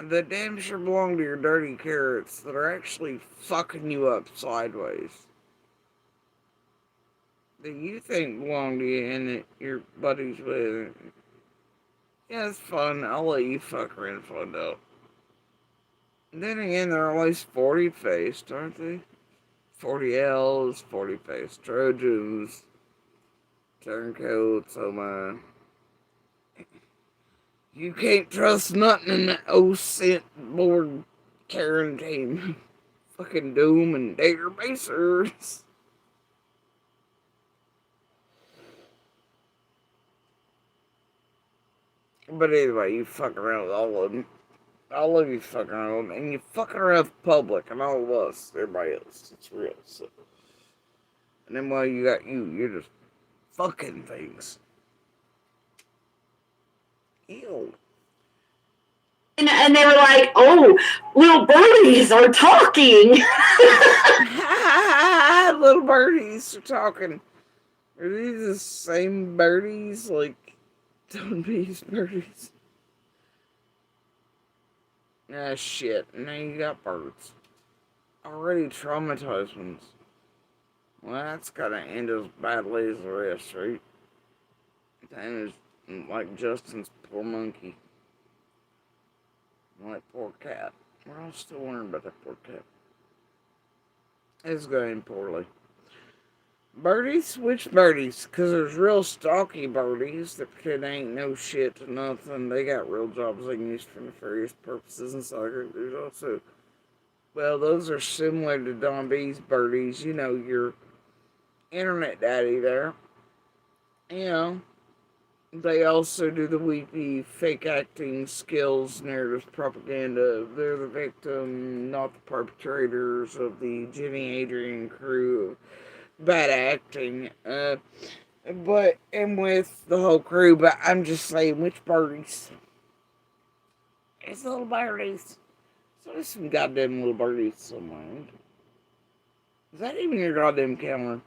That damn sure belong to your dirty carrots that are actually fucking you up sideways. That you think belong to you and that your buddies with. Yeah, it's fun. I'll let you fuck around and find out. And then again, they're always 40 faced, aren't they? 40 L's, 40 faced Trojans, turncoats, oh my. You can't trust nothing in that 0-cent board quarantine. Fucking Doom and Databracers. But anyway, you fuck around with all of them. All of you fucking around with them. And you fucking around with the public and all of us, everybody else. It's real. So. And then while you got you're just fucking things. Ew. And they were like, oh, little birdies are talking. Little birdies are talking. Are these the same birdies? Like, Don B's birdies? Ah, shit. Now you got birds. Already traumatized ones. Well, that's gotta end as badly as the rest, right? That is like Justin's poor monkey. Like poor cat. We're all still wondering about that poor cat. It's going poorly. Birdies? Which birdies? Because there's real stalky birdies that kid ain't no shit to nothing. They got real jobs they can use for nefarious purposes and soccer. There's also, well, those are similar to Don B's birdies. You know, your internet daddy there. You know, they also do the weepy fake acting skills, narrative propaganda. They're the victim, not the perpetrators of the Jenny Adrian crew. Bad acting, but and with the whole crew. But I'm just saying, which birdies? It's little birdies. So there's some goddamn little birdies somewhere. Is that even your goddamn camera?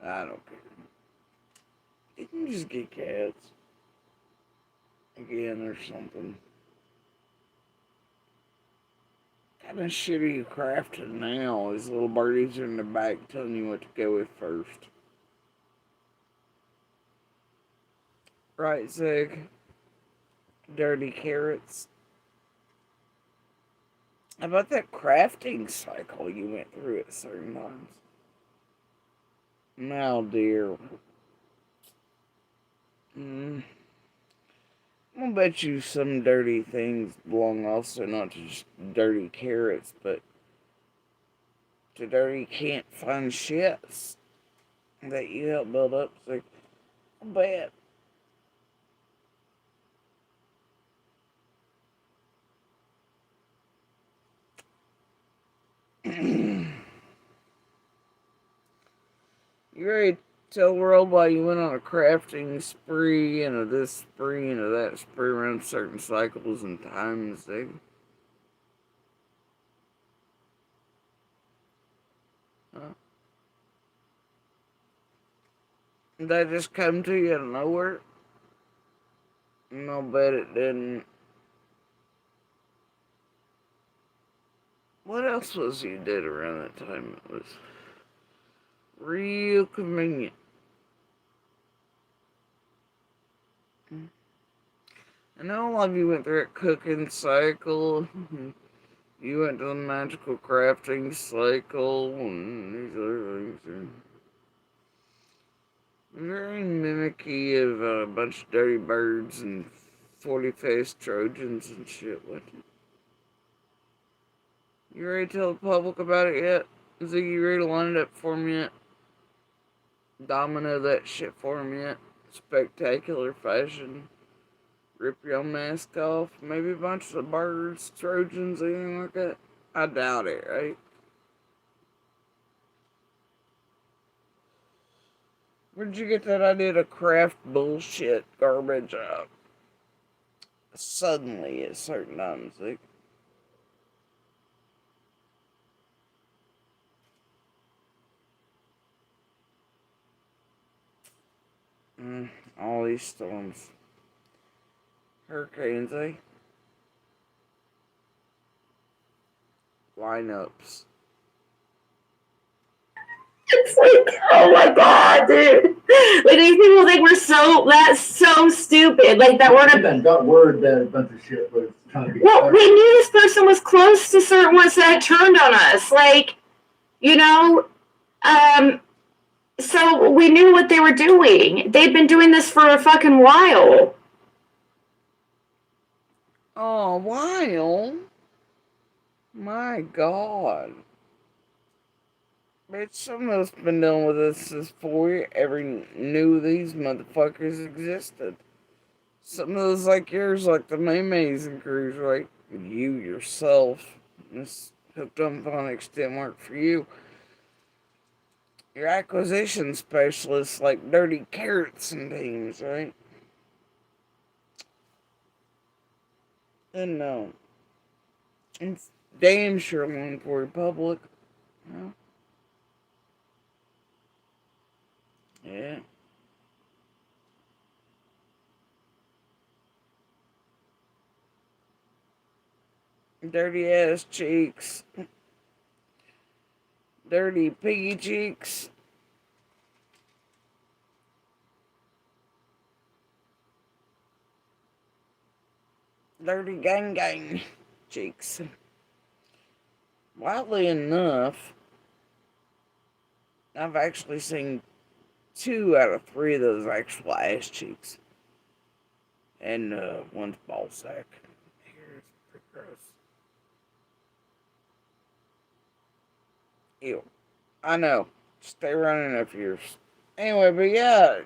I don't care. You can just get cats again or something. What kind of shit are you crafting now? These little birdies are in the back telling you what to go with first. Right, Zig? Dirty carrots. How about that crafting cycle you went through at certain times? Now, dear. I'm gonna bet you some dirty things belong also not to just dirty carrots, but to dirty can't find shits that you help build up. So I bet. You ready to tell the world why you went on a crafting spree and a this spree and a that spree around certain cycles and times, eh? Huh? Did that just come to you out of nowhere? No, bet it didn't. What else was you did around that time? It was real convenient. I know a lot of you went through a cooking cycle. You went to the magical crafting cycle and these other things. Very mimicky of a bunch of dirty birds and 40-faced Trojans and shit. What? You ready to tell the public about it yet? Is it you ready to line it up for me yet? Domino that shit for me yet? Spectacular fashion. Rip your mask off. Maybe a bunch of birds, Trojans, anything like that? I doubt it, right? Where'd you get that idea to craft bullshit garbage up? Suddenly at certain times, like, All these storms. Hurricanes, eh? Lineups. It's like, oh my god, dude. Like these people think that's so stupid. Like that we're And got word that a bunch of shit was trying to be. Well, we knew this person was close to certain ones that had turned on us. Like, you know, so we knew what they were doing. They'd been doing this for a fucking while. Oh, a while? My god. Bitch, some of us been dealing with this before we ever knew these motherfuckers existed. Some of those like yours, like the Maymays and crews, right? You yourself. This hooked on phonics didn't work for you. Your acquisition specialists like dirty carrots and teams, right? And no. It's damn sure one for Republic. No? Yeah. Dirty ass cheeks. Dirty piggy cheeks. Dirty gang cheeks. Wildly enough, I've actually seen 2 out of 3 of those actual ass cheeks. And one's ball sack. Here's pretty gross. Ew. I know. Stay running up yours. Anyway, but yeah.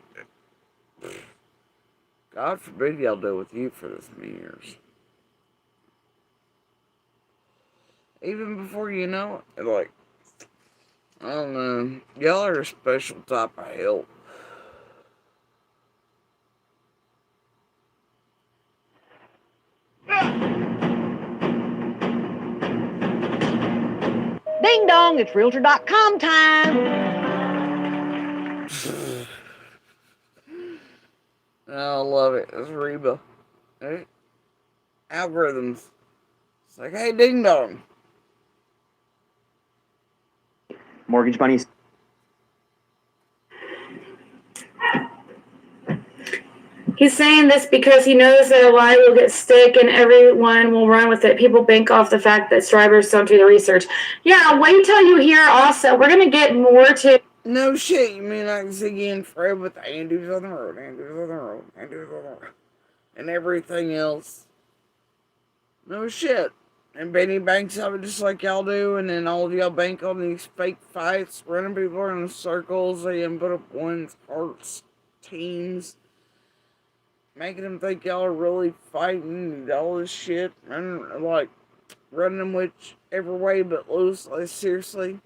God forbid y'all deal with you for this many years. Even before you know it, like, I don't know. Y'all are a special type of help. Ding dong, it's Realtor.com time. I love it. It's Reba. Right? Algorithms. It's like, hey, ding dong. Mortgage bunnies. He's saying this because he knows that a lie will get stick and everyone will run with it. People bank off the fact that strivers don't do the research. Yeah, wait till you hear also. We're going to get more to... No shit, you mean I can see you and Fred with Andrews on the road, Andrews on the road, Andrews on the road, and everything else. No shit. And Benny banks of it just like y'all do, and then all of y'all bank on these fake fights, running people in circles, and put up one's hearts, teams, making them think y'all are really fighting and all this shit, running them whichever way but loose, like seriously.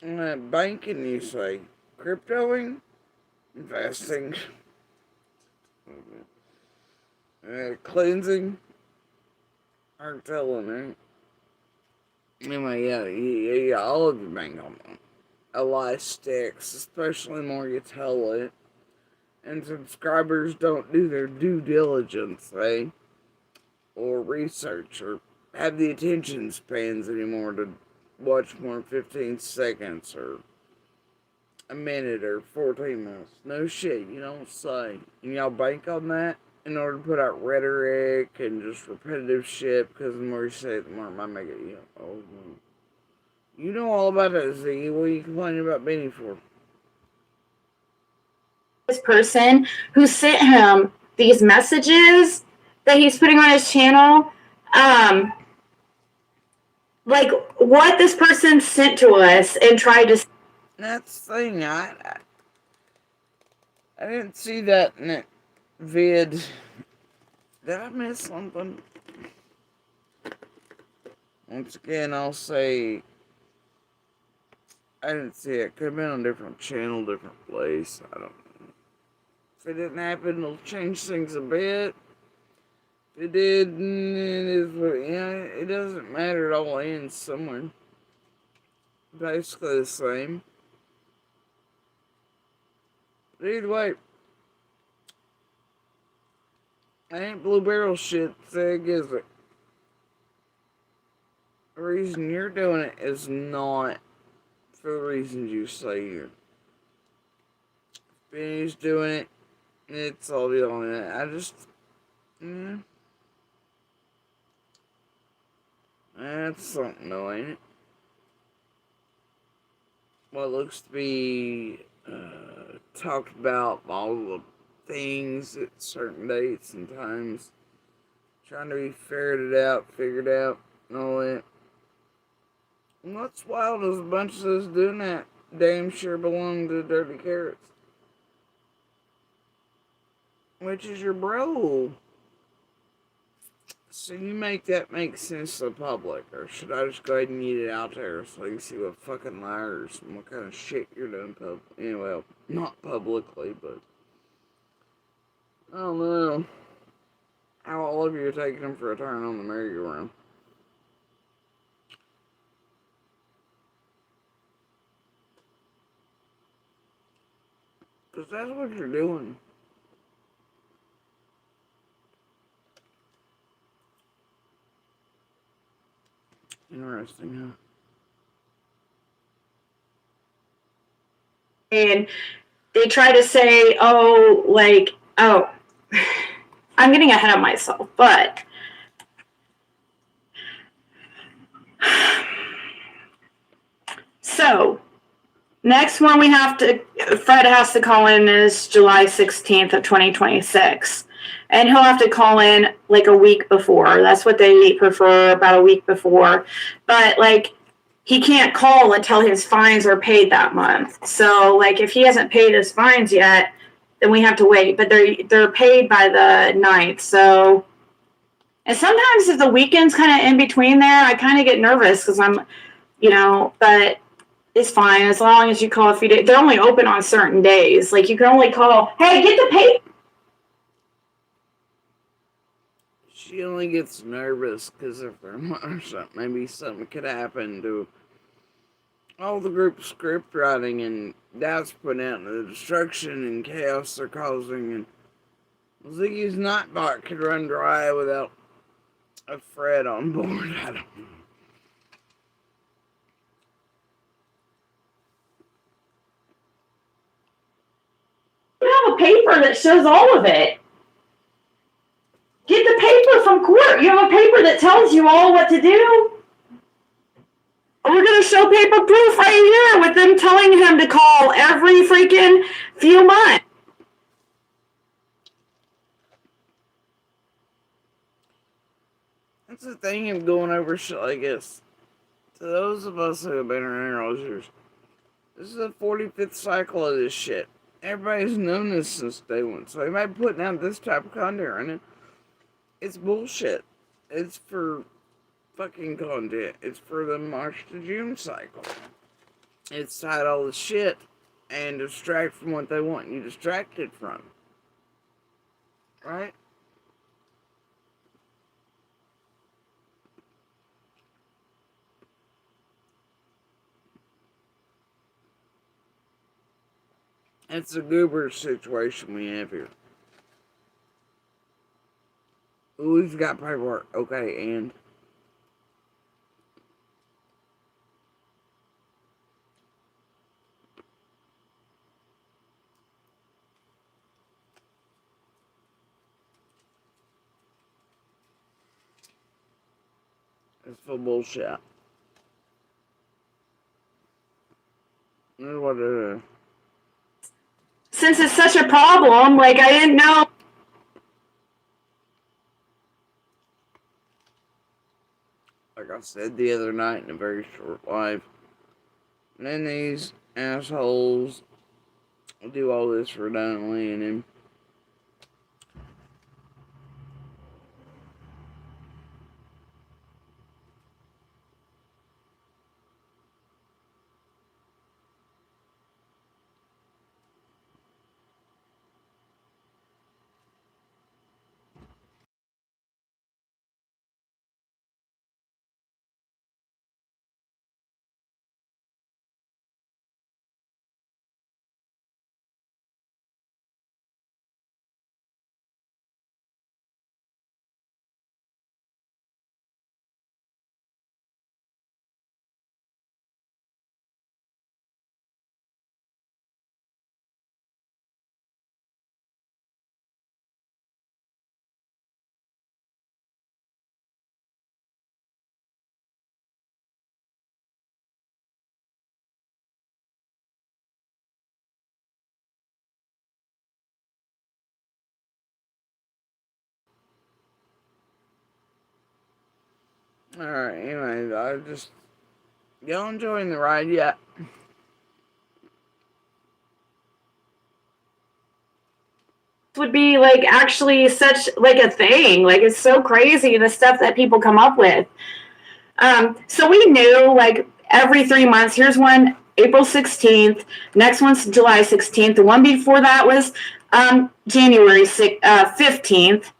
Banking, you say? Cryptoing? Investing? Cleansing? Aren't telling me. Anyway, yeah, all of you bank on them. A lie sticks, especially the more you tell it. And subscribers don't do their due diligence, eh? Or research, or have the attention spans anymore to watch more than 15 seconds, or a minute, or 14 minutes. No shit, you don't say. And y'all bank on that in order to put out rhetoric and just repetitive shit, because the more you say it, the more it might make it, you know all about that, Z. What are you complaining about Benny for? This person who sent him these messages that he's putting on his channel, like what this person sent to us and tried to... That's the thing, I didn't see that in that vid. Did I miss something? Once again, I'll say I didn't see it. Could have been on a different channel, different place. I don't know. If it didn't happen, it'll change things a bit. If it did, it is what, it doesn't matter. It all ends somewhere. Basically the same. Either way, ain't Blue Barrel shit thick, is it? The reason you're doing it is not for the reasons you say here. Benny's doing it, it's all on it. I just, that's something though, ain't it? What looks to be talked about all the things at certain dates and times, trying to be ferreted out, figured out, and all that. And what's wild is a bunch of us doing that damn sure belong to Dirty Carrots. Which is your bro. So you make that make sense to the public, or should I just go ahead and eat it out there so you can see what fucking liars and what kind of shit you're doing well, not publicly, but I don't know how all of you are taking them for a turn on the merry-go-round. Because that's what you're doing. Interesting, huh? And they try to say, oh, like, oh, I'm getting ahead of myself, but so next one Fred has to call in is July 16th of 2026. And he'll have to call in like a week before. That's what they prefer, about a week before. But like, he can't call until his fines are paid that month. So like, if he hasn't paid his fines yet, then we have to wait. But they're paid by the 9th. So, and sometimes if the weekend's kind of in between there, I kind of get nervous because I'm, but it's fine as long as you call a few days. They're only open on certain days. Like you can only call, hey, get the paper. She only gets nervous because if there was something, maybe something could happen to all the group script writing and doubts put out and the destruction and chaos they're causing, and Ziggy's Nightbot could run dry without a Fred on board. I don't know. You have a paper that shows all of it. Get the paper from court. You have a paper that tells you all what to do. We're going to show paper proof right here with them telling him to call every freaking few months. That's the thing of going over shit like this. To those of us who have been around all those years, this is the 45th cycle of this shit. Everybody's known this since day one. So they might be putting out this type of content right now. It's bullshit. It's for fucking content. It's for the March to June cycle. It's tied all the shit and distract from what they want you distracted from. Right? It's a goober situation we have here. Ooh, we've got paperwork. Okay, and it's full bullshit. That's what it is. Since it's such a problem, like I didn't know. Like I said the other night in a very short live, and then these assholes do all this redundantly, and then Alright, anyway, y'all enjoying the ride yet? Would be like actually such like a thing. Like it's so crazy the stuff that people come up with. So we knew like every 3 months, here's one April 16th, next one's July 16th. The one before that was January 15th.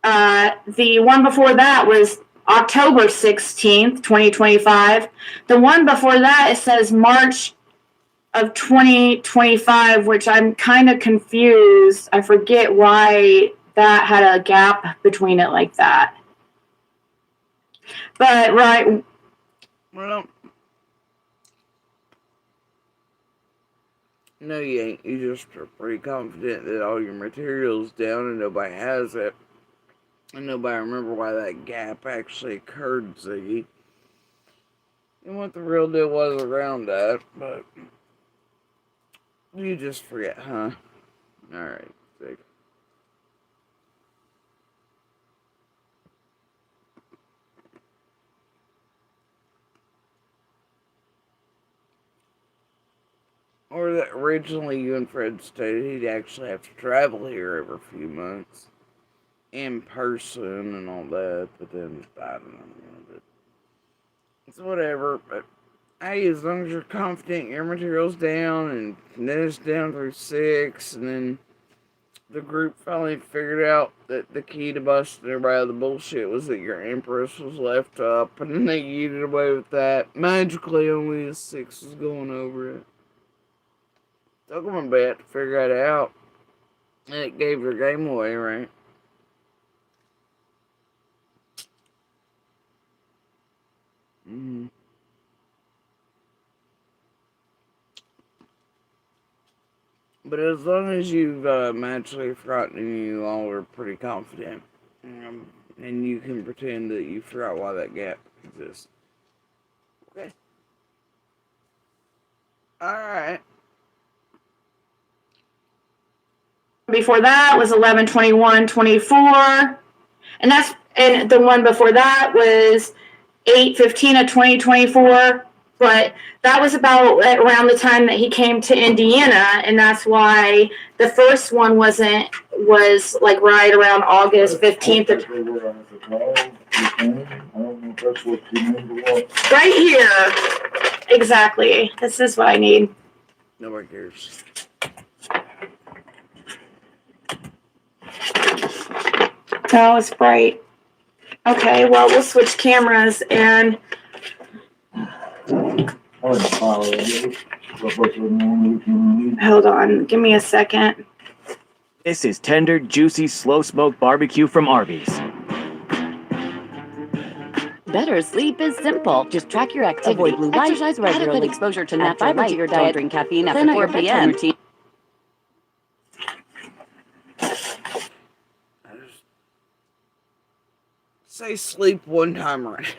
The one before that was October 16th, 2025. The one before that, it says March of 2025, which I'm kind of confused. I forget why that had a gap between it like that. But, right. Well, no, you ain't. You just are pretty confident that all your material's down and nobody has it. And nobody remember why that gap actually occurred, Ziggy. And what the real deal was around that, but you just forget, huh? Alright, Zig. Or that originally you and Fred stated he'd actually have to travel here every few months. In person and all that, but then, I don't know, but it's whatever, but hey, as long as you're confident your material's down, and then it's down through 6, and then the group finally figured out that the key to busting everybody out of the bullshit was that your Empress was left up, and then they yeeted away with that. Magically, only a 6 was going over it. Took them a bit to figure that out, and it gave their game away, right? Mm-hmm. But as long as you've magically forgotten and you all are pretty confident, and you can pretend that you forgot why that gap exists. Okay. Alright. Before that was 11/21/24, and the one before that was 8/15 of 2024. But that was about around the time that he came to Indiana, and that's why the first one was like right around August 15th. Right here. Exactly. This is what I need. Nobody cares. Oh, it's bright. Okay, well, we'll switch cameras and. Hold on, give me a second. This is tender, juicy, slow-smoked barbecue from Arby's. Better sleep is simple. Just track your activity. Avoid blue light, Exercise regularly. adequate exposure to Add natural fiber light, to your don't diet. drink caffeine Plan after out 4 your bedtime p.m. routine. Say sleep one time right.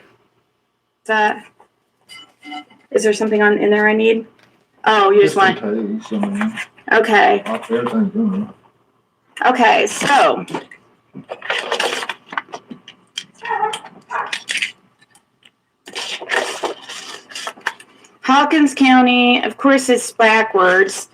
Is there something in there I need? Oh, you just want. Okay. Okay, so. Hawkins County, of course, it's backwards.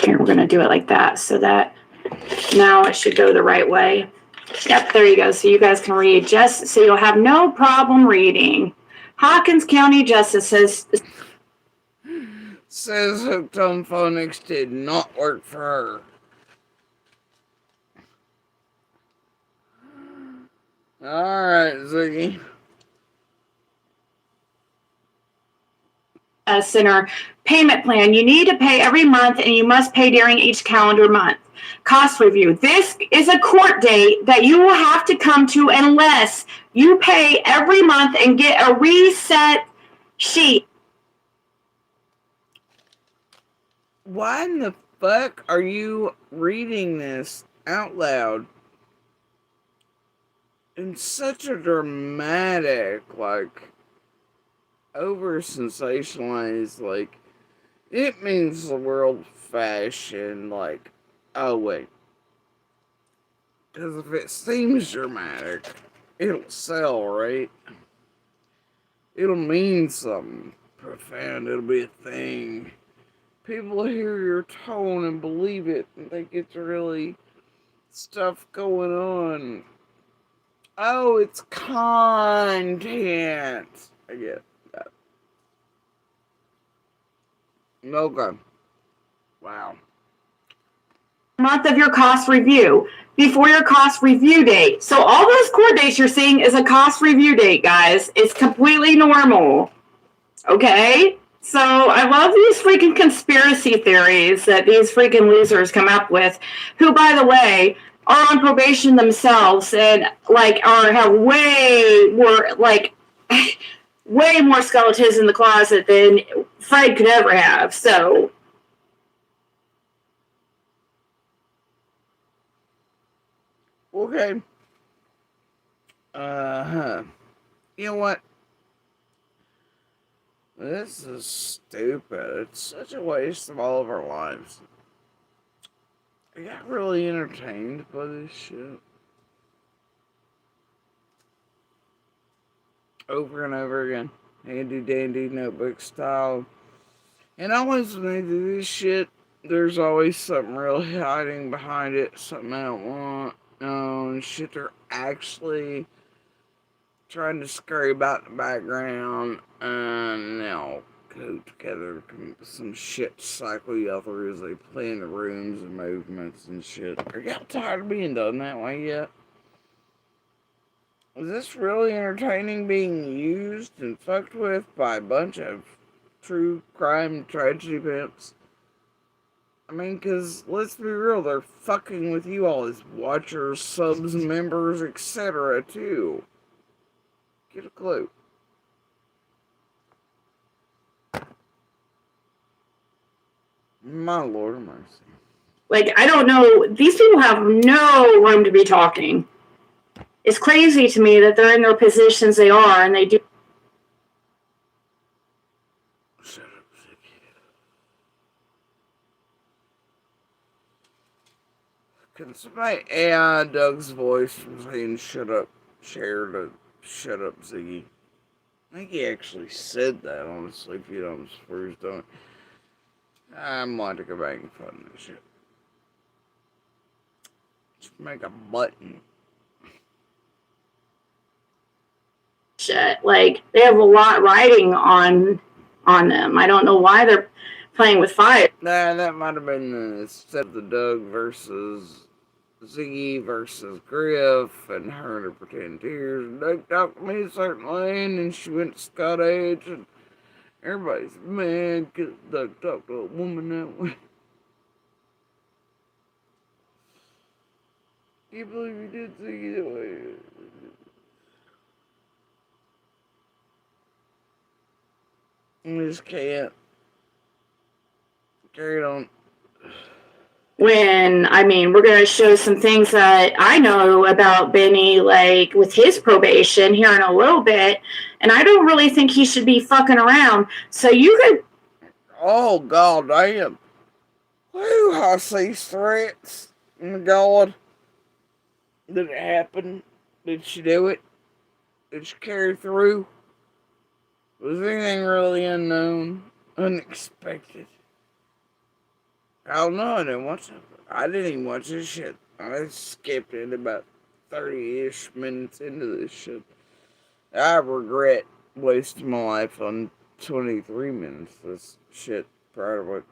Here, we're going to do it like that so that now it should go the right way. Yep, there you go. So you guys can read just so you'll have no problem reading. Hawkins County Justice says hooked on phonics did not work for her. Alright, Ziggy. Center payment plan. You need to pay every month and you must pay during each calendar month. Cost review. This is a court date that you will have to come to unless you pay every month and get a reset sheet. Why in the fuck are you reading this out loud in such a dramatic, like, over sensationalized, like, It means the world fashion, like, oh wait. Because if it seems dramatic, it'll sell, right? It'll mean something profound. It'll be a thing. People hear your tone and believe it and think it's really stuff going on. Oh, it's content. I get that. Okay. Wow. Month of your cost review before your cost review date. So all those court dates you're seeing is a cost review date, guys. It's completely normal. Okay? So I love these freaking conspiracy theories that these freaking losers come up with, who, by the way, are on probation themselves and have way more skeletons in the closet than Fred could ever have. So okay. You know what? This is stupid. It's such a waste of all of our lives. I got really entertained by this shit. Over and over again. Handy dandy notebook style. And always when they do this shit, there's always something really hiding behind it. Something I don't want. And shit they're actually trying to scurry about in the background. And they'll go together to come up with some shit to cycle you through as they plan the rooms and movements and shit. Are y'all tired of being done that way yet? Is this really entertaining being used and fucked with by a bunch of true crime tragedy pimps? I mean, because let's be real, they're fucking with you all as watchers, subs, members, etc. too. Get a clue. My Lord of mercy. I don't know. These people have no room to be talking. It's crazy to me that they're in their positions they are and they do. Shut up, Ziggy. Can somebody AI Doug's voice from saying shut up, share to shut up, Ziggy? I think he actually said that, honestly, if you don't, for his don't. I'm going to go back and find this shit. Just make a button. Shit, they have a lot riding on them. I don't know why they're playing with fire. Nah, that might have been instead of the Doug versus Ziggy versus Griff and her and her pretend tears. Doug talked to me a certain way, and then she went to Scott Edge, and everybody's mad because Doug talked to a woman that way. Can't believe he did Ziggy that way. I just can't. Carry on. We're going to show some things that I know about Benny, with his probation here in a little bit, and I don't really think he should be fucking around. So you could. Oh, God damn. Whew, I see threats. Oh, my God. Did it happen? Did she do it? Did she carry through? Was anything really unknown? Unexpected? I don't know. I didn't even watch this shit. I skipped it about 30-ish minutes into this shit. I regret wasting my life on 23 minutes of this shit prior to what.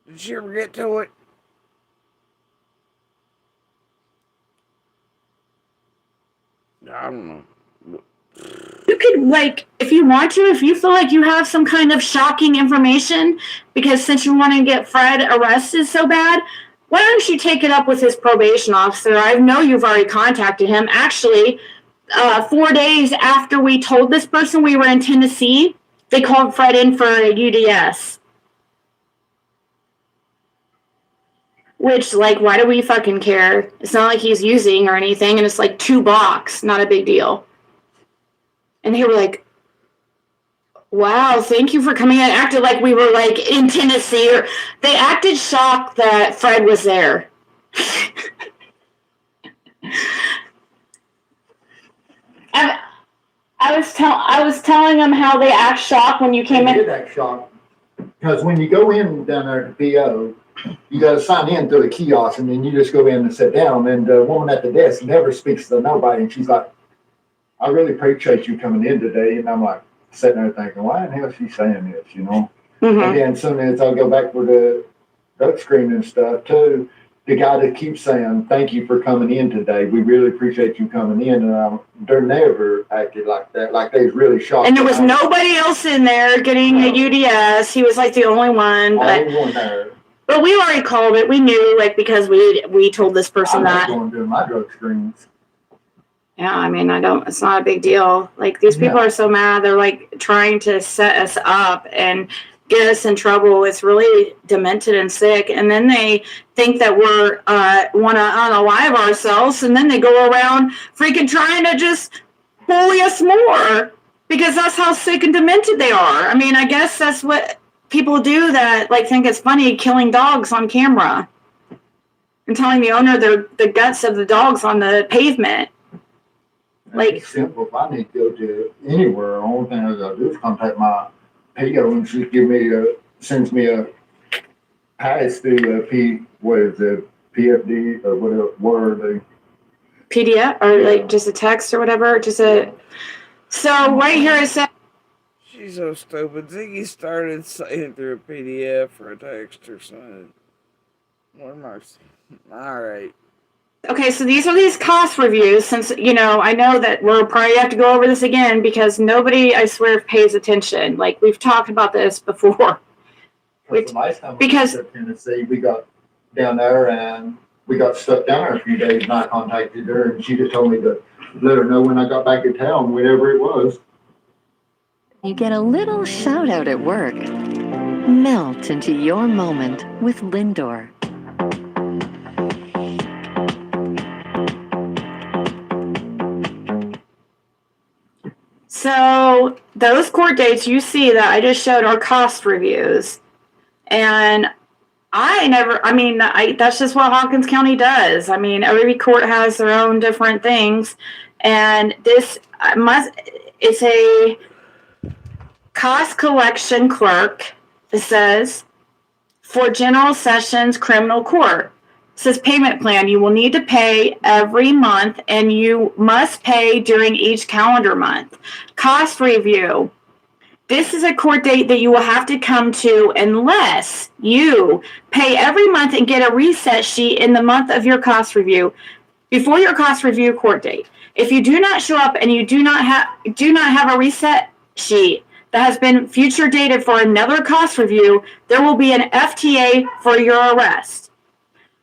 Did she ever get to it? I don't know. You could, if you want to, if you feel like you have some kind of shocking information, because since you want to get Fred arrested so bad, why don't you take it up with his probation officer? I know you've already contacted him. Actually, 4 days after we told this person we were in Tennessee, they called Fred in for a UDS. Which, why do we fucking care? It's not like he's using or anything, and it's $2 bucks, not a big deal. And they were like, Wow, thank you for coming in. Acted like we were like in Tennessee, or they acted shocked that Fred was there. I was telling them how they act shocked when you came They in. did act shocked because when you go in down there to PO, you got to sign in through the kiosk, and then you just go in and sit down. And the woman at the desk never speaks to nobody, and she's like, "I really appreciate you coming in today." And I'm like sitting there thinking, "Why in the hell is she saying this?" You know. Mm-hmm. And then as soon as I go back for the drug screen and stuff too, the guy that keeps saying, "Thank you for coming in today. We really appreciate you coming in." And they're never acted like that. Like they was really shocked. And there was nobody else in there getting a UDS. He was like the only one. Only one there. But we already called it. We knew, like, because we told this person I'm that. not going to do my drug screens. Yeah, I mean, it's not a big deal. Like, these people are so mad. They're like trying to set us up and get us in trouble. It's really demented and sick. And then they think that we're want to unalive ourselves, and then they go around freaking trying to just bully us more because that's how sick and demented they are. I mean, I guess that's what people do that like think it's funny, killing dogs on camera and telling the owner the guts of the dogs on the pavement. Like, it's simple. If I need to go to anywhere, the only thing I gotta do is contact my PO, and she sends me a pass through PFD or whatever they. PDF or like just a text or whatever. So right here it says. She's so stupid. Ziggy started saying through a PDF or a text or something. What mercy. Alright. Okay, so these are these cost reviews, since, I know that we'll probably have to go over this again because nobody, I swear, pays attention. Like, we've talked about this before. The last time we went to Tennessee, we got down there and we got stuck down there a few days, and I contacted her, and she just told me to let her know when I got back in town, whenever it was. You get a little shout out at work. Melt into your moment with Lindor. So those court dates you see that I just showed are cost reviews. And that's just what Hawkins County does. I mean, every court has their own different things. And this it's a cost collection clerk, it says, for General Sessions Criminal Court. It says payment plan. You will need to pay every month, and you must pay during each calendar month. Cost review. This is a court date that you will have to come to unless you pay every month and get a reset sheet in the month of your cost review before your cost review court date. If you do not show up and you do not have a reset sheet that has been future dated for another cost review, there will be an FTA for your arrest.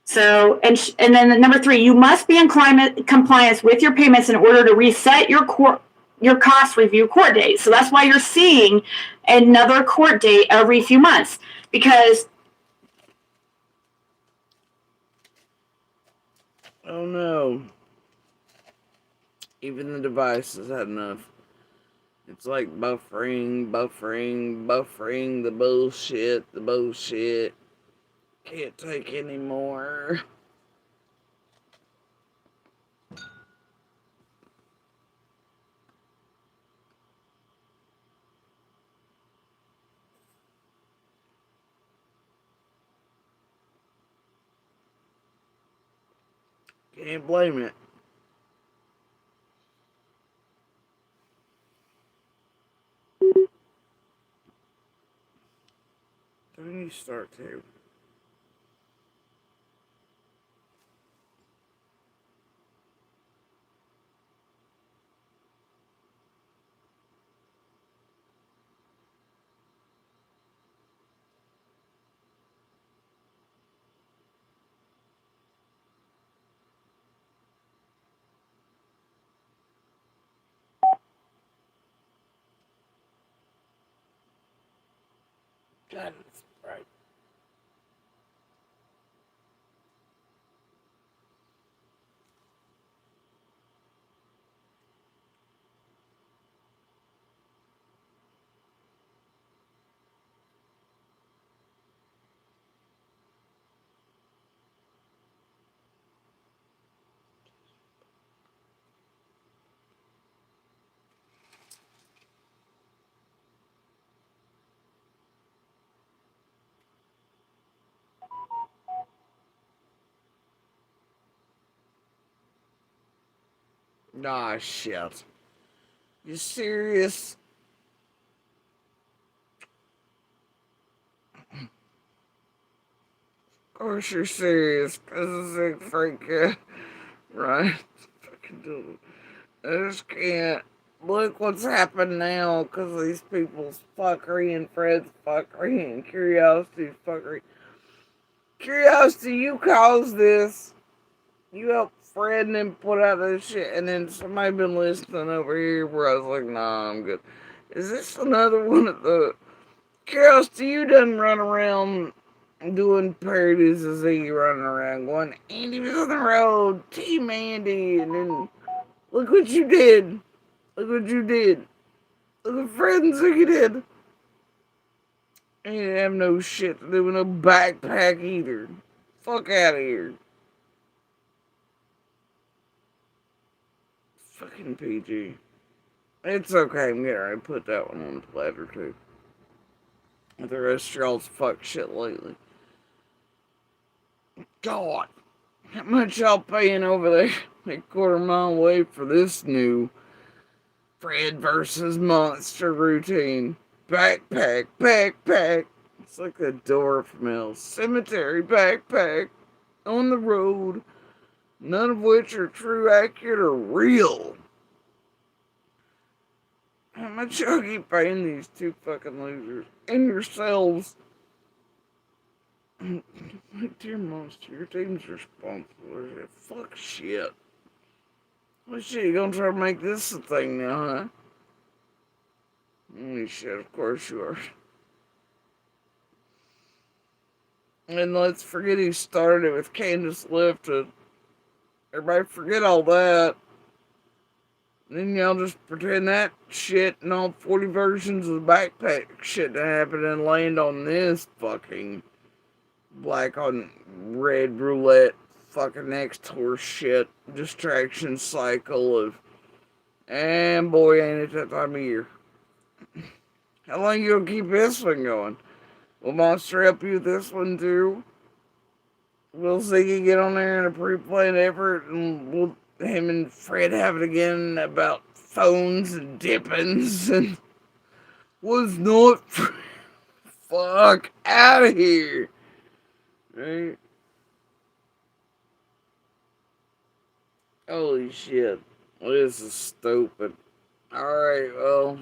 So, and then number 3, you must be in compliance with your payments in order to reset your cost review court date. So that's why you're seeing another court date every few months, because oh no. Even the device has had enough. It's like buffering, the bullshit. Can't take anymore. Can't blame it. When you start to. God, it's bright. Nah, shit. You serious? Of course you're serious, cause it's a freak, right? Fucking do it. I just can't. Look what's happened now, cause of these people's fuckery and Fred's fuckery and Curiosity's fuckery. Curiosity, you caused this. You helped Fred and then put out this shit, and then somebody been listening over here where I was like, nah, I'm good. Is this another one of the Curiosity? You done run around doing parodies as he running around going, Andy was on the road, Team Andy, and then look what you did. Look what you did. Look what Fred and Ziggy did. And you didn't have no shit to do with no backpack either. Fuck out of here. Fucking PG. It's okay, I'm getting ready to put that one on the platter too. With the rest of y'all's fuck shit lately. God, how much y'all paying over there a quarter mile away for this new Fred versus Monster routine? Backpack, backpack. It's like the door from hell. Cemetery backpack. On the road. None of which are true, accurate, or real. How much y'all keep paying these two fucking losers? And yourselves. My dear Monster, your team's responsible. Fuck shit. Well, shit, you gonna try to make this a thing now, huh? Holy shit, of course you are. And let's forget he started it with Candace Lifted. Everybody forget all that. Then y'all just pretend that shit and all 40 versions of the backpack shit that happened and land on this fucking black on red roulette fucking next horse shit distraction cycle of, and boy ain't it that time of year. How long you gonna keep this one going? Will Monster help you with this one too? Will Ziggy get on there in a pre-planned effort, and will him and Fred have it again about phones and dippings and was not fuck out of here, right? Holy shit, this is stupid. All right, well,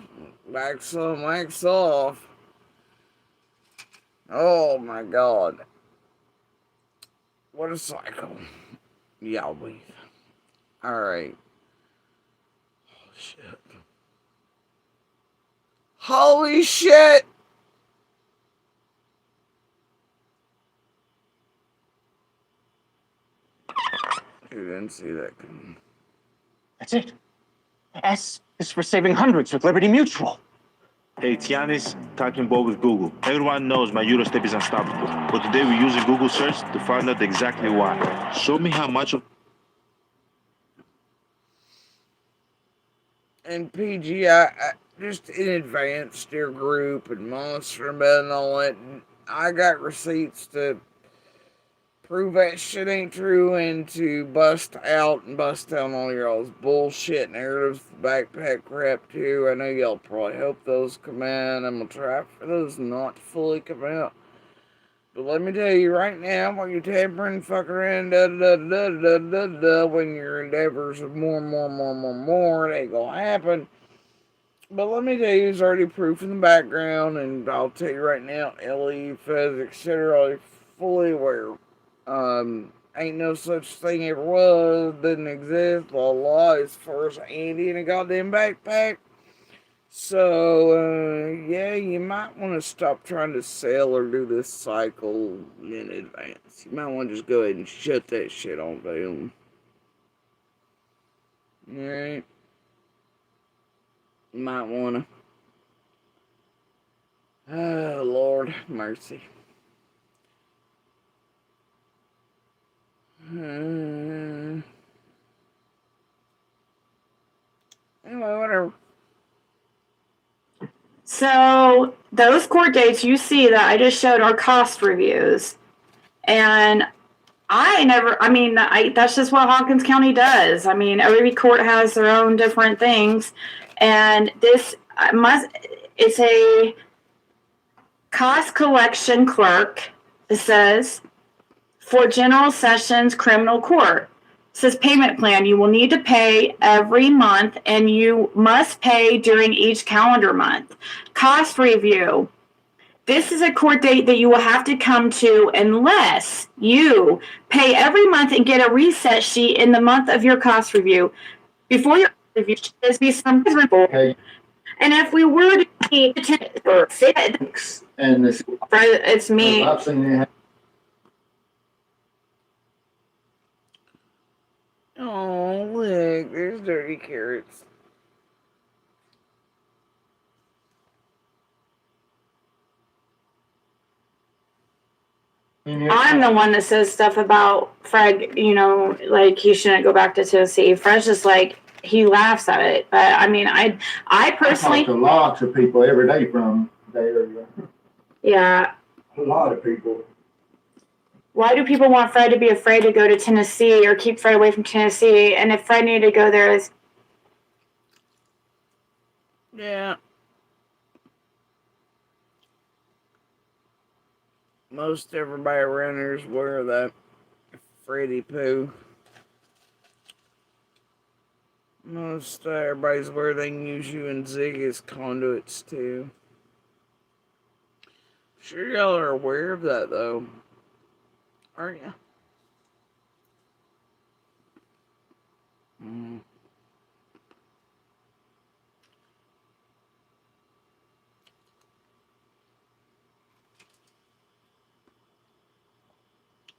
wax on, wax off. Oh my god. What a cycle. Yahweh. Alright. Oh, shit. Holy shit! You didn't see that coming. That's it. S is for saving hundreds with Liberty Mutual. Hey, Tianis, talking bold with Google. Everyone knows my Eurostep is unstoppable, but today we're using Google search to find out exactly why. Show me how much of... And PG, I just in advance, dear group and Monster and all that, I got receipts to prove that shit ain't true and to bust down all y'all's bullshit narratives, backpack crap too. I know y'all probably hope those come out. I'm gonna try for those not to fully come out. But let me tell you right now, while you're tampering, fuck around, when your endeavors of more, it ain't gonna happen. But let me tell you, there's already proof in the background, and I'll tell you right now, Ellie, Fez, etc., are fully aware. Ain't no such thing ever was, didn't exist, blah blah, as far as Andy in a goddamn backpack. So, yeah, you might want to stop trying to sell or do this cycle in advance. You might want to just go ahead and shut that shit on down. Alright? You might want to. Oh, Lord, mercy. Anyway, whatever. So those court dates you see that I just showed are cost reviews. And That's just what Hawkins County does. I mean, every court has their own different things. And it's a cost collection clerk, it says, for General Sessions Criminal Court. It says payment plan. You will need to pay every month and you must pay during each calendar month. Cost review. This is a court date that you will have to come to unless you pay every month and get a reset sheet in the month of your cost review. Before your review, there's be some report. Okay. And if we were to keep or fit, And this, it's me. I've seen it happen. Oh, look, there's dirty carrots. I'm the one that says stuff about Fred, like he shouldn't go back to Tennessee. Fred's just like, he laughs at it. But I mean, I personally. I talk to lots of people every day from the area. Yeah. A lot of people. Why do people want Fred to be afraid to go to Tennessee or keep Fred away from Tennessee? And if Fred needed to go there, Yeah. Most everybody around here is aware of that Freddy poo. Most everybody's aware they can use you and Zig as conduits too. Sure y'all are aware of that though, aren't you?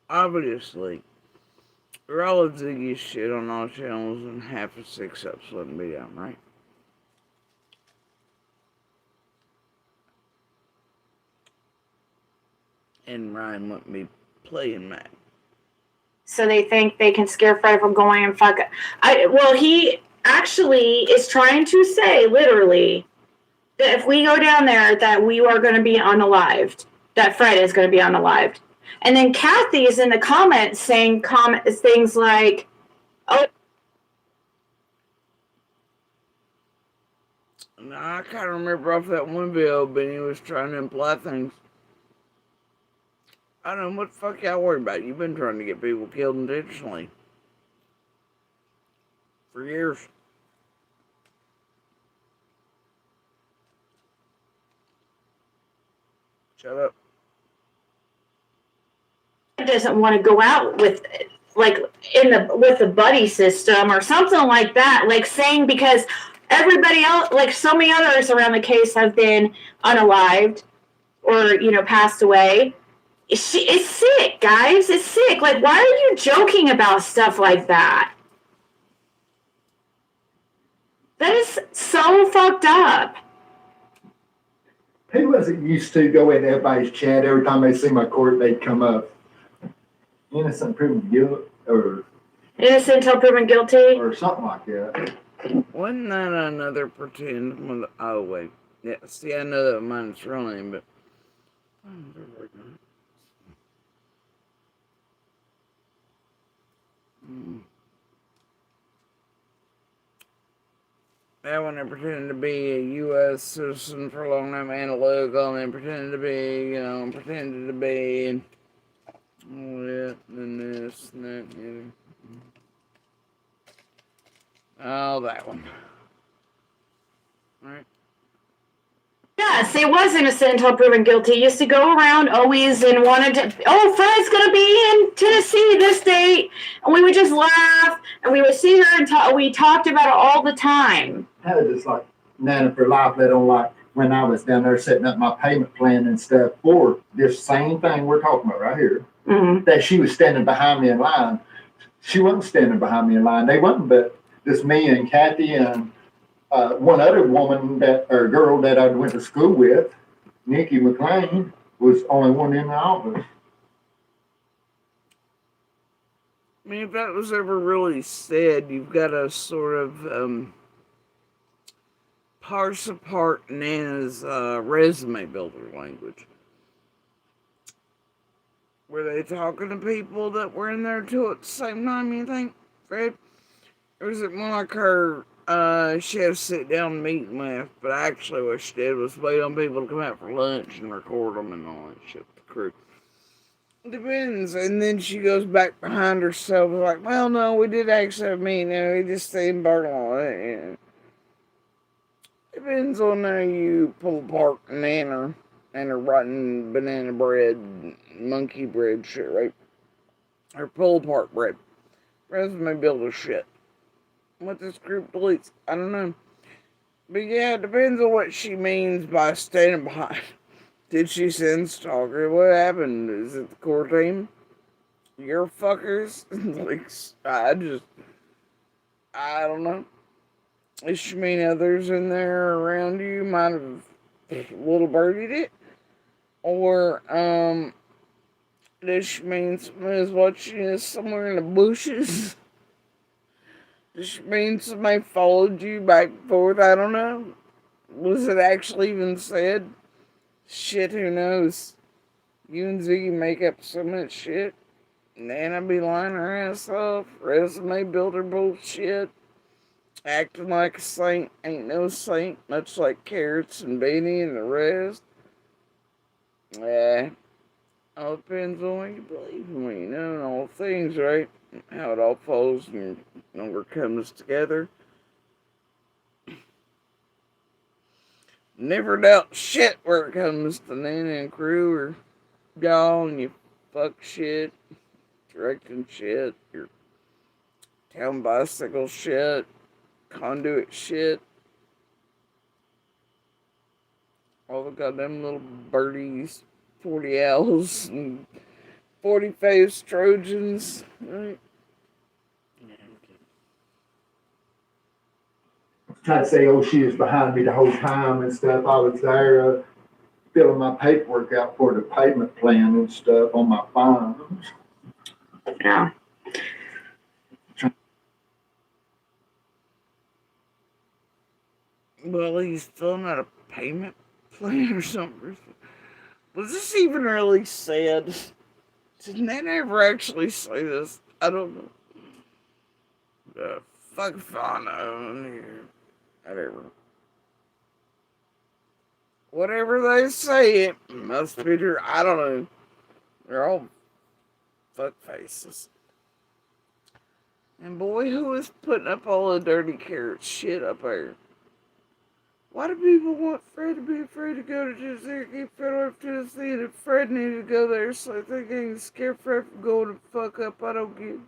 Obviously, all of Ziggy's shit on all channels and half of 6 ups wouldn't be down, right? And Ryan wouldn't be playing Matt. so they think they can scare Fred from going and fuck it. He actually is trying to say, literally, that if we go down there, that we are going to be unalived. That Fred is going to be unalived. And then Kathy is in the comments saying things like, oh. Now, I kind of remember off that one video, Benny was trying to imply things. I don't know what the fuck y'all worry about. You've been trying to get people killed intentionally. For years. Shut up. Doesn't want to go out with with the buddy system or something like that, like saying because everybody else, like so many others around the case have been unalived or passed away. It's sick, guys. It's sick. Like, why are you joking about stuff like that? That is so fucked up. Who wasn't used to go into everybody's chat every time they see my court, they'd come up. Innocent proven guilty, or innocent until proven guilty, or something like that. Wasn't that another pretend one? Oh wait, yeah. See, I know that mine's real name, but that one, I pretended to be a U.S. citizen for a long time and illegal, and then pretended to be, pretended to be, and all that, and this, and that, Oh, that one. Right. Yes, it was innocent until proven guilty. He used to go around always and wanted to, Fred's going to be in Tennessee this date. And we would just laugh and we would sit here and we talked about it all the time. I was just like Nana for life, let on like when I was down there setting up my payment plan and stuff for this same thing we're talking about right here, that she was standing behind me in line. She wasn't standing behind me in line. They wasn't, but just me and Kathy and one other woman or girl that I went to school with, Nikki McLean, was the only one in the office. I mean, if that was ever really said, you've got to sort of parse apart Nana's resume builder language. Were they talking to people that were in there too at the same time, you think, Fred? Or was it more like her, she had to sit down meeting with, but actually what she did was wait on people to come out for lunch and record them and all that shit, the crew. Depends. And then she goes back behind herself and like, well, no, we did actually have a meeting, and we just stayed in Barcelona. Depends on how you pull apart banana and a rotten banana bread, monkey bread shit, right? Or pull apart bread. Resume builder shit. What this group deletes, I don't know. But yeah, it depends on what she means by standing behind. Did she send Stalker? What happened? Is it the core team? Your fuckers? Like, I don't know. Does she mean others in there around you might have little birdied it? Or, does she mean somebody's watching us somewhere in the bushes? Does she mean somebody followed you back and forth? I don't know. Was it actually even said? Shit, who knows? You and Ziggy make up so much shit. Nana be lying her ass off. Resume builder bullshit. Acting like a saint ain't no saint. Much like Carrots and Beanie and the rest. All depends on what you believe in, you know, and all things, right? How it all falls and number comes together. Never doubt shit where it comes to Nana and crew or y'all and you fuck shit, directing shit, your town bicycle shit, conduit shit. All the goddamn little birdies, 40 owls, and 40-faced Trojans, right? Tried to say, oh, she was behind me the whole time and stuff. I was there filling my paperwork out for the payment plan and stuff on my phone. Yeah. Well, he's filling out a payment plan or something. Was this even really said? Did Nana ever actually say this? I don't know. Fuck if I know. Whatever. Whatever they say, it must be true. I don't know. They're all fuck faces. And boy, who is putting up all the dirty carrot shit up there? Why do people want Fred to be afraid to go to Tennessee? Keep Fred off Tennessee, and if Fred needed to go there, so they can scare Fred from going to fuck up. I don't get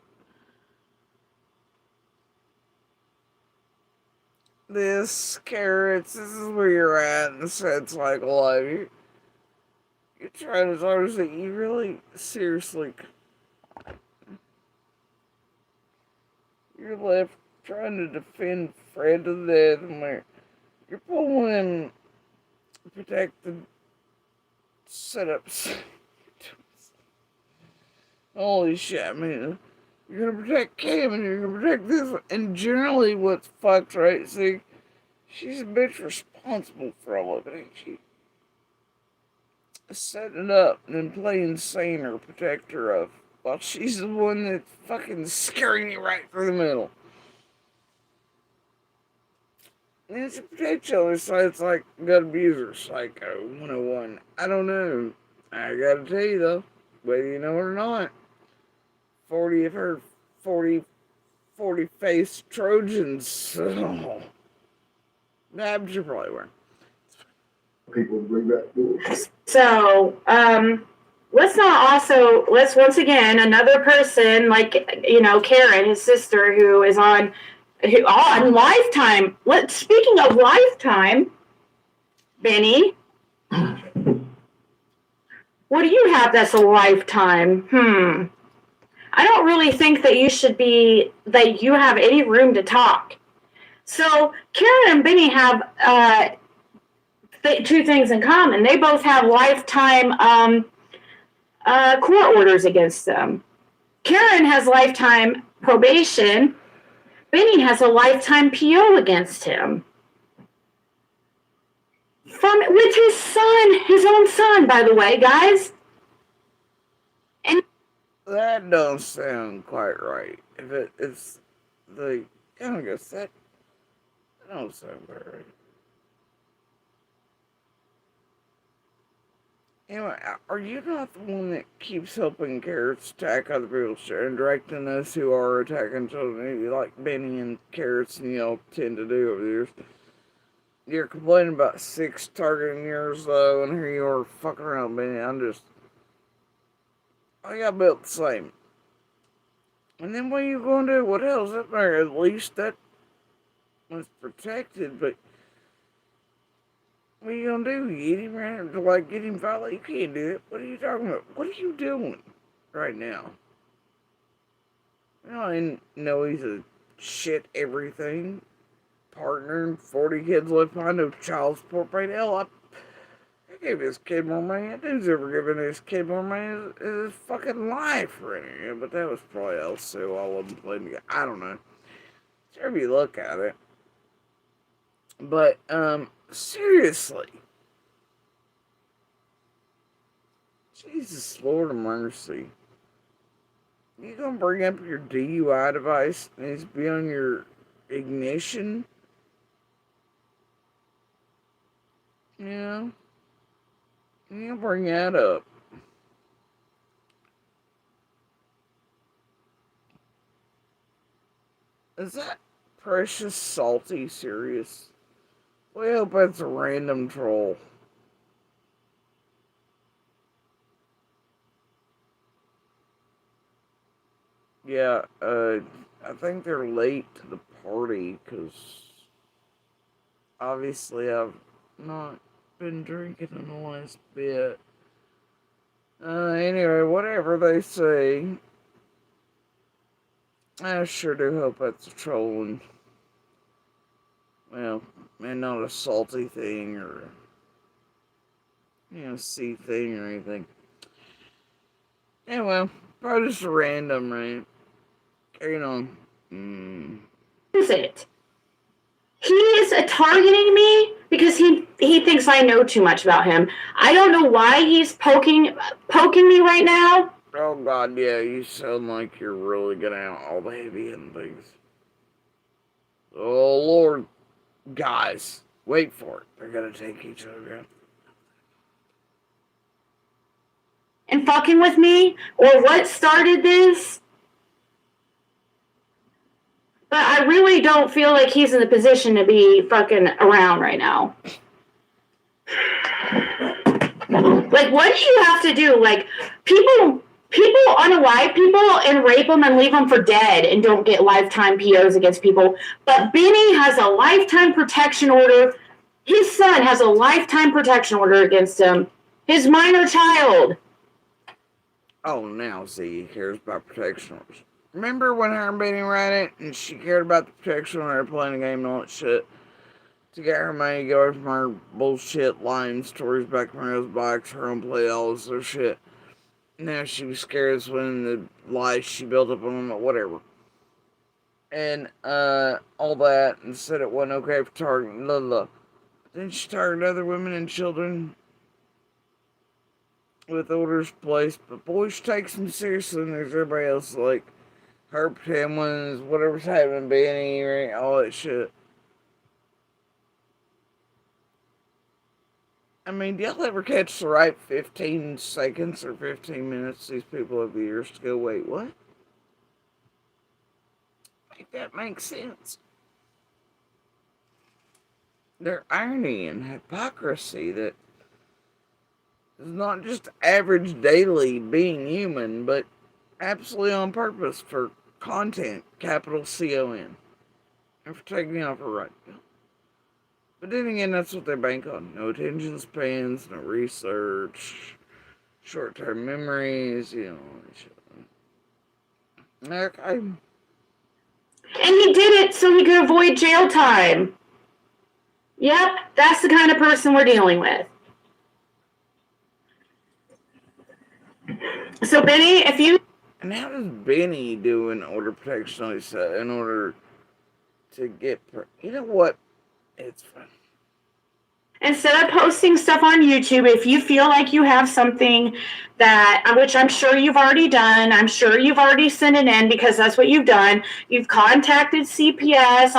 this, Carrots. This is where you're at in the sense like life. You're trying as hard as that. You really, seriously, you're left trying to defend Fred to death, and you're pulling protected setups. Holy shit, I mean, you're gonna protect Cam and you're gonna protect this one. And generally what's fucked, right? See, she's a bitch responsible for all of it, ain't she? Setting it up and then playing insane or protect her of. While she's the one that's fucking scaring you right through the middle. And it's a protect you, so it's like gut abuser psycho 101. I don't know. I gotta tell you though, whether you know it or not, 40 of her 40-faced Trojans. Oh, that you probably weren't. People bring that bullshit. So, let's once again, another person like, you know, Karen, his sister, who is on Lifetime. Speaking of Lifetime, Benny, what do you have that's a Lifetime? I don't really think that you have any room to talk. So Karen and Benny have two things in common. They both have lifetime court orders against them. Karen has lifetime probation. Benny has a lifetime PO against him. With his son, his own son, by the way, guys. And That don't sound quite right. If it's the youngest, that don't sound quite right. Anyway, are you not the one that keeps helping Carrots attack other people's shit and directing us who are attacking children, like Benny and Carrots and y'all tend to do over the years? You're complaining about 6 targeting yours, though, and here you are fucking around, Benny. I got built the same. And then what are you going to do? What else? That matter? At least that was protected, but what are you going to do? You get him around to, like, get him violent? You can't do it. What are you talking about? What are you doing right now? I didn't know he's a shit everything partner, 40 kids left behind, no child support paid. Hell, I gave this kid more money. That dude's ever given this kid more money in his fucking life or anything. But that was probably also all of them playing together. I don't know. If you look at it. But, seriously. Jesus, Lord of mercy. You gonna bring up your DUI device and it's be on your ignition? You know? You gonna bring that up. Is that Precious Salty serious? We hope that's a random troll. Yeah, I think they're late to the party, because obviously I've not been drinking in the last bit. Anyway, whatever they say, I sure do hope that's a trolling. Well, and not a salty thing, or, sea thing or anything. Yeah, well, probably just a random, right? Carrying on. Is it? He is targeting me because he thinks I know too much about him. I don't know why he's poking me right now. Oh God, yeah, you sound like you're really getting out all the heavy hitting things. Oh Lord, guys, wait for it. They're gonna take each other out. And fucking with me, or what started this? But I really don't feel like he's in the position to be fucking around right now. Like, what do you have to do? Like, people unalive people and rape them and leave them for dead and don't get lifetime POs against people. But Benny has a lifetime protection order. His son has a lifetime protection order against him. His minor child. Oh, now see, he cares about protection orders. Remember when her and Benny ran it and she cared about the protection order, playing the game and all that shit? To get her money, go away from her bullshit lying stories back from her bikes, her own play, all this other shit. Now she was scared when the lies she built up on them, whatever. And, all that, and said it wasn't okay for targeting, blah, blah. Then she targeted other women and children with orders placed, but boy, she takes them seriously, and there's everybody else, like, her pretend ones, whatever's happening, Benny, right, all that shit. I mean, do y'all ever catch the right 15 seconds or 15 minutes these people have years to go, wait, what? Make that make sense. Their irony and hypocrisy that is not just average daily being human, but absolutely on purpose for content, capital C-O-N. And for taking you off a right. But then again, that's what they bank on. No attention spans, no research, short-term memories, shit. Okay. And he did it so he could avoid jail time. Yep, that's the kind of person we're dealing with. So, Benny, if you... And how does Benny do an order protection on his set in order to get... You know what? It's fine. Instead of posting stuff on YouTube, if you feel like you have something that, which I'm sure you've already done, I'm sure you've already sent it in because that's what you've done. You've contacted CPS,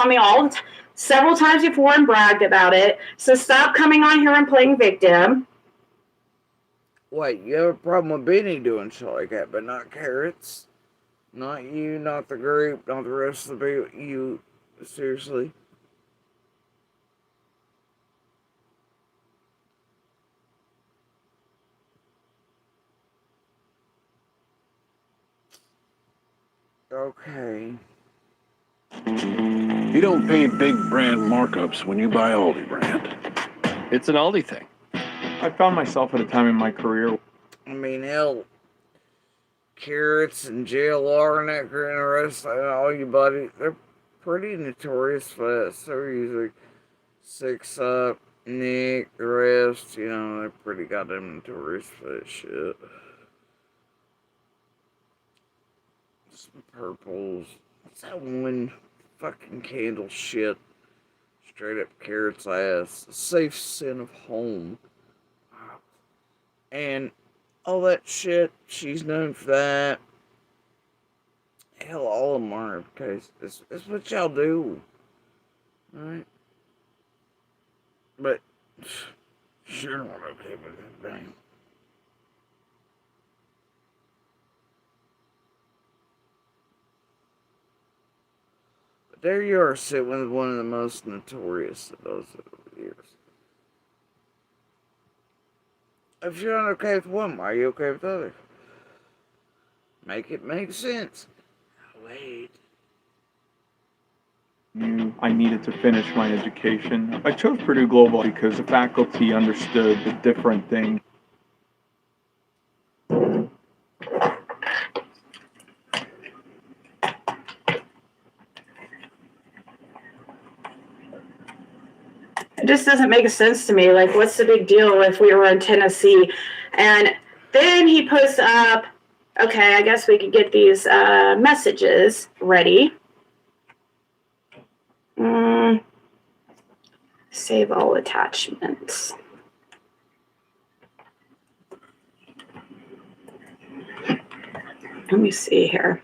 several times before and bragged about it. So stop coming on here and playing victim. Wait, you have a problem with Benny doing shit like that, but not Carrots? Not you, not the group, not the rest of the people. You, seriously? Okay. You don't pay big brand markups when you buy Aldi brand. It's an Aldi thing. I found myself at a time in my career. I mean, hell, Carrots and JLR and that and the rest of all you buddies, they're pretty notorious for that. So they're usually Six Up, Nick, the rest, you know, they're pretty goddamn notorious for that shit. Some purples. What's that one fucking candle shit? Straight up Carrot's ass. A safe scent of home. And all that shit, she's known for that. Hell, all of them are, because it's what y'all do. Alright? But, sure not okay with it, dang. But there you are, sitting with one of the most notorious of those over the years. If you're not okay with one, why are you okay with the other? Make it make sense. Wait. I needed to finish my education. I chose Purdue Global because the faculty understood the different thing. It just doesn't make sense to me. Like, what's the big deal if we were in Tennessee? And then he puts up, okay, I guess we could get these messages ready. Save all attachments. Let me see here.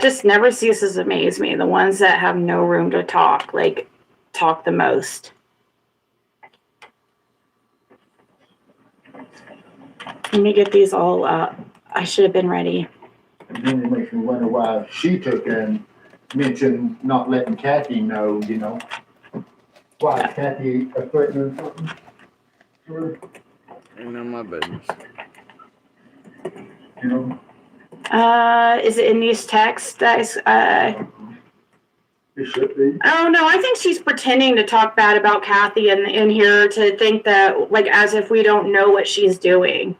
Just never ceases to amaze me. The ones that have no room to talk, like, talk the most. Let me get these all up. I should have been ready. And then it makes me wonder why she took and mentioned not letting Kathy know, you know. Why, is Kathy a threatening something? Sure. Ain't none of my business. You know? Is it in these texts, guys? It should be. Oh no, I think she's pretending to talk bad about Kathy in here to think that, like, as if we don't know what she's doing.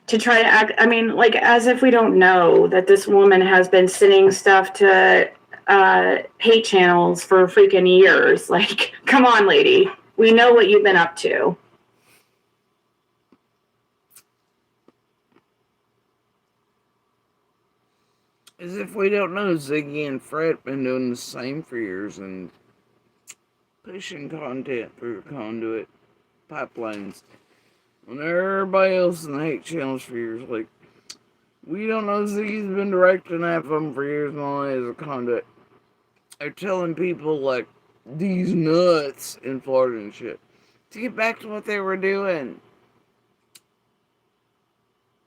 To try to act, I mean, like, as if we don't know that this woman has been sending stuff to hate channels for freaking years. Like, come on, lady. We know what you've been up to. As if we don't know, Ziggy and Fred been doing the same for years and pushing content through conduit pipelines. When everybody else in the hate channels for years, like, we don't know, Ziggy's been directing half of them for years and all as a conduit. They're telling people, like, these nuts in Florida and shit to get back to what they were doing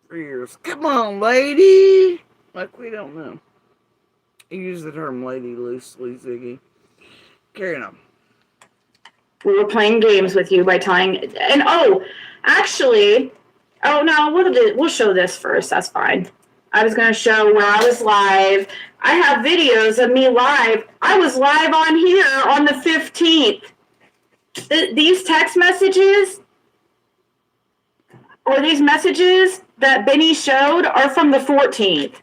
for years. Come on, lady! Like, we don't know. I use the term lady loosely, Ziggy. Carrying on. We were playing games with you by telling, and actually, no, we'll show this first. That's fine. I was going to show where I was live. I have videos of me live. I was live on here on the 15th. These text messages, or these messages that Benny showed, are from the 14th.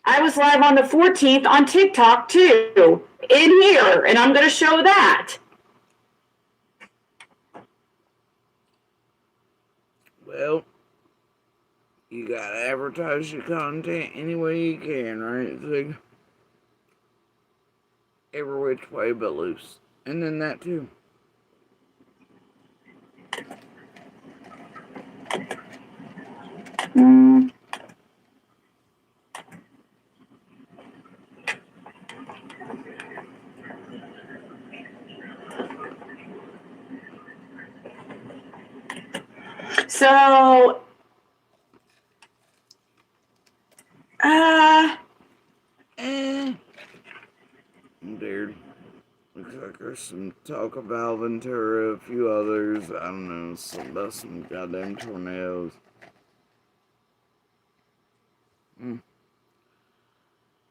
I was live on the 14th on TikTok too, in here, and I'm going to show that. Well, You gotta advertise your content any way you can, right? So every which way but loose. And then that too. So, Dude. Looks like there's some talk of Alventura, a few others. I don't know, about some goddamn tornadoes.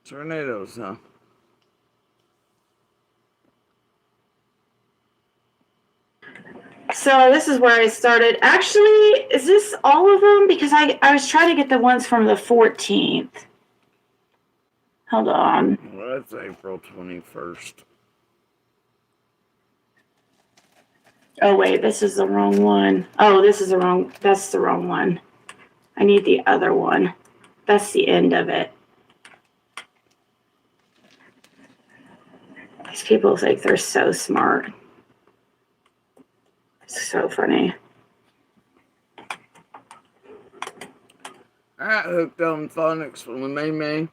Tornadoes, huh? so this is where I started. Actually, is this all of them? Because I was trying to get the ones from the 14th. Hold on. Well, that's April 21st. Oh, wait, this is the wrong one. Oh, that's the wrong one. I need the other one. That's the end of it. These people think they're so smart. It's so funny. I got hooked on phonics from the May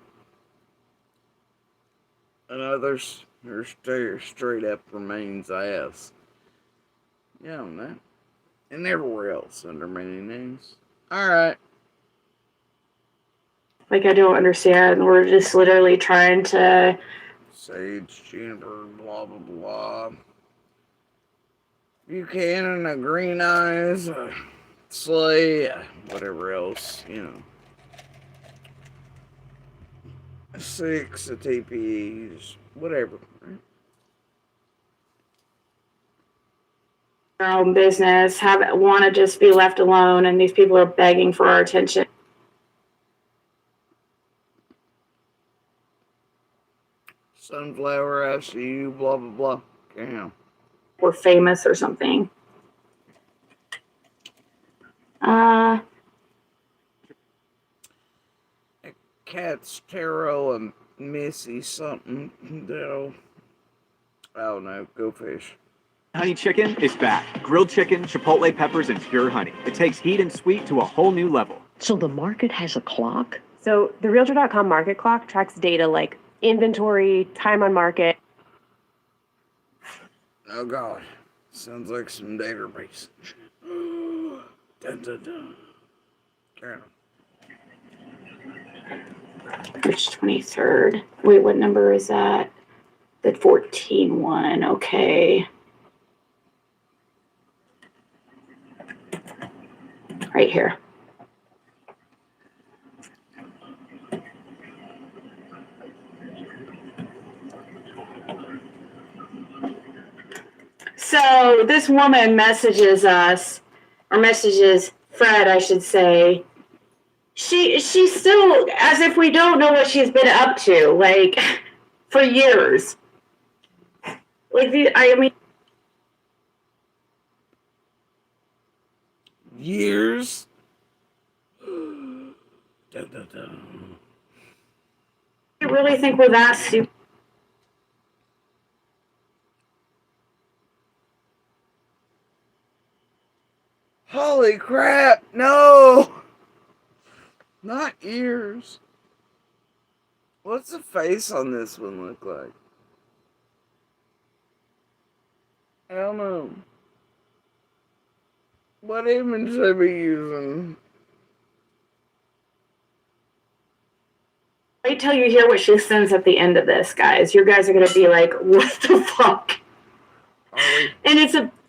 and others. They're straight up remains ass. Yeah, on that. And everywhere else under many names. Alright. Like, I don't understand. We're just literally trying to... Sage, Juniper, blah, blah, blah. Buchanan, a Green Eyes, Slay, whatever else, you know. 6 of TPEs, whatever. Their own business, want to just be left alone, and these people are begging for our attention. Sunflower, ICU, blah, blah, blah. Damn. We're famous or something. Cat's Tarot and Missy something. That'll, I don't know, go fish. Honey chicken is back. Grilled chicken, chipotle peppers, and pure honey. It takes heat and sweet to a whole new level. So the market has a clock? So the Realtor.com market clock tracks data like inventory, time on market. Oh God, sounds like some database. Dun, dun, dun. Karen. March 23rd. Wait, what number is that? The 14 one. Okay. Right here. So this woman messages us, or messages Fred, I should say. She's still as if we don't know what she's been up to, like, for years. Like, I mean, years. Dun, dun, dun. I really think we're that stupid. Holy crap! No, not ears. What's the face on this one look like? I don't know. What image should I be using? Wait till you hear what she sends at the end of this, guys. You guys are gonna be like, "What the fuck?" And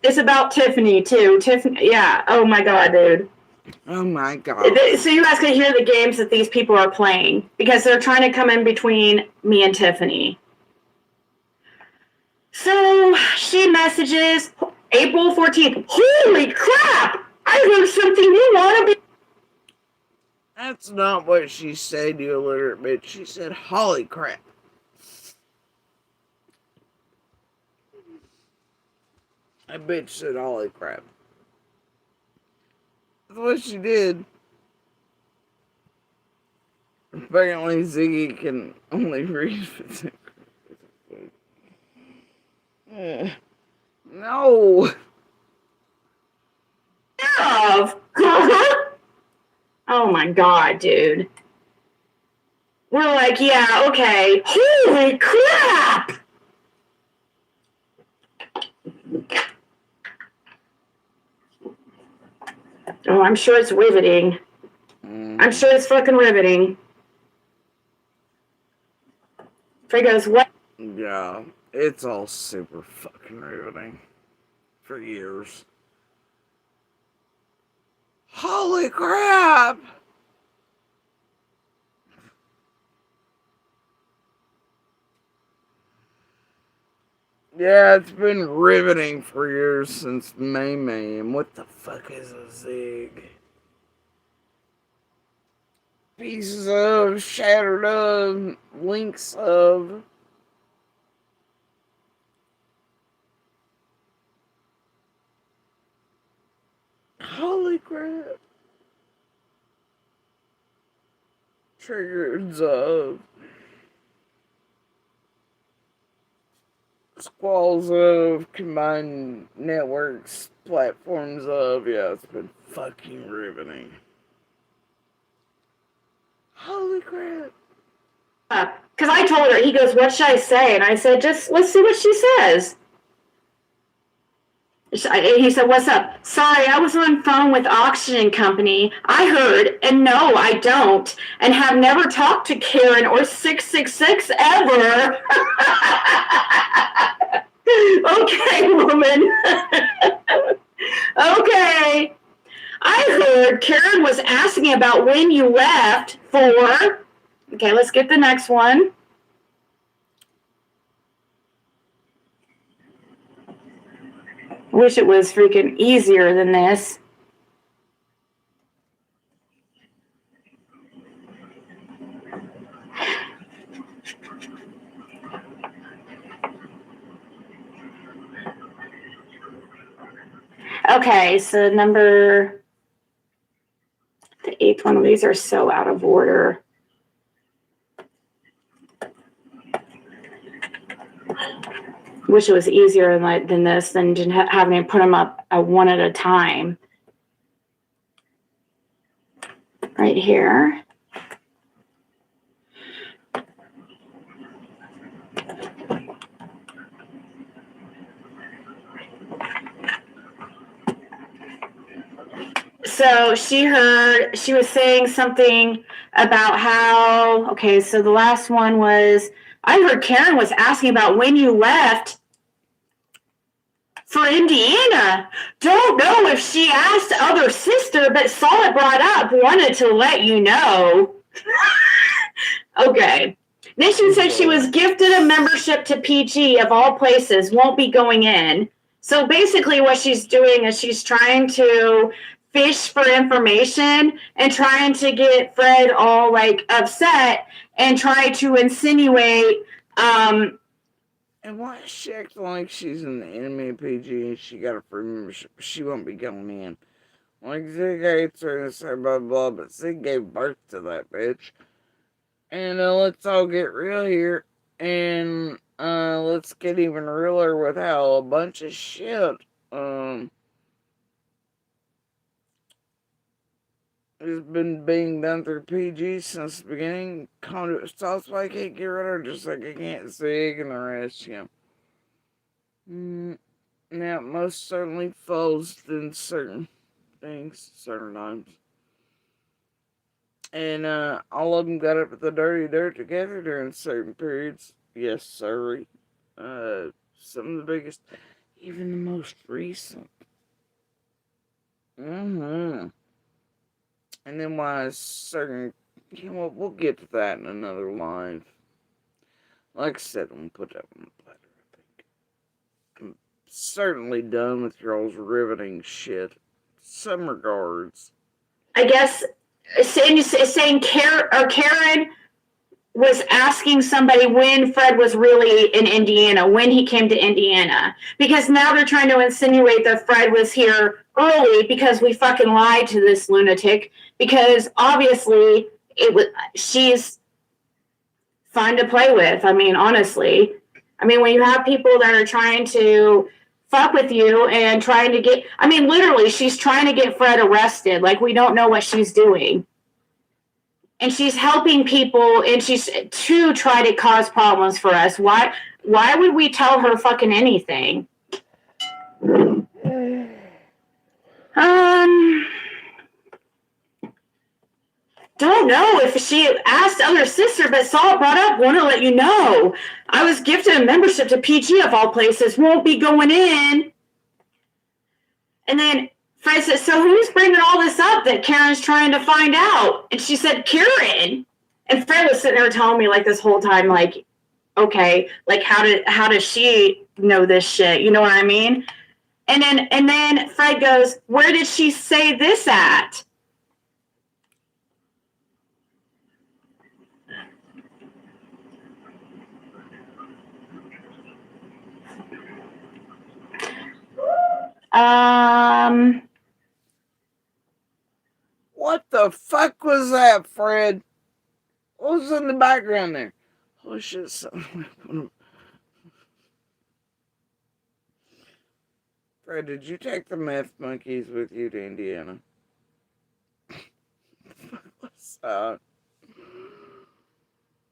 it's about Tiffany too. Tiffany, yeah. Oh my God, dude. Oh my God. So you guys can hear the games that these people are playing because they're trying to come in between me and Tiffany. So she messages April 14th. Holy crap! I heard something you want to be. That's not what she said, you illiterate bitch. She said, holy crap. That bitch said, holy crap. That's what she did. Apparently, Ziggy can only read if it's no. Oh my god, dude. We're like, yeah, okay. Holy crap! Oh, I'm sure it's riveting. I'm sure it's fucking riveting. Frey goes, what? Yeah, it's all super fucking riveting. For years. Holy crap! Yeah, it's been riveting for years since May. And what the fuck is a zig? Pieces of, shattered of, links of. Holy crap. Triggers of. Squalls of, combined networks, platforms of. Yeah, it's been fucking riveting. Holy crap. Because I told her, he goes, what should I say? And I said, just let's see what she says. He said, what's up? Sorry, I was on phone with Oxygen Company. I heard, and no, I don't, and have never talked to Karen or 666 ever. Okay, woman. Okay. I heard Karen was asking about when you left for... Okay, let's get the next one. Wish it was freaking easier than this. Okay, so the 8th one, these are so out of order. Wish it was easier than this, than having to put them up one at a time. Right here. So she was saying something about how, okay, so the last one was, I heard Karen was asking about when you left for Indiana. Don't know if she asked other sister, but saw it brought up, wanted to let you know. Okay. Then she said she was gifted a membership to PG of all places, won't be going in. So basically what she's doing is she's trying to fish for information and trying to get Fred all like upset and try to insinuate and why is she acting like she's in the enemy PG and she got a free membership? She won't be going in. Like Zig hates her and say blah blah, but Zig gave birth to that bitch. And let's all get real here and let's get even realer with how a bunch of shit has been being done through PG since the beginning. Conduit South, why I can't get rid of her, just like I can't Zig and the rest, you know. Now, most certainly falls in certain things, certain times. And all of them got up with the dirty dirt together during certain periods. Yes, sorry. Some of the biggest, even the most recent. And then why certain, you know what, we'll get to that in another live. Like I said, I'm going to put that on the platter, I think. I'm certainly done with y'all's riveting shit. Some regards. I guess saying Karen was asking somebody when Fred was really in Indiana, when he came to Indiana. Because now they're trying to insinuate that Fred was here early because we fucking lied to this lunatic. Because obviously she's fun to play with. I mean, honestly. I mean, when you have people that are trying to fuck with you and trying to get, I mean, literally, she's trying to get Fred arrested. Like, we don't know what she's doing. And she's helping people, and she's to try to cause problems for us. Why would we tell her fucking anything? Don't know if she asked other sister, but saw it brought up. Want to let you know. I was gifted a membership to PG of all places. Won't be going in. And then Fred said, so who's bringing all this up that Karen's trying to find out? And she said, Karen. And Fred was sitting there telling me like this whole time, like, okay, like how does she know this shit? You know what I mean? And then Fred goes, where did she say this at? What the fuck was that, Fred? What was in the background there? Oh shit, Fred, did you take the meth monkeys with you to Indiana? What's that?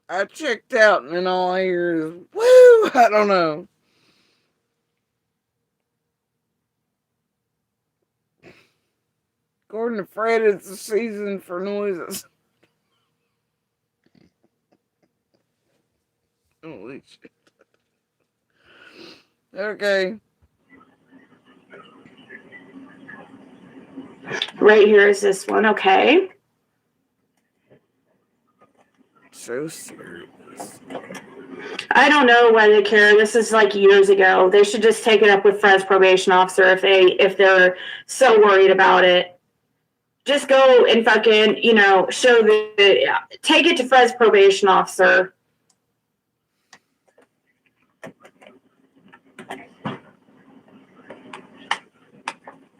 I checked out and then all I hear is, woo! I don't know. According to Fred, it's the season for noises. Holy shit. Okay. Right here is this one, okay. So serious. I don't know why they care. This is like years ago. They should just take it up with Fred's probation officer if they're so worried about it. Just go and fucking, show take it to Fred's probation officer.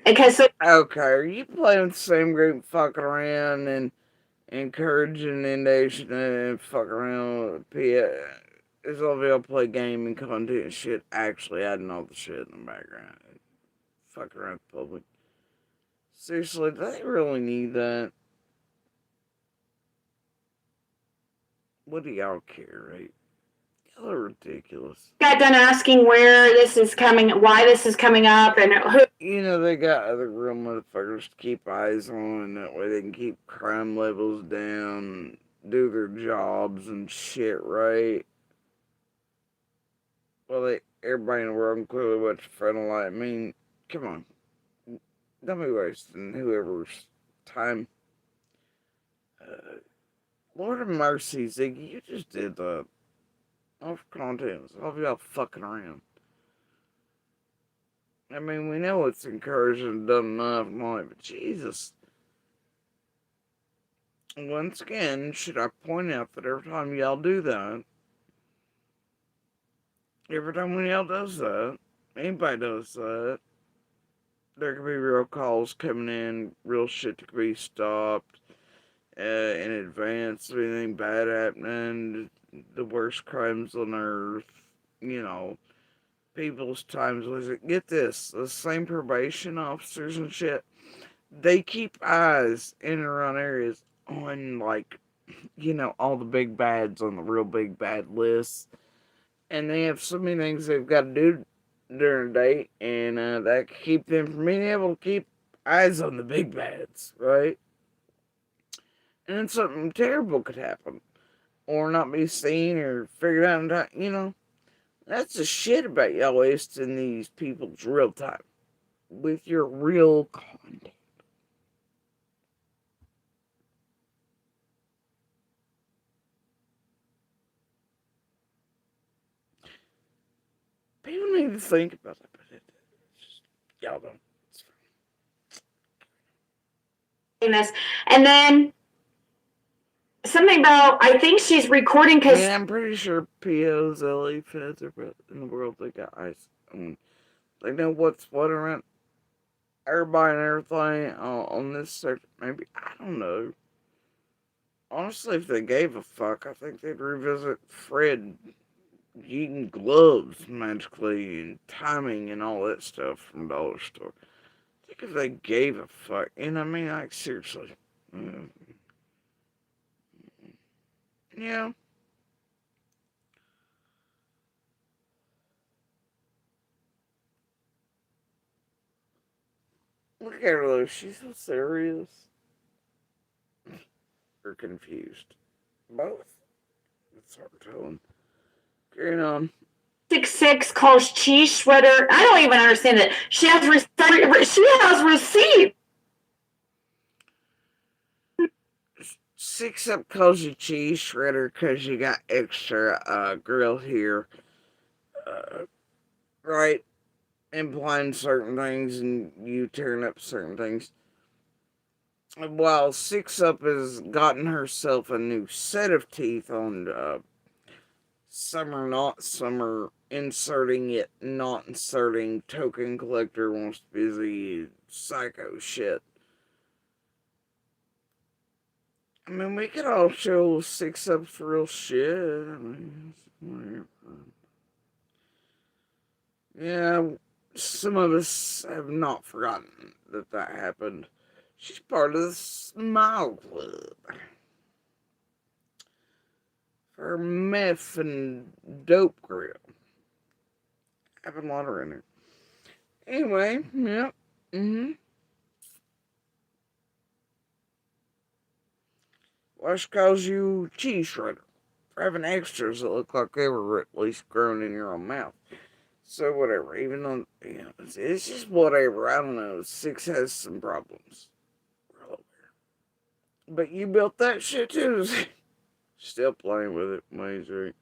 Okay, are you playing the same group, fucking around and encouraging the nation and fucking around with it's all they'll play gaming content and shit, actually adding all the shit in the background. Fucking around the public. Seriously, do they really need that? What do y'all care, right? Y'all are ridiculous. Got done asking where this is coming, why this is coming up, and who. They got other real motherfuckers to keep eyes on. That way they can keep crime levels down, do their jobs and shit, right? Well, everybody in the world clearly watch Frontal Light. I mean, come on. Don't be wasting whoever's time. Lord of mercy, Ziggy, you just did that. Off content. All of y'all fucking around. I mean, we know it's encouraging, done enough, but Jesus. Once again, should I point out that every time y'all do that, every time when y'all does that, anybody does that, there could be real calls coming in, real shit that could be stopped in advance of anything bad happening, the worst crimes on earth, people's times was it. Get this, the same probation officers and shit, they keep eyes in and around areas on, all the big bads on the real big bad list. And they have so many things they've got to do during the day, and that can keep them from being able to keep eyes on the big bads, right? And then something terrible could happen, or not be seen or figured out in time, That's the shit about y'all wasting these people's real time with your real content. People need to think about that, but y'all don't. And then something about, I think she's recording because. Yeah, I'm pretty sure POs, LA feds are in the world. They got eyes. They know what's what around everybody and everything on this search. Maybe, I don't know. Honestly, if they gave a fuck, I think they'd revisit Fred eating gloves magically and timing and all that stuff from Dollar Store. I think if they gave a fuck, and I mean, like, seriously. Yeah. Look at her though, she's so serious. Or confused. Both. It's hard to tell. Carrying on. 6 calls cheese shredder. I don't even understand it. She has receipts. 6 up calls you cheese shredder because you got extra grill here. Right? Implying certain things and you tearing up certain things. While 6 up has gotten herself a new set of teeth on summer, not summer, inserting it, not inserting, token collector wants busy, psycho shit. I mean, we could all show 6 up's real shit. I mean, yeah, some of us have not forgotten that happened. She's part of the Smile Club. For meth and dope grill. Having water in her. Anyway, yep. Wash calls you cheese shredder for having extras that look like they were at least grown in your own mouth. So whatever, even though, you know, it's just whatever. I don't know. 6 has some problems. But you built that shit too. Still playing with it, Mazer.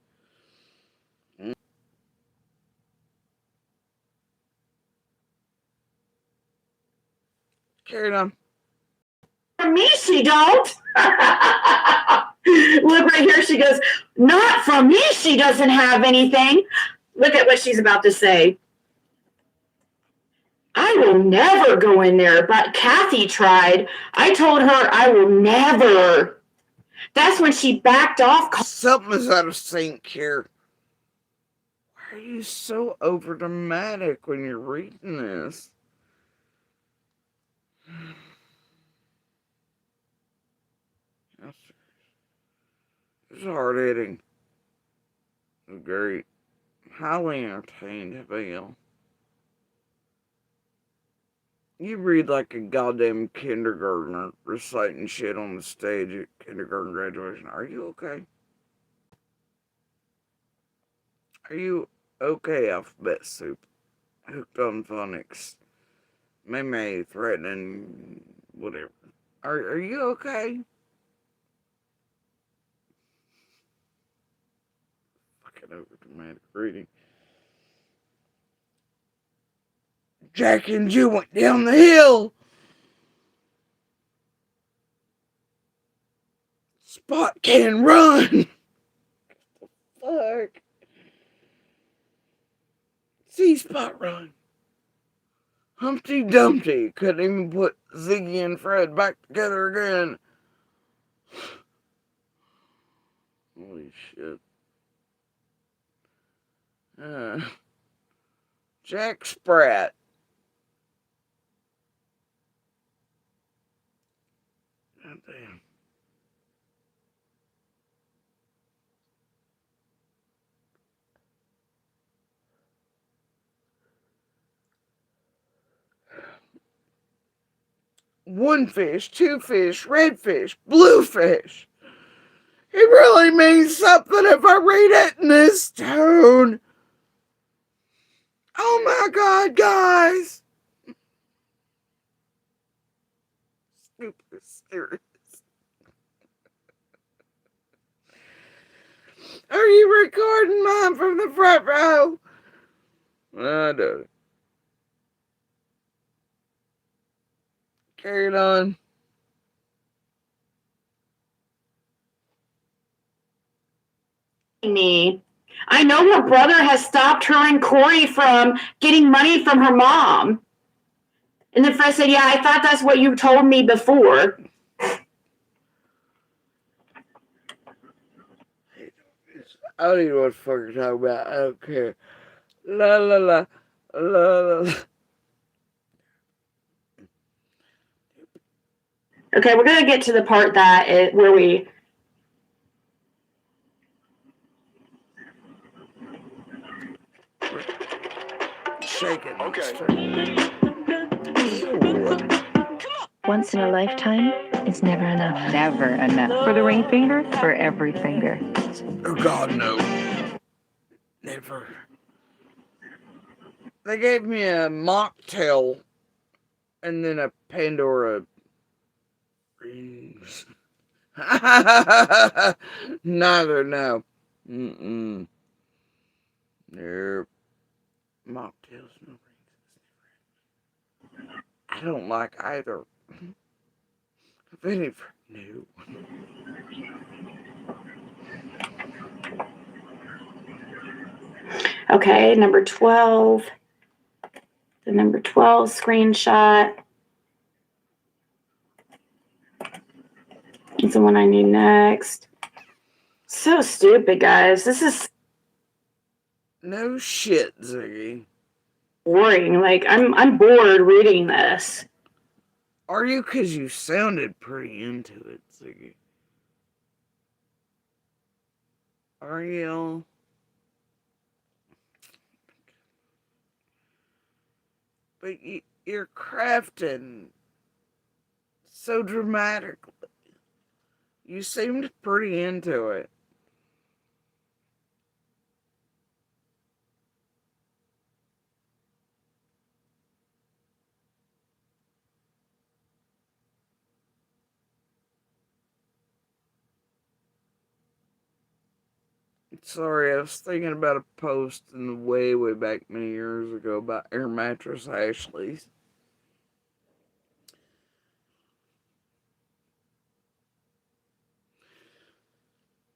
Carry on. For me, she don't. Look right here. She goes, not from me. She doesn't have anything. Look at what she's about to say. I will never go in there, but Kathy tried. I told her I will never. That's when she backed off. Something is out of sync here. Why are you so overdramatic when you're reading this? It's hard hitting. Great. Highly entertained, Bill. You read like a goddamn kindergartner reciting shit on the stage at kindergarten graduation. Are you okay? Are you okay, Alphabet Soup? Hooked on phonics. May threatening whatever. Are you okay? Fucking overdramatic reading. Jack and Jill went down the hill. Spot can run. Fuck. See Spot run. Humpty Dumpty couldn't even put Ziggy and Fred back together again. Holy shit. Jack Sprat. God damn. One fish, two fish, red fish, blue fish. It really means something if I read it in this tone. Oh my God, guys. Super serious. Are you recording mine from the front row? I don't. Carry it on. Me. I know her brother has stopped her and Corey from getting money from her mom. And then Fred said, yeah, I thought that's what you told me before. I don't even know what the fuck you're talking about. I don't care. La la la. La la la. Okay, we're gonna get to the part where we. Shaking. Okay. Once in a lifetime is never enough. Never enough. For the ring finger, for every finger. Oh God, no. Never. They gave me a mocktail and then a Pandora rings. Neither, no. Mm-mm. Nope. Mocktails, no rings. I don't like either. If any, no. Okay, number 12. The number 12 screenshot. It's the one I need next. So stupid, guys. This is No shit, Ziggy. boring. Like I'm bored reading this. Are you? Because you sounded pretty into it, Ziggy. Are you? But you're crafting so dramatically. You seemed pretty into it. Sorry, I was thinking about a post in the way back many years ago about air mattress Ashley's.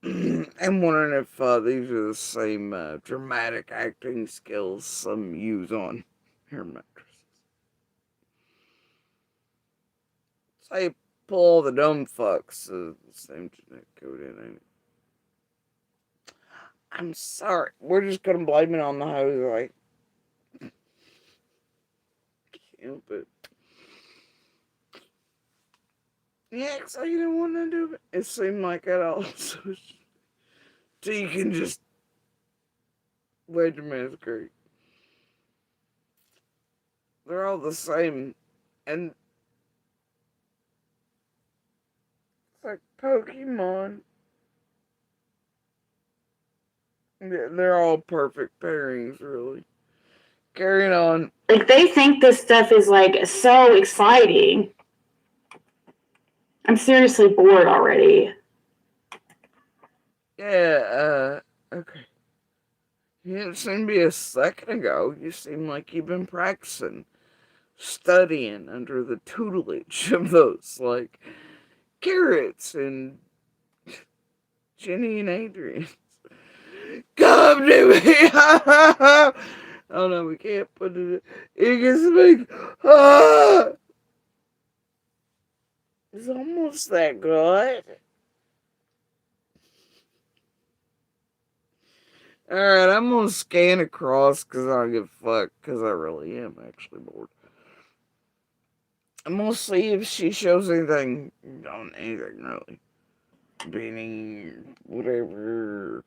I'm wondering if these are the same dramatic acting skills some use on air mattresses. Say, pull the dumb fucks. The same genetic code in, ain't it? I'm sorry. We're just gonna blame it on the hose, like. Can't help it. Yeah, so you don't want to do it. It seemed like it also. So you can just wait a minute, great. They're all the same, and it's like Pokemon. They're all perfect pairings, really. Carrying on. Like they think this stuff is like so exciting. I'm seriously bored already. Yeah, okay. You didn't seem to be a second ago. You seem like you've been practicing, studying under the tutelage of those, like, Carrots and Jenny and Adrian. Come to me! Oh no, we can't put it. It gets me. Ah! It's almost that good. Alright, I'm gonna scan across because I don't give a fuck, because I really am actually bored. I'm gonna see if she shows anything on anything, really. Beanie, whatever.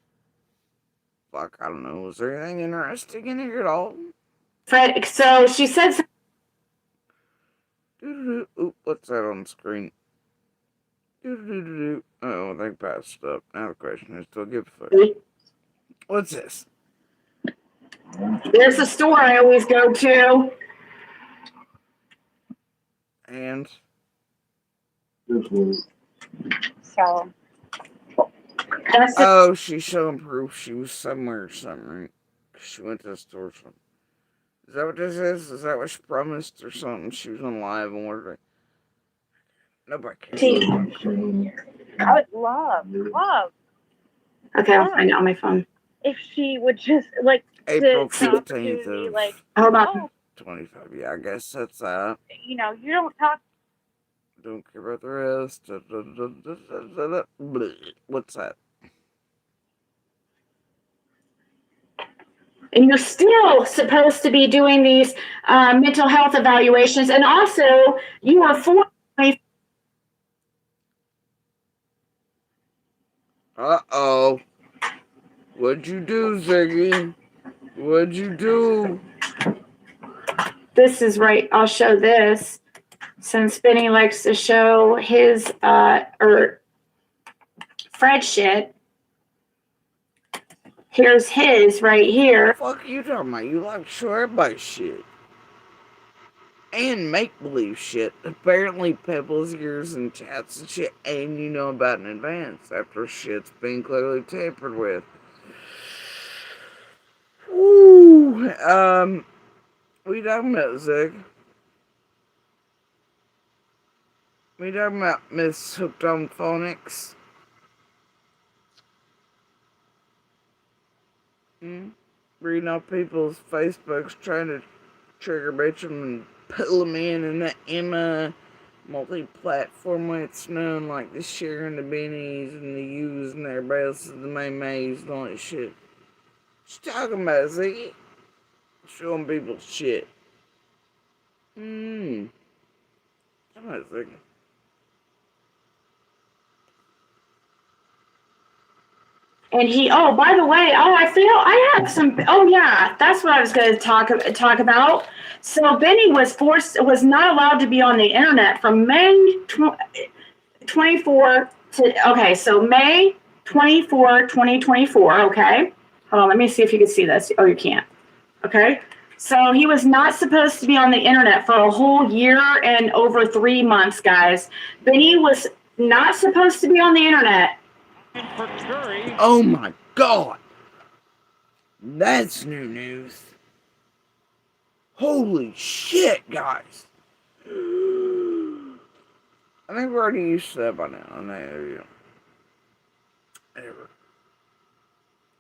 Fuck, I don't know. Is there anything interesting in here at all? Fred, so she said. Oop, what's that on the screen? Oh, they passed it up. Now the question is, do I give a fuck? What's this? There's a store I always go to. And? So. Oh, she's showing proof she was somewhere or something, right? She went to the store or something. Is that what this is? Is that what she promised or something? She was on live and whatever. Nobody cares. I would love. Okay, I'll find it on my phone. If she would just like April to 15th me, of like, hold on. 25. Yeah, I guess that's that. You know, you don't talk. Don't care about the rest. What's that? And you're still supposed to be doing these mental health evaluations. And also, you are forced. Uh-oh. What'd you do, Ziggy? What'd you do? This is right. I'll show this. Since Benny likes to show his or Fred shit. Here's his right here. What the fuck are you talking about? You like to show everybody shit. And make-believe shit. Apparently Pebbles, yours, and chats and shit, and you know about in advance after shit's been clearly tampered with. Ooh, what you talking about, Zig? What you talking about, Miss Hooked on Phonics? Reading off people's Facebooks trying to trigger bitch them and pull them in that Emma multi-platform way it's known, like the sharing the bennies and the U's and everybody else is the mays and all that shit. What you talking about, Ziggy? Showing people shit. Come on, Ziggy. And he, oh, by the way, I had some, oh yeah, that's what I was going to talk about. So Benny was not allowed to be on the internet from May 24 to, okay, so May 24, 2024, okay? Hold on, let me see if you can see this. Oh, you can't. Okay. So he was not supposed to be on the internet for a whole year and over 3 months, guys. Benny was not supposed to be on the internet. Oh my god! That's new news. Holy shit, guys! I think we're already used to that by now. Whatever.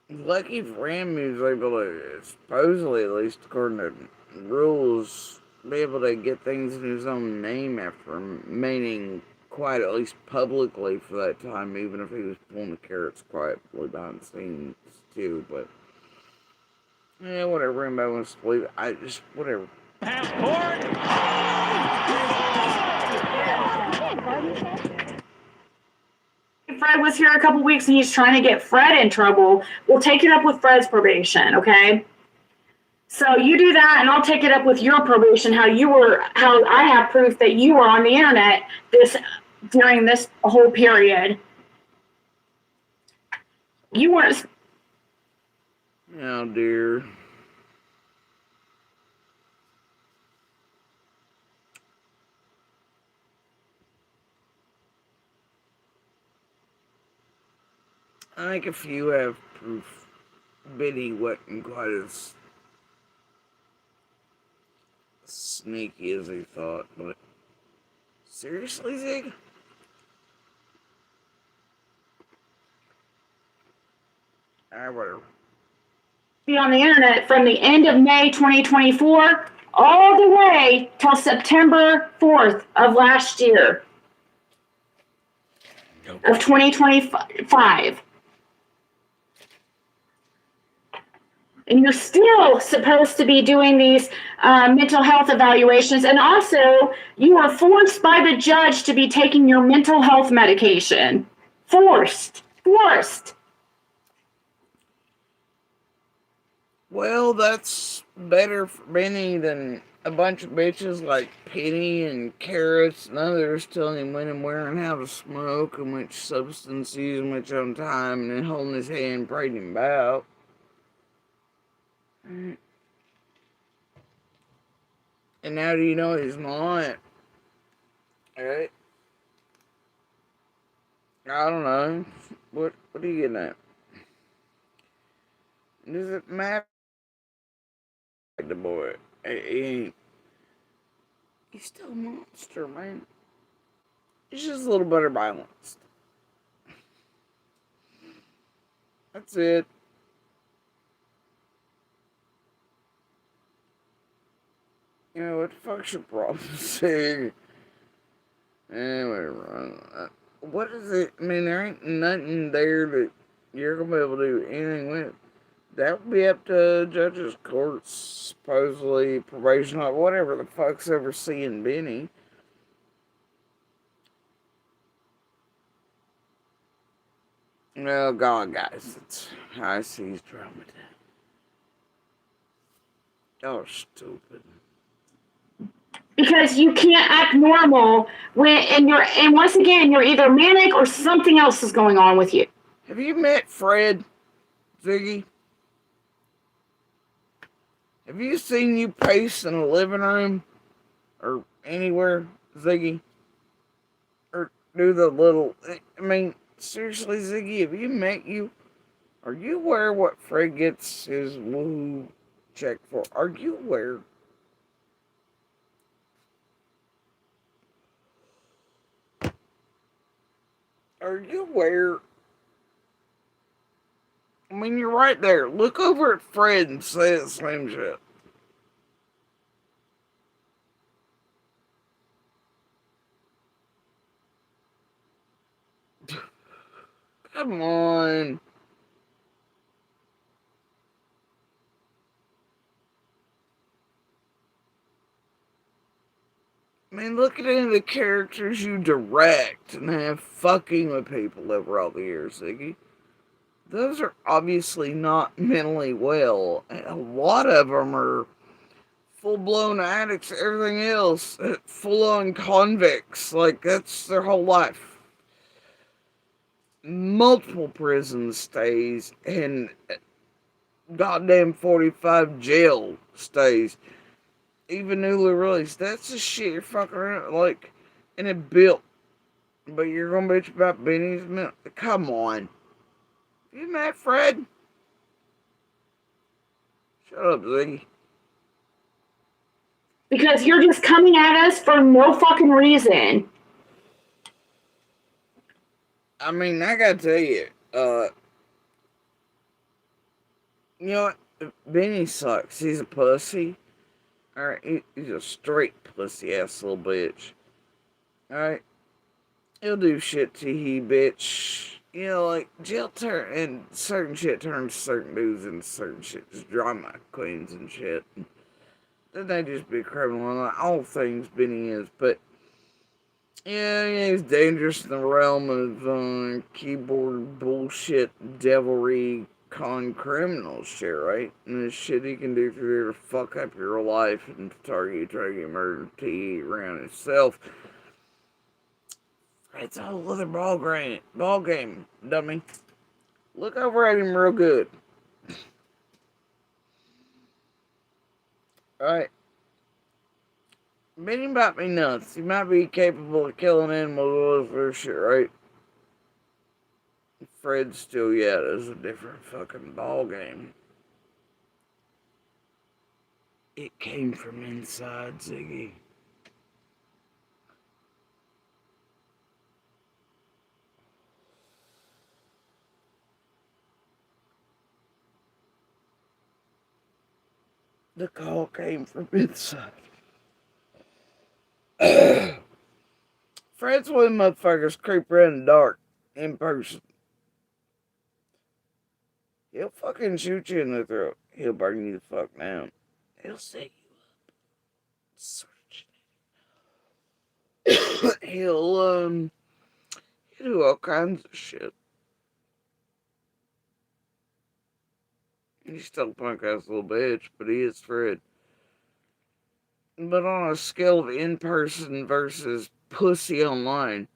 Lucky for him, he was able to, supposedly, at least according to rules, be able to get things in his own name after remaining quiet, at least publicly, for that time, even if he was pulling the carrots quietly behind the scenes, too, but yeah, whatever, anybody wants to believe it, whatever. Fred was here a couple weeks and he's trying to get Fred in trouble. We'll take it up with Fred's probation, okay? So you do that and I'll take it up with your probation, how I have proof that you were on the internet during this whole period. You weren't. Oh dear. I think a few have proof Benny wasn't quite as sneaky as he thought, but seriously, Zig? Whatever. Be on the internet from the end of May 2024 all the way till September 4th of last year of 2025. And you're still supposed to be doing these mental health evaluations. And also, you are forced by the judge to be taking your mental health medication. Forced. Well, that's better for Benny than a bunch of bitches like Penny and Carrots and others telling him when and where and how to smoke and which substance to use and which on time and then holding his hand praying him about. And now do you know he's not? Alright? I don't know. What are you getting at? Does it matter? The boy. He's still a monster, man. He's just a little better balanced. That's it. You know, what the fuck's your problem, Sig? Whatever. What is it? I mean, there ain't nothing there that you're gonna be able to do anything with. That would be up to judges, courts, supposedly probation, whatever the fuck's overseeing Benny. Oh God, guys, it's high seas drama. Y'all are stupid. Because you can't act normal and once again you're either manic or something else is going on with you. Have you met Fred, Ziggy? Have you seen you pace in a living room or anywhere, Ziggy? Or do the little? I mean, seriously, Ziggy, have you met you? Are you aware what Fred gets his woo check for? Are you aware? Are you aware? I mean, you're right there. Look over at Fred and say the same shit. Come on. I mean, look at any of the characters you direct and have fucking with people over all the years, Ziggy. Those are obviously not mentally well. A lot of them are full-blown addicts, everything else, full-on convicts. Like, that's their whole life. Multiple prison stays and goddamn 45 jail stays. Even newly released. That's the shit you're fucking around. Like, and it built. But you're gonna bitch about Benny's milk. Come on. You mad, Fred? Shut up, Ziggy. Because you're just coming at us for no fucking reason. I mean, I gotta tell you, you know what? Benny sucks. He's a pussy. Alright, he's a straight pussy ass little bitch. Alright? He'll do shit to you, bitch. You know, like, jail turn and certain shit turns certain dudes into certain shit. Just drama queens and shit. Then they just be criminal. Like, all things Benny is, but yeah, he's dangerous in the realm of keyboard bullshit, devilry, con criminal shit, right? And the shit he can do through there to fuck up your life and target murder, to around himself. It's a whole other ball game, dummy. Look over at him real good. Alright. Benny might be nuts. He might be capable of killing animals for shit, right? Fred still yet is a different fucking ball game. It came from inside, Ziggy. The call came from inside. Fred's one motherfuckers creep around in the dark in person. He'll fucking shoot you in the throat. He'll burn you the fuck down. He'll set you up. He'll do all kinds of shit. He's still a punk ass little bitch, but he is Fred. But on a scale of in person versus pussy online,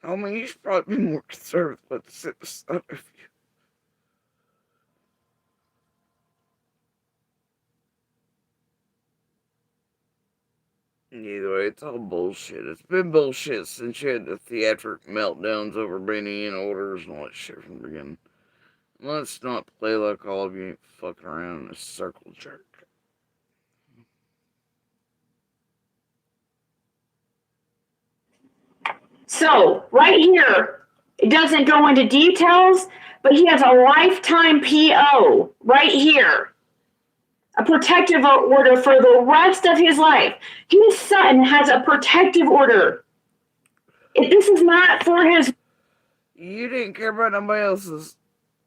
I mean, you should probably be more concerned with what's sit beside of you. Either way, it's all bullshit. It's been bullshit since you had the theatric meltdowns over Benny and orders and all that shit from the beginning. Let's not play like all of you ain't fucking around in a circle jerk. So, right here, it doesn't go into details, but he has a lifetime PO right here. A protective order for the rest of his life. His son has a protective order. If this is not for his... You didn't care about nobody else's.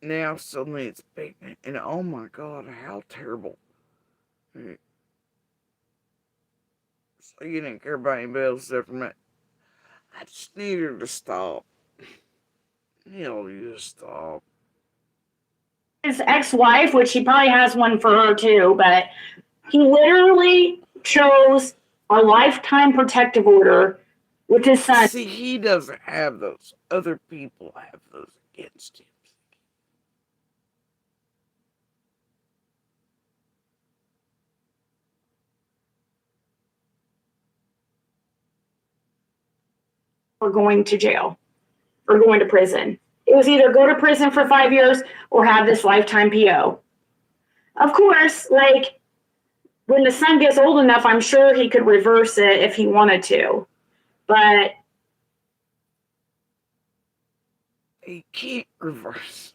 Now suddenly it's big. And oh my God, how terrible. So you didn't care about anybody else except for me. I just need her to stop. You know, you just stop. His ex-wife, which he probably has one for her too, but he literally chose a lifetime protective order with his son. See, he doesn't have those. Other people have those against him. Or going to jail or going to prison. It was either go to prison for 5 years or have this lifetime PO. Of course, like when the son gets old enough, I'm sure he could reverse it if he wanted to. But he can't reverse.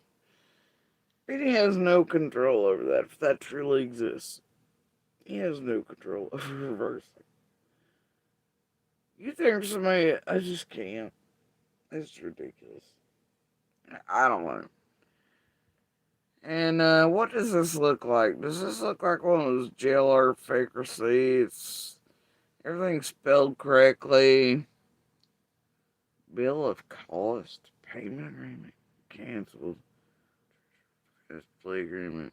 He has no control over that, if that truly exists. He has no control over reversing. You think somebody... I just can't. It's ridiculous. I don't know. And what does this look like? Does this look like one of those jailer fake receipts? Everything's spelled correctly. Bill of cost. Payment agreement. Canceled. Plea agreement.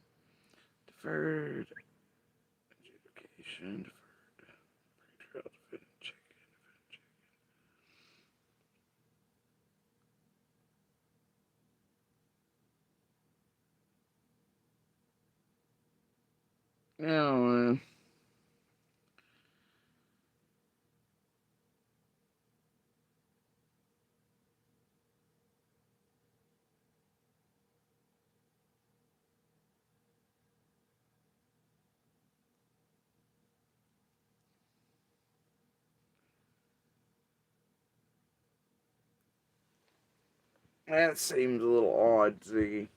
Deferred. Adjudication. Deferred. Pre-trial defendant check. No, that seems a little odd, Ziggy.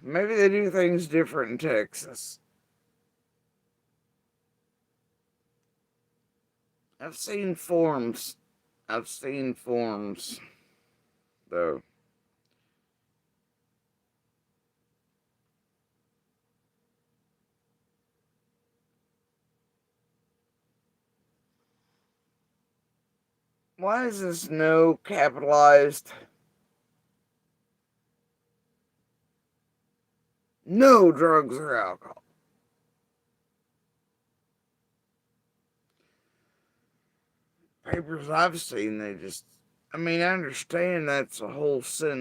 Maybe they do things different in Texas. I've seen forms. Though. Why is this no capitalized? No drugs or alcohol. Papers I've seen, they just... I mean, I understand that's a whole sentence.